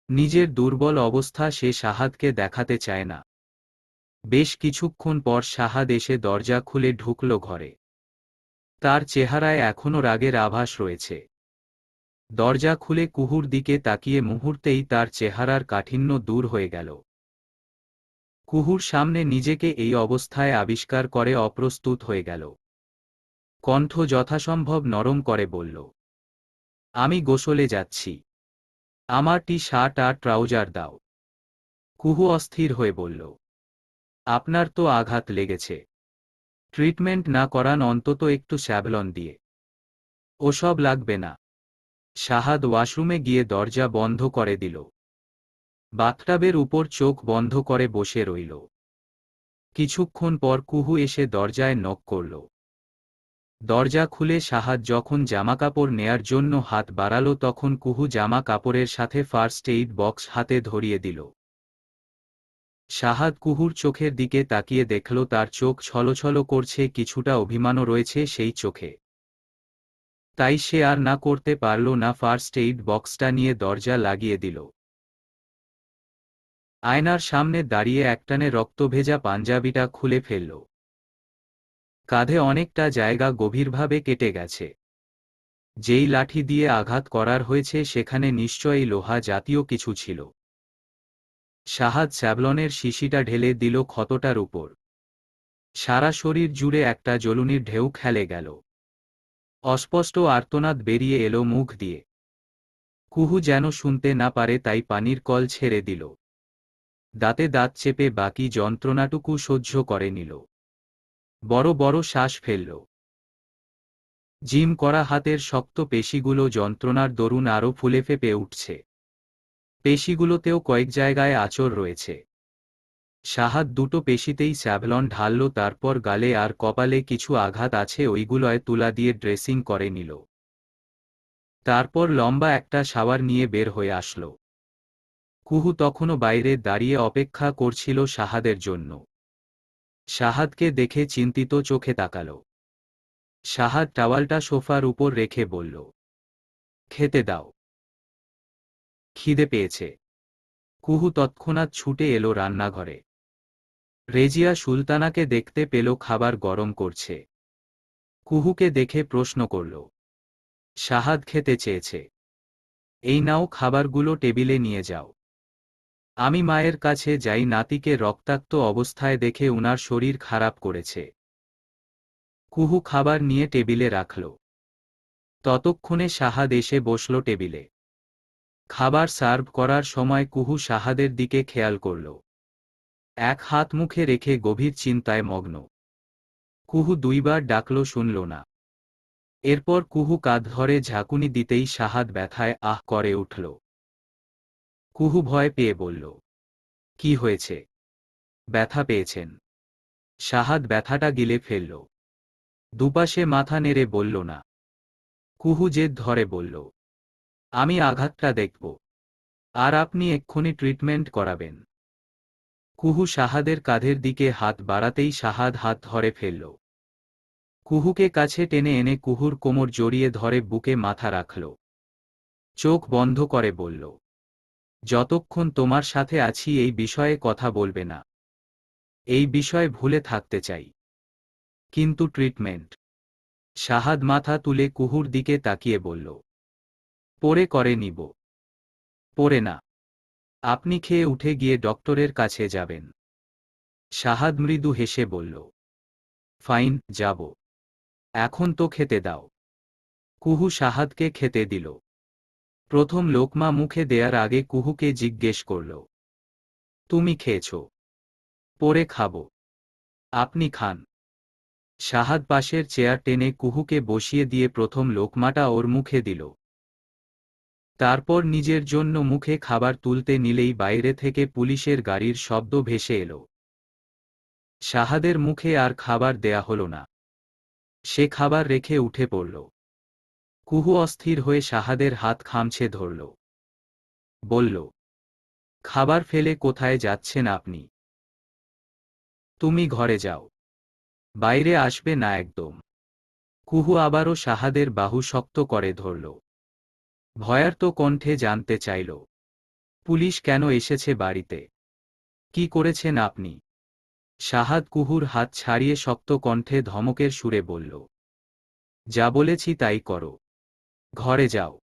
নিজের দুর্বল অবস্থা সে শাহাদকে দেখাতে চায় না। বেশ কিছুক্ষণ পর শাহাদ এসে দরজা খুলে ঢুকল ঘরে। তার চেহারায় এখনো রাগের আভাস রয়েছে। দরজা খুলে কুহুর দিকে তাকিয়ে মুহূর্তেই তার চেহারার কাঠিন্য দূর হয়ে গেল। কুহুর সামনে নিজেকে এই অবস্থায় আবিষ্কার করে অপ্রস্তুত হয়ে গেল। কণ্ঠ যথাসম্ভব নরম করে বলল, আমি গোসলে যাচ্ছি। আমার টি শার্ট আর ট্রাউজার দাও। কুহু অস্থির হয়ে বলল, আপনার তো আঘাত লেগেছে। ট্রিটমেন্ট না করান অন্তত একটু স্যাভলন দিয়ে। ওসব লাগবে না। শাহাদ ওয়াশরুমে গিয়ে দরজা বন্ধ করে দিল। বাথটাবের উপর চোখ বন্ধ করে বসে রইল। কিছুক্ষণ পর কুহু এসে দরজায় নক করল। দরজা খুলে শাহাদ যখন জামাকাপড় নেয়ার জন্য হাত বাড়াল, তখন কুহু জামা কাপড়ের সাথে ফার্স্ট এইড বক্স হাতে ধরিয়ে দিল। শাহাদ কুহুর চোখের দিকে তাকিয়ে দেখল তার চোখ ছলছল করছে, কিছুটা অভিমানও রয়েছে সেই চোখে। তাই সে আর না করতে পারল না, ফার্স্ট এইড বক্সটা নিয়ে দরজা লাগিয়ে দিল। আয়নার সামনে দাঁড়িয়ে একটানে রক্তভেজা পাঞ্জাবিটা খুলে ফেলল। কাঁধে অনেকটা জায়গা গভীরভাবে কেটে গেছে। যেই লাঠি দিয়ে আঘাত করার হয়েছে সেখানে নিশ্চয়ই লোহা জাতীয় কিছু ছিল। শাহাদ স্যাভলনের শিশিটা ঢেলে দিল ক্ষতটার উপর। সারা শরীর জুড়ে একটা জ্বলুনির ঢেউ খেলে গেল। অস্পষ্ট আর্তনাদ বেরিয়ে এলো মুখ দিয়ে। কুহু যেন শুনতে না পারে তাই পানির কল ছেড়ে দিল। দাঁতে দাঁত চেপে বাকি যন্ত্রণাটুকু সহ্য করে নিল। বড় বড় শ্বাস ফেলল। জিম করা হাতের শক্ত পেশিগুলো যন্ত্রণার দরুন আরও ফুলে ফেপে উঠছে। পেশিগুলোতেও কয়েক জায়গায় আঁচড় রয়েছে। শাহাদ দুটো পেশিতেই স্যাভলন ঢালল, তারপর গালে আর কপালে কিছু আঘাত আছে ওইগুলোয় তুলা দিয়ে ড্রেসিং করে নিল। তারপর লম্বা একটা শাওয়ার নিয়ে বের হয়ে আসল। কুহু তখনও বাইরে দাঁড়িয়ে অপেক্ষা করছিল শাহাদের জন্য। শাহাদকে দেখে চিন্তিত চোখে তাকাল। শাহাদ টাওয়ালটা সোফার উপর রেখে বলল, খেতে দাও। খিদে পেয়েছে। কুহু তৎক্ষণাৎ ছুটে এলো রান্নাঘরে। রেজিয়া সুলতানাকে দেখতে পেল খাবার গরম করছে। কুহুকে দেখে প্রশ্ন করল, শাহাদ খেতে চেয়েছে। এই নাও খাবারগুলো, টেবিলে নিয়ে যাও। আমি মায়ের কাছে যাই, নাতিকে রক্তাক্ত অবস্থায় দেখে উনার শরীর খারাপ করেছে। কুহু খাবার নিয়ে টেবিলে রাখল। ততক্ষণে শাহাদ এসে বসল টেবিলে। খাবার সার্ভ করার সময় কুহু শাহাদের দিকে খেয়াল করল। এক হাত মুখে রেখে গভীর চিন্তায় মগ্ন। কুহু দুইবার ডাকল, শুনল না। এরপর কুহু কাঁধ ধরে ঝাঁকুনি দিতেই শাহাদ ব্যথায় আহ করে উঠল। কুহু ভয় পেয়ে বলল, কি হয়েছে? ব্যথা পেয়েছেন? শাহাদ ব্যথাটা গিলে ফেলল। দুপাশে মাথা নেড়ে বলল না। কুহু জেদ ধরে বলল, আমি আঘাতটা দেখব, আর আপনি এক্ষুনি ট্রিটমেন্ট করাবেন। কুহু শাহাদের কাঁধের দিকে হাত বাড়াতেই শাহাদ হাত ধরে ফেলল। কুহুকে কাছে টেনে এনে কুহুর কোমর জড়িয়ে ধরে বুকে মাথা রাখল। চোখ বন্ধ করে বলল, যতক্ষণ তোমার সাথে আছি এই বিষয়ে কথা বলবে না। এই বিষয়ে ভুলে থাকতে চাই। কিন্তু ট্রিটমেন্ট? শাহাদ মাথা তুলে কুহুর দিকে তাকিয়ে বলল, পরে করে নিব। পরে না। আপনি খেয়ে উঠে গিয়ে ডক্টরের কাছে যাবেন। শাহাদ মৃদু হেসে বলল, ফাইন, যাব। এখন তো খেতে দাও। কুহু শাহাদকে খেতে দিল। প্রথম লোকমা মুখে দেয়ার আগে কুহুকে জিজ্ঞেস করল, তুমি খেয়েছ? পরে খাবো। আপনি খান। শাহাদ পাশের চেয়ার টেনে কুহুকে বসিয়ে দিয়ে প্রথম লোকমাটা ওর মুখে দিল। তারপর নিজের জন্য মুখে খাবার তুলতে নিলেই বাইরে থেকে পুলিশের গাড়ির শব্দ ভেসে এলো। শাহাদের মুখে আর খাবার দেয়া হলো না। সে খাবার রেখে উঠে পড়ল। কুহু অস্থির হয়ে শাহাদের হাত খামছে ধরল। বলল, খাবার ফেলে কোথায় যাচ্ছেন আপনি? তুমি ঘরে যাও। বাইরে আসবে না একদম। কুহু আবারও শাহাদের বাহু শক্ত করে ধরল। ভয়ার্ত কণ্ঠে জানতে চাইল, পুলিশ কেন এসেছে বাড়িতে? কি করেছেন আপনি? শাহাদ কুহুর হাত ছাড়িয়ে শক্ত কণ্ঠে ধমকের সুরে বলল, যা বলেছি তাই করো। ঘরে যাও।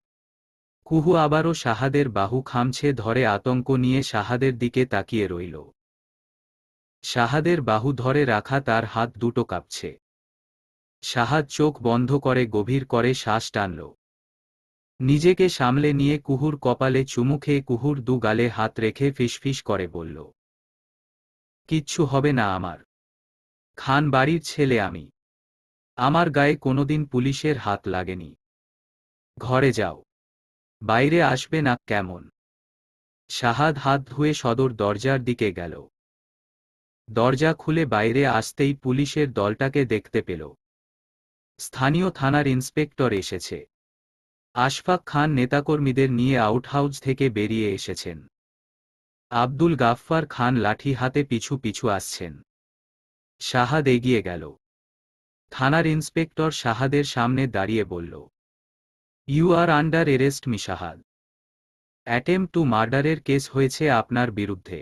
কুহু আবারও শাহাদের বাহু খামছে ধরে আতঙ্ক নিয়ে শাহাদের দিকে তাকিয়ে রইল। শাহাদের বাহু ধরে রাখা তার হাত দুটো কাঁপছে। শাহাদ চোখ বন্ধ করে গভীর করে শ্বাস টানল। নিজেকে সামলে নিয়ে কুহুর কপালে চুমু খেয়ে কুহুর দু গালে হাত রেখে ফিসফিস করে বলল, কিচ্ছু হবে না আমার। খান বাড়ির ছেলে আমি। আমার গায়ে কোনোদিন পুলিশের হাত লাগেনি। ঘরে যাও। বাইরে আসবে না কেমন? শাহাদ হাত ধুয়ে সদর দরজার দিকে গেল। দরজা খুলে বাইরে আসতেই পুলিশের দলটাকে দেখতে পেল। স্থানীয় থানার ইন্সপেক্টর এসেছে। আশফাক খান নেতাকর্মীদের নিয়ে আউটহাউস থেকে বেরিয়ে এসেছেন। আব্দুল গাফফার খান লাঠি হাতে পিছু পিছু আসছেন। শাহাদ এগিয়ে গেল। থানার ইন্সপেক্টর শাহাদের সামনে দাঁড়িয়ে বলল, you are under arrest Mr Shahad. Attempt to মার্ডারের কেস হয়েছে আপনার বিরুদ্ধে।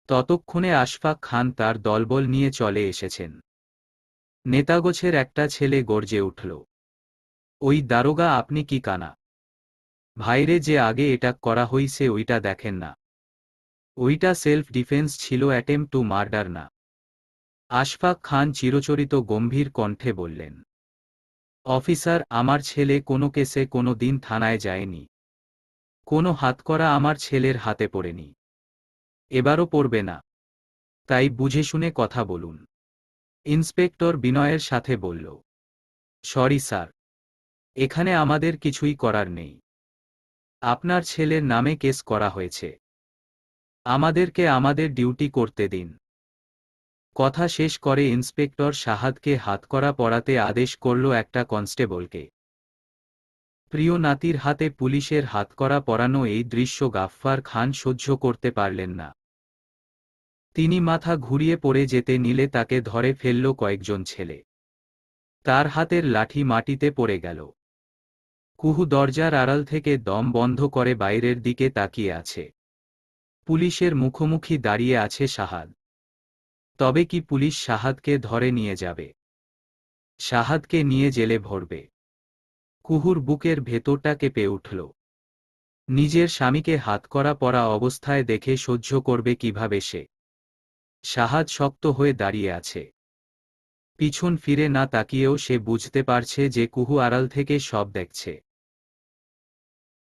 ততক্ষণে আশফাক খান তার দলবল নিয়ে চলে এসেছেন। নেতাগোছের একটা ছেলে গর্জে উঠল, ওই দারোগা আপনি কি কানা? ভাইরে যে আগে এটা করা হইছে ওইটা দেখেন না? ওইটা সেলফ ডিফেন্স ছিল, অ্যাটেম্প টু মার্ডার না। আশফাক খান চিরচরিত গম্ভীর কণ্ঠে বললেন, অফিসার আমার ছেলে কোনো কেসে কোনো দিন থানায় যায়নি। কোনো হাতকড়া আমার ছেলের হাতে পড়েনি, এবারও পড়বে না। তাই বুঝে শুনে কথা বলুন। ইন্সপেক্টর বিনয়ের সাথে বলল, সরি স্যার, এখানে আমাদের কিছুই করার নেই। আপনার ছেলের নামে কেস করা হয়েছে। আমাদেরকে আমাদের ডিউটি করতে দিন। কথা শেষ করে ইন্সপেক্টর শাহাদকে হাতকড়া পরাতে আদেশ করল একটা কনস্টেবলকে। প্রিয় নাতির হাতে পুলিশের হাতকড়া পরানো এই দৃশ্য গাফফার খান সহ্য করতে পারলেন না। তিনি মাথা ঘুরিয়ে পড়ে যেতে নিলে তাকে ধরে ফেলল কয়েকজন ছেলে। তার হাতের লাঠি মাটিতে পড়ে গেল। কুহু দরজার আড়াল থেকে দম বন্ধ করে বাইরের দিকে তাকিয়ে আছে। পুলিশের মুখোমুখি দাঁড়িয়ে আছে শাহাদ। তবে কি পুলিশ শাহাদকে ধরে নিয়ে যাবে? শাহাদকে নিয়ে জেলে ভরবে? কুহুর বুকের ভেতরটা কেঁপে উঠল। নিজের স্বামীকে হাতকড়া পরা অবস্থায় দেখে সহ্য করবে কিভাবে সে? শাহাদ শক্ত হয়ে দাঁড়িয়ে আছে। পিছন ফিরে না তাকিয়েও সে বুঝতে পারছে যে কুহু আড়াল থেকে সব দেখছে।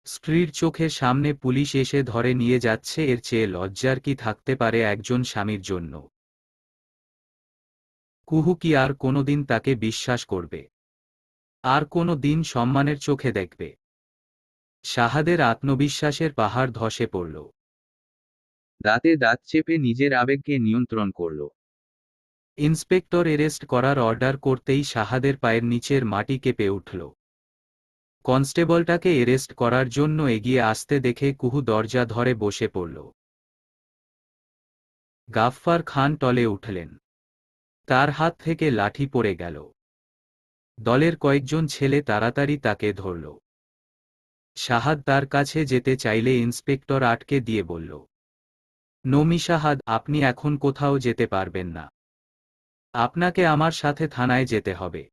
স্ত্রীর চোখের সামনে পুলিশ এসে ধরে নিয়ে যাচ্ছে, এর চেয়ে লজ্জার কি থাকতে পারে একজন স্বামীর জন্য? কুহু কি আর কোনোদিন তাকে বিশ্বাস করবে? আর কোনো দিন সম্মানের চোখে দেখবে? শাহাদের আত্মবিশ্বাসের পাহাড় ধসে পড়ল। দাঁতে দাঁত চেপে নিজের আবেগকে নিয়ন্ত্রণ করল। ইন্সপেক্টর এরেস্ট করার অর্ডার করতেই শাহাদের পায়ের নিচের মাটি কেঁপে উঠল। কনস্টেবলটাকে এরেস্ট করার জন্য এগিয়ে আসতে দেখে কুহু দরজা ধরে বসে পড়ল। গাফফার খান টলে উঠলেন। তার হাত থেকে লাঠি পড়ে গেল। দলের কয়েকজন ছেলে তাড়াতাড়ি তাকে ধরল। শাহাদ তার কাছে যেতে চাইলে ইন্সপেক্টর আটকে দিয়ে বলল, নমি শাহাদ, আপনি এখন কোথাও যেতে পারবেন না। আপনাকে আমার সাথে থানায় যেতে হবে।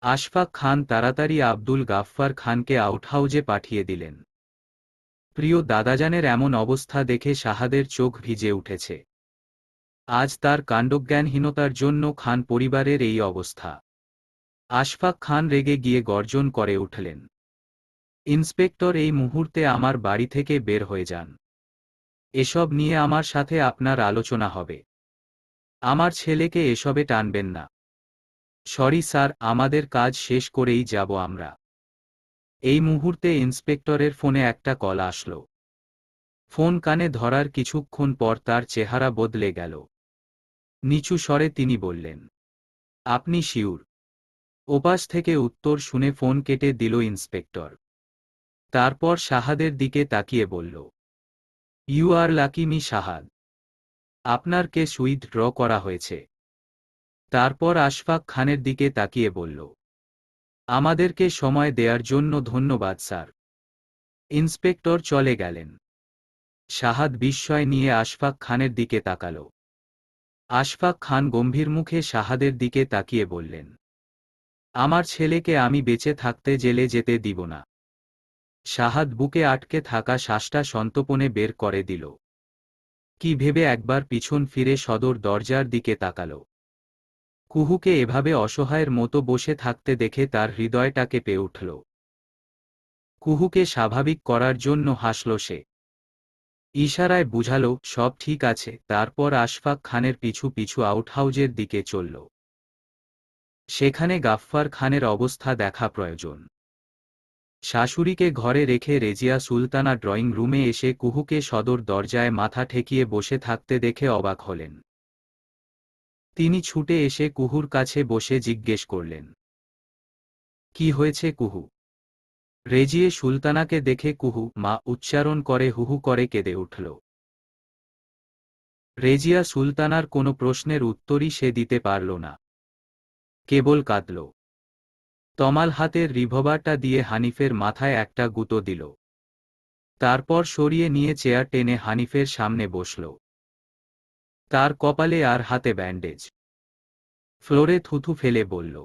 আশফাক খান তাড়াতাড়ি আব্দুল গাফফার খানকে আউটহাউজে পাঠিয়ে দিলেন। প্রিয় দাদাজানের এমন অবস্থা দেখে শাহাদের চোখ ভিজে উঠেছে। আজ তার কাণ্ডজ্ঞানহীনতার জন্য খান পরিবারের এই অবস্থা। আশফাক খান রেগে গিয়ে গর্জন করে উঠলেন, ইন্সপেক্টর, এই মুহূর্তে আমার বাড়ি থেকে বের হয়ে যান। এসব নিয়ে আমার সাথে আপনার আলোচনা হবে। আমার ছেলেকে এসবে টানবেন না। সরি স্যার, আমাদের কাজ শেষ করেই যাব আমরা। এই মুহূর্তে ইন্সপেক্টরের ফোনে একটা কল আসলো। ফোন কানে ধরার কিছুক্ষণ পর তার চেহারা বদলে গেল। নিচু স্বরে তিনি বললেন, আপনি শিওর? ওপাশ থেকে উত্তর শুনে ফোন কেটে দিল ইন্সপেক্টর। তারপর শাহাদের দিকে তাকিয়ে বলল, ইউ আর লাকি মি শাহাদ। আপনার কেস উইথড্র করা হয়েছে। তারপর আশফাক খানের দিকে তাকিয়ে বলল, আমাদেরকে সময় দেওয়ার জন্য ধন্যবাদ স্যার। ইন্সপেক্টর চলে গেলেন। শাহাদ বিস্ময় নিয়ে আশফাক খানের দিকে তাকাল। আশফাক খান গম্ভীর মুখে শাহাদের দিকে তাকিয়ে বললেন, আমার ছেলেকে আমি বেঁচে থাকতে জেলে যেতে দিব না। শাহাদ বুকে আটকে থাকা শ্বাসটা সন্তর্পণে বের করে দিল। কি ভেবে একবার পিছন ফিরে সদর দরজার দিকে তাকাল। কুহুকে এভাবে অসহায়ের মতো বসে থাকতে দেখে তার হৃদয়টা কেঁপে উঠল। কুহুকে স্বাভাবিক করার জন্য হাসল সে। ইশারায় বুঝালো সব ঠিক আছে। তারপর আশফাক খানের পিছু পিছু আউটহাউজের দিকে চলল। সেখানে গাফফার খানের অবস্থা দেখা প্রয়োজন। শাশুড়িকে ঘরে রেখে রেজিয়া সুলতানা ড্রয়িং রুমে এসে কুহুকে সদর দরজায় মাথা ঠেকিয়ে বসে থাকতে দেখে অবাক হলেন। তিনি ছুটে এসে কুহুর কাছে বসে জিজ্ঞেস করলেন, কি হয়েছে কুহু? রেজিয়ে সুলতানাকে দেখে কুহু মা উচ্চারণ করে হুহু করে কেঁদে উঠল। রেজিয়া সুলতানার কোনো প্রশ্নের উত্তরই সে দিতে পারল না, কেবল কাঁদল। তমাল হাতের রিভলভারটা দিয়ে হানিফের মাথায় একটা গুঁতো দিল। তারপর সরিয়ে নিয়ে চেয়ার টেনে হানিফের সামনে বসল। তার কপালে আর হাতে ব্যান্ডেজ। ফ্লোরে থুথু ফেলে বলল,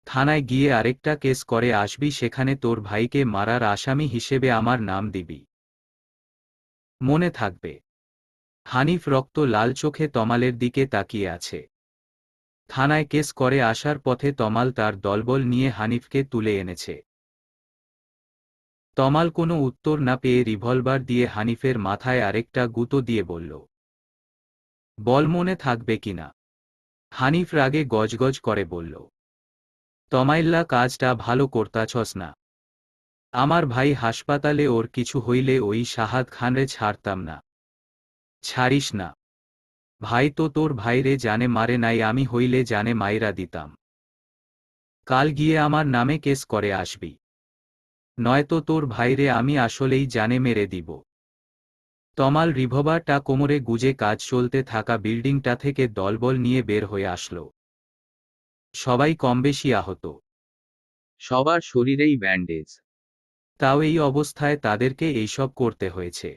থানায় গিয়ে আরেকটা কেস করে আসবি, সেখানে তোর ভাইকে মারার আসামি হিসেবে আমার নাম দিবি। মনে থাকবে। হানিফ রক্ত লাল চোখে তমালের দিকে তাকিয়ে আছে। থানায় কেস করে আসার পথে তমাল তার দলবল নিয়ে হানিফকে তুলে এনেছে। তমাল কোনো উত্তর না পেয়ে রিভলভার দিয়ে হানিফের মাথায় আরেকটা গুঁতো দিয়ে বলল, বল মনে থাকবে কিনা। হানিফ রাগে গজগজ করে বলল, তমাইল্লা কাজটা ভালো করতাছস না। আমার ভাই হাসপাতালে, ওর কিছু হইলে ওই শাহাদ খানরে ছাড়তাম না। ছাড়িস না। ভাই তো তোর ভাইরে জানে মারে নাই, আমি হইলে জানে মাইরা দিতাম। কাল গিয়ে আমার নামে কেস করে আসবি, নয়তো তোর ভাইরে আমি আসলেই জানে মেরে দিব। তমাল রিভলভারটা কোমরে গুজে কাজ চলতে থাকা বিল্ডিংটা থেকে দলবল নিয়ে বের হয়ে আসল। সবাই কমবেশি আহত। সবার শরীরেই ব্যান্ডেজ। তাও এই অবস্থায় তাদেরকে এইসব করতে হয়েছে।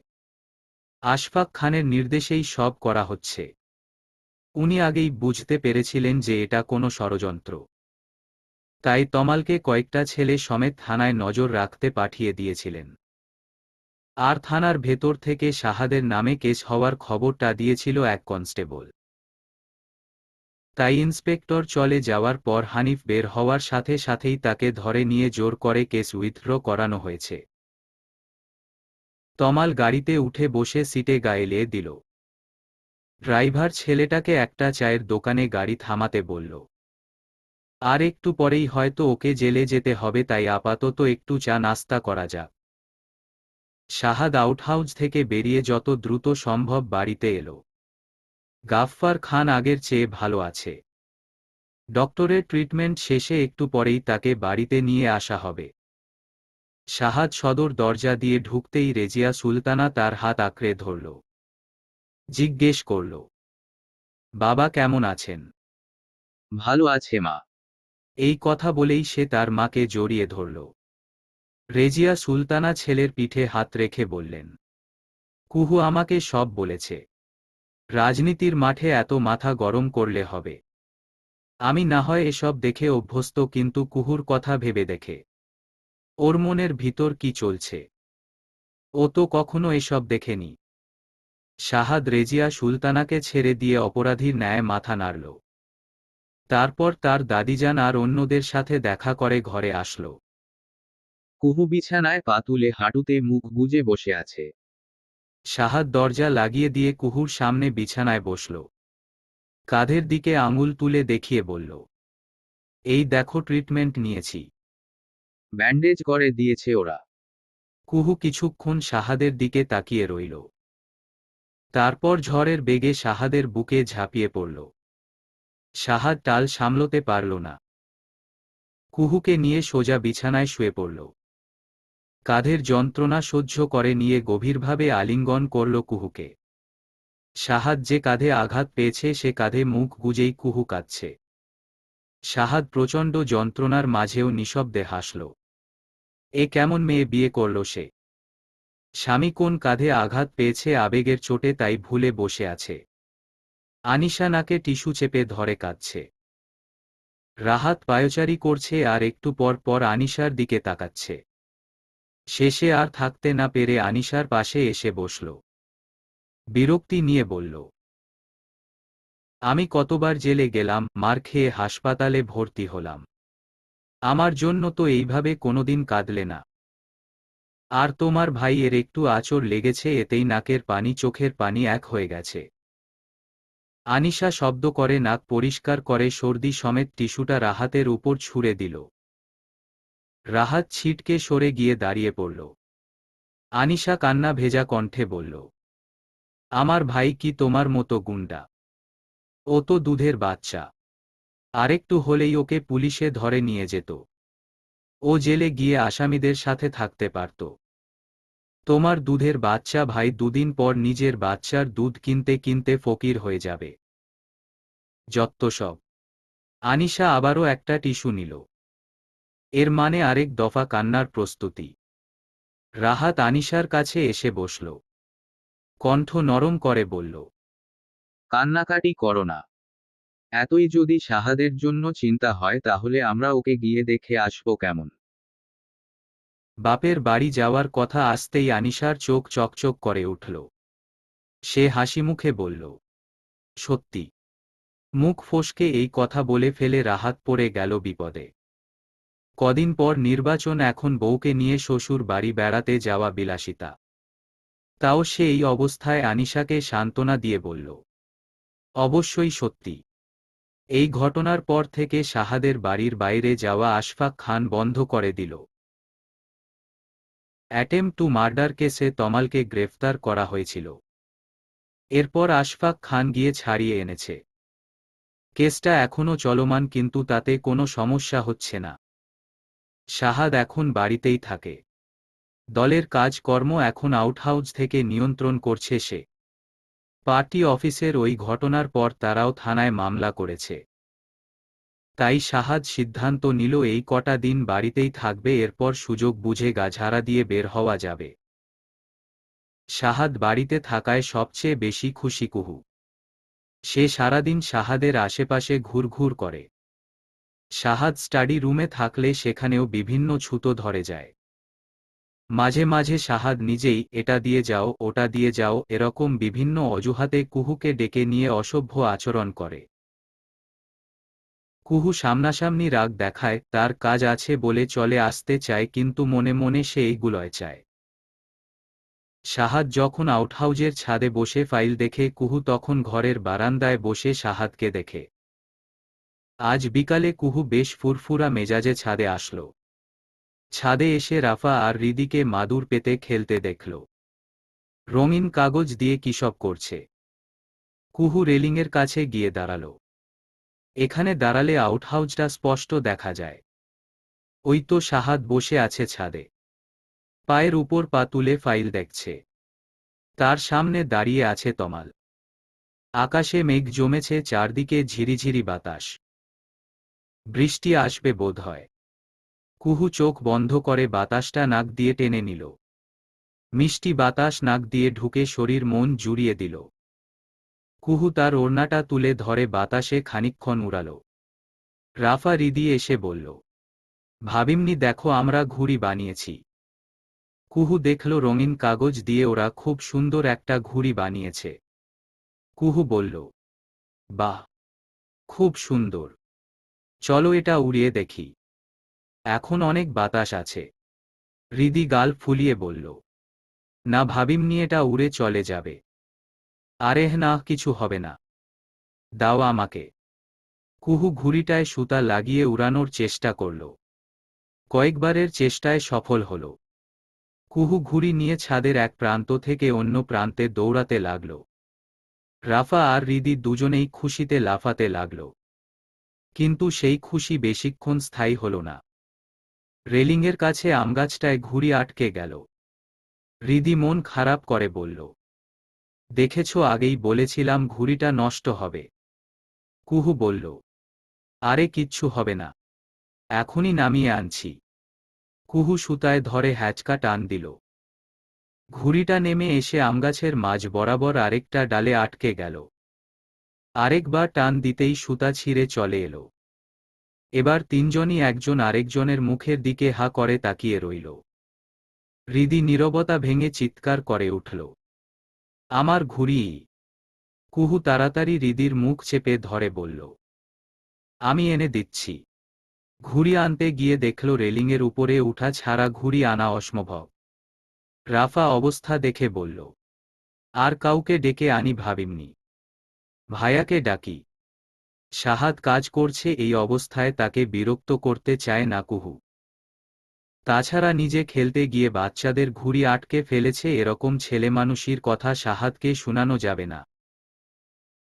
আশফাক খানের নির্দেশেই সব করা হচ্ছে। উনি আগেই বুঝতে পেরেছিলেন যে এটা কোনো ষড়যন্ত্র। তাই তমালকে কয়েকটা ছেলে সমেত থানায় নজর রাখতে পাঠিয়ে দিয়েছিলেন। আর থানার ভেতর থেকে শাহাদের নামে কেস হওয়ার খবরটা দিয়েছিল এক কনস্টেবল। তাই ইন্সপেক্টর চলে যাওয়ার পর হানিফ বের হওয়ার সাথে সাথেই তাকে ধরে নিয়ে জোর করে কেস উইথড্র করানো হয়েছে। তমাল গাড়িতে উঠে বসে সিটে গায়ে দিল। ড্রাইভার ছেলেটাকে একটা চায়ের দোকানে গাড়ি থামাতে বলল। আর একটু পরেই হয়তো ওকে জেলে যেতে হবে, তাই আপাতত একটু চা নাস্তা করা যাক। শাহাদ আউটহাউজ থেকে বেরিয়ে যত দ্রুত সম্ভব বাড়িতে এলো। গাফফার খান আগের চেয়ে ভালো আছে। ডক্টরের ট্রিটমেন্ট শেষে একটু পরেই তাকে বাড়িতে নিয়ে আসা হবে। শাহাদ সদর দরজা দিয়ে ঢুকতেই রেজিয়া সুলতানা তার হাত আঁকড়ে ধরল। জিজ্ঞেস করল, বাবা কেমন আছেন? ভালো আছে মা। এই কথা বলেই সে তার মাকে জড়িয়ে ধরল। রেজিয়া সুলতানা ছেলের পিঠে হাত রেখে বললেন, কুহু আমাকে সব বলেছে। রাজনীতির মাঠে এত মাথা গরম করলে হবে? আমি না হয় এসব দেখে অভ্যস্ত, কিন্তু কুহুর কথা ভেবে দেখে। ওর মনের ভিতর কি চলছে? ও তো কখনো এসব দেখেনি। শাহাদ রেজিয়া সুলতানাকে ছেড়ে দিয়ে অপরাধীর ন্যায় মাথা নাড়ল। তারপর তার দাদিজান আর অন্যদের সাথে দেখা করে ঘরে আসল। কুহু বিছানায় পা তুলে হাঁটুতে মুখ গুজে বসে আছে। শাহাদ দরজা লাগিয়ে দিয়ে কুহুর সামনে বিছানায় বসল। কাঁধের দিকে আঙুল তুলে দেখিয়ে বলল, এই দেখো ট্রিটমেন্ট নিয়েছি। ব্যান্ডেজ করে দিয়েছে ওরা। কুহু কিছুক্ষণ শাহাদের দিকে তাকিয়ে রইল। তারপর ঝড়ের বেগে শাহাদের বুকে ঝাঁপিয়ে পড়ল। শাহাদ টাল সামলতে পারল না। কুহুকে নিয়ে সোজা বিছানায় শুয়ে পড়ল। কাঁধের যন্ত্রণা সহ্য করে নিয়ে গভীরভাবে আলিঙ্গন করল কুহুকে। শাহাদ যে কাঁধে আঘাত পেয়েছে সে কাঁধে মুখ গুজেই কুহু কাঁদছে। শাহাদ প্রচণ্ড যন্ত্রণার মাঝেও নিঃশব্দে হাসল। এ কেমন মেয়ে বিয়ে করল সে? স্বামী কোন কাঁধে আঘাত পেয়েছে আবেগের চোটে তাই ভুলে বসে আছে। আনিশা নাকে টিস্যু চেপে ধরে কাঁদছে। রাহাত পায়চারি করছে আর একটু পর পর আনিশার দিকে তাকাচ্ছে। শেষে আর থাকতে না পেরে আনিশার পাশে এসে বসল। বিরক্তি নিয়ে বলল, আমি কতবার জেলে গেলাম, মার খেয়ে হাসপাতালে ভর্তি হলাম। আমার জন্য তো এইভাবে কোনোদিন কাঁদলে না। আর তোমার ভাইয়ের একটু আঁচড় লেগেছে এতেই নাকের পানি চোখের পানি এক হয়ে গেছে। আনিশা শব্দ করে নাক পরিষ্কার করে সর্দি সমেত টিস্যুটা রাহাতের উপর ছুঁড়ে দিল। রাহাত ছিটকে সরে গিয়ে দাঁড়িয়ে পড়ল। আনিশা কান্না ভেজা কণ্ঠে বলল, আমার ভাই কি তোমার মতো গুন্ডা? ও তো দুধের বাচ্চা। আরেকটু হলেই ওকে পুলিশে ধরে নিয়ে যেত। ও জেলে গিয়ে আসামিদের সাথে থাকতে পারত। তোমার দুধের বাচ্চা ভাই দুদিন পর নিজের বাচ্চার দুধ কিনতে কিনতে ফকির হয়ে যাবে। যত্ত সব। আনিশা আবারও একটা টিস্যু নিল। এর মানে আরেক দফা কান্নার প্রস্তুতি। রাহাত আনিশার কাছে এসে বসল। কণ্ঠ নরম করে বলল, কান্নাকাটি করো না। এতই যদি শাহাদের জন্য চিন্তা হয় তাহলে আমরা ওকে গিয়ে দেখে আসবো কেমন? বাপের বাড়ি যাওয়ার কথা আসতেই আনিশার চোখ চকচক করে উঠল। সে হাসিমুখে বলল, সত্যি? মুখ ফসকে এই কথা বলে ফেলে রাহাত পড়ে গেল বিপদে। কদিন পর নির্বাচন, এখন বউকে নিয়ে শ্বশুর বাড়ি বেড়াতে যাওয়া বিলাসিতা। তাও সে এই অবস্থায় আনিশাকে সান্ত্বনা দিয়ে বলল, অবশ্যই সত্যি। এই ঘটনার পর থেকে শাহাদের বাড়ির বাইরে যাওয়া আশফাক খান বন্ধ করে দিল। অ্যাটেম্প টু মার্ডার কেসে তমালকে গ্রেফতার করা হয়েছিল। এরপর আশফাক খান গিয়ে ছাড়িয়ে এনেছে। কেসটা এখনও চলমান কিন্তু তাতে কোনো সমস্যা হচ্ছে না। শাহাদ এখন বাড়িতেই থাকে। দলের কাজকর্ম এখন আউটহাউস থেকে নিয়ন্ত্রণ করছে সে। পার্টি অফিসের ওই ঘটনার পর তারাও থানায় মামলা করেছে। তাই শাহাদ সিদ্ধান্ত নিল এই কটা দিন বাড়িতেই থাকবে, এরপর সুযোগ বুঝে গাঝাড়া দিয়ে বের হওয়া যাবে। শাহাদ বাড়িতে থাকায় সবচেয়ে বেশি খুশি কুহু। সে সারাদিন শাহাদের আশেপাশে ঘুরঘুর করে। শাহাদ স্টাডি রুমে থাকলে সেখানেও বিভিন্ন ছুতো ধরে যায়। মাঝে মাঝে শাহাদ নিজেই এটা দিয়ে যাও ওটা দিয়ে যাও এরকম বিভিন্ন অজুহাতে কুহুকে ডেকে নিয়ে অসভ্য আচরণ করে। কুহু সামনাসামনি রাগ দেখায়, তার কাজ আছে বলে চলে আসতে চায়, কিন্তু মনে মনে সে এইগুলোয় চায়। শাহাদ যখন আউটহাউজের ছাদে বসে ফাইল দেখে কুহু তখন ঘরের বারান্দায় বসে শাহাদকে দেখে। আজ বিকালে কুহু বেশ ফুরফুরা মেজাজে ছাদে আসল। ছাদে এসে রাফা আর রিদিকে মাদুর পেতে খেলতে দেখল। রঙিন কাগজ দিয়ে কিসব করছে। কুহু রেলিংয়ের কাছে গিয়ে দাঁড়াল। এখানে দাঁড়ালে আউটহাউজটা স্পষ্ট দেখা যায়। ওই তো শাহাদ বসে আছে ছাদে। পায়ের উপর পা তুলে ফাইল দেখছে। তার সামনে দাঁড়িয়ে আছে তমাল। আকাশে মেঘ জমেছে, চারদিকে ঝিরিঝিরি বাতাস। বৃষ্টি আসবে বোধহয়। কুহু চোখ বন্ধ করে বাতাসটা নাক দিয়ে টেনে নিল। মিষ্টি বাতাস নাক দিয়ে ঢুকে শরীর মন জুড়িয়ে দিল। কুহু তার ওড়নাটা তুলে ধরে বাতাসে খানিকক্ষণ উড়াল। রাফা রিদি এসে বলল, ভাবিমনি দেখো আমরা ঘুড়ি বানিয়েছি। কুহু দেখল রঙিন কাগজ দিয়ে ওরা খুব সুন্দর একটা ঘুড়ি বানিয়েছে। কুহু বলল, বাহ, খুব সুন্দর। চলো এটা উড়িয়ে দেখি। এখন অনেক বাতাস আছে। রিদি গাল ফুলিয়ে বলল, না ভাবিমনি এটা উড়ে চলে যাবে। আরে না, কিছু হবে না। দাও আমাকে। কুহু ঘুড়িটায় সুতা লাগিয়ে উড়ানোর চেষ্টা করল। কয়েকবারের চেষ্টায় সফল হল। কুহু ঘুড়ি নিয়ে ছাদের এক প্রান্ত থেকে অন্য প্রান্তে দৌড়াতে লাগল। রাফা আর হৃদি দুজনেই খুশিতে লাফাতে লাগল। কিন্তু সেই খুশি বেশিক্ষণ স্থায়ী হল না। রেলিংয়ের কাছে আমগাছটায় ঘুড়ি আটকে গেল। হৃদি মন খারাপ করে বলল, দেখেছ, আগেই বলেছিলাম ঘুড়িটা নষ্ট হবে। কুহু বলল, আরে কিচ্ছু হবে না, এখনই নামিয়ে আনছি। কুহু সুতায় ধরে হ্যাচকা টান দিল। ঘুড়িটা নেমে এসে আমগাছের মাঝ বরাবর আরেকটা ডালে আটকে গেল। আরেকবার টান দিতেই সুতা ছিঁড়ে চলে এলো। এবার তিনজনই একজন আরেকজনের মুখের দিকে হা করে তাকিয়ে রইল। হৃদি নীরবতা ভেঙে চিৎকার করে উঠল, আমার ঘুড়ি! কুহু তাড়াতাড়ি হৃদির মুখ চেপে ধরে বলল, আমি এনে দিচ্ছি। ঘুড়ি আনতে গিয়ে দেখল রেলিংয়ের উপরে উঠা ছাড়া ঘুড়ি আনা অসম্ভব। রাফা অবস্থা দেখে বলল, আর কাউকে ডেকে আনি ভাবিমনি। ভাইয়াকে ডাকি। শাহাদ কাজ করছে এই অবস্থায়, তাকে বিরক্ত করতে চায় না কুহু। তাছাড়া নিজে খেলতে গিয়ে বাচ্চাদের ঘুড়ি আটকে ফেলেছে এরকম ছেলেমানুষির কথা শাহাদকে শোনানো যাবে না।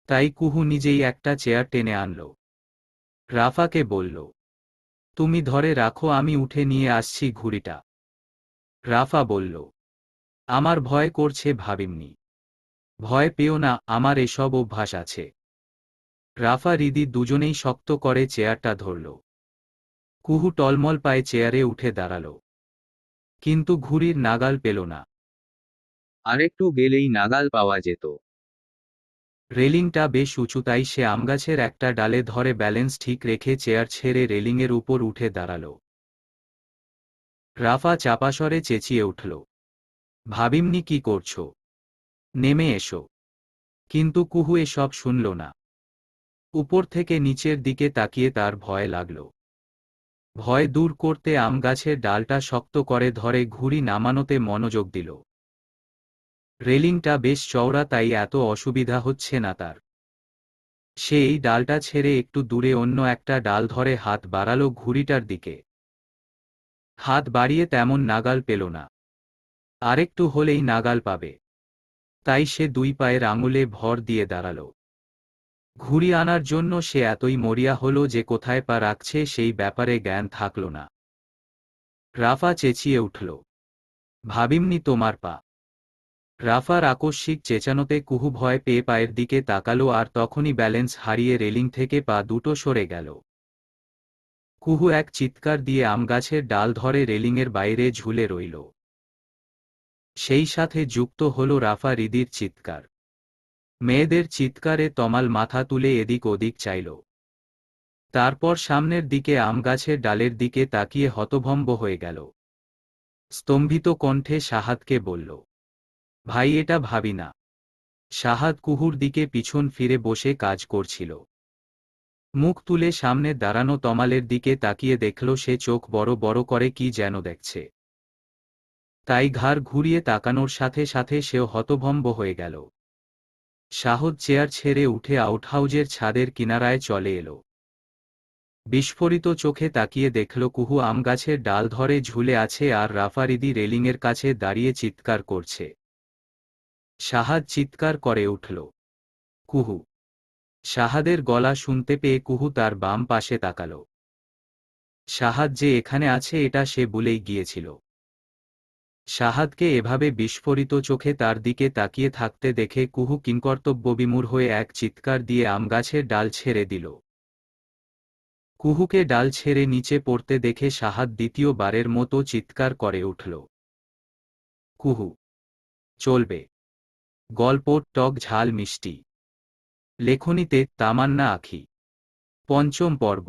তাই কুহু নিজেই একটা চেয়ার টেনে আনল। রাফাকে বলল, তুমি ধরে রাখো, আমি উঠে নিয়ে আসছি ঘুড়িটা। রাফা বলল, আমার ভয় করছে ভাবিমনি। ভয় পেও না, আমার এসব অভ্যাস আছে। রাফা হৃদি দুজনেই শক্ত করে চেয়ারটা ধরল। কুহু টলমল পায়ে চেয়ারে উঠে দাঁড়াল। কিন্তু ঘুড়ির নাগাল পেল না। আরেকটু গেলেই নাগাল পাওয়া যেত। রেলিংটা বেশ উঁচু, তাই সে আমগাছের একটা ডালে ধরে ব্যালেন্স ঠিক রেখে চেয়ার ছেড়ে রেলিংয়ের উপর উঠে দাঁড়াল। রাফা চাপাস্বরে চেঁচিয়ে উঠল, ভাবিমনি কি করছো? নেমে এসো। কিন্তু কুহু এসব শুনল না। উপর থেকে নিচের দিকে তাকিয়ে তার ভয় লাগল। ভয় দূর করতে আমগাছের ডালটা শক্ত করে ধরে ঘুড়ি নামানোতে মনোযোগ দিল। রেলিংটা বেশ চওড়া, তাই এত অসুবিধা হচ্ছে না তার। সে এই ডালটা ছেড়ে একটু দূরে অন্য একটা ডাল ধরে হাত বাড়াল ঘুড়িটার দিকে। হাত বাড়িয়ে তেমন নাগাল পেল না। আরেকটু হলেই নাগাল পাবে। তাই সে দুই পায়ের আঙুলে ভর দিয়ে দাঁড়াল। ঘুড়ি আনার জন্য সে এতই মরিয়া হল যে কোথায় পা রাখছে সেই ব্যাপারে জ্ঞান থাকল না। রাফা চেঁচিয়ে উঠল, ভাবিমনি তোমার পা। রাফার আকস্মিক চেঁচানোতে কুহু ভয় পেয়ে পায়ের দিকে তাকালো, আর তখনই ব্যালেন্স হারিয়ে রেলিং থেকে পা দুটো সরে গেল। কুহু এক চিৎকার দিয়ে আমগাছের ডাল ধরে রেলিংয়ের বাইরে ঝুলে রইল। সেই সাথে যুক্ত হল রাফা হৃদির চিৎকার। মেয়েদের চিৎকারে তমাল মাথা তুলে এদিক ওদিক চাইল। তারপর সামনের দিকে আমগাছের ডালের দিকে তাকিয়ে হতভম্ব হয়ে গেল। স্তম্ভিত কণ্ঠে শাহাদকে বলল, ভাই, এটা ভাবি না। শাহাদ কুহুর দিকে পিছন ফিরে বসে কাজ করছিল। মুখ তুলে সামনে দাঁড়ানো তমালের দিকে তাকিয়ে দেখল সে চোখ বড় বড় করে কি যেন দেখছে। তাই ঘাড় ঘুরিয়ে তাকানোর সাথে সাথে সেও হতভম্ব হয়ে গেল। শাহাদ চেয়ার ছেড়ে উঠে আউটহাউজের ছাদের কিনারায় চলে এলো। বিস্ফোরিত চোখে তাকিয়ে দেখল কুহু আমগাছের ডাল ধরে ঝুলে আছে আর রাফারিদি রেলিংয়ের কাছে দাঁড়িয়ে চিৎকার করছে। শাহাদ চিৎকার করে উঠল, কুহু! শাহাদের গলা শুনতে পেয়ে কুহু তার বাম পাশে তাকাল। শাহাদ যে এখানে আছে এটা সে ভুলেই গিয়েছিল। শাহাদকে এভাবে বিস্ফোরিত চোখে তার দিকে তাকিয়ে থাকতে দেখে কুহু কিংকর্তব্যবিমূঢ় হয়ে এক চিৎকার দিয়ে আমগাছের ডাল ছেড়ে দিল। কুহুকে ডাল ছেড়ে নিচে পড়তে দেখে শাহাদ দ্বিতীয়বারের মতো চিৎকার করে উঠল, কুহু! চলবে। গল্প টক ঝাল মিষ্টি। লেখনীতে তামান্না আখি। পঞ্চম পর্ব।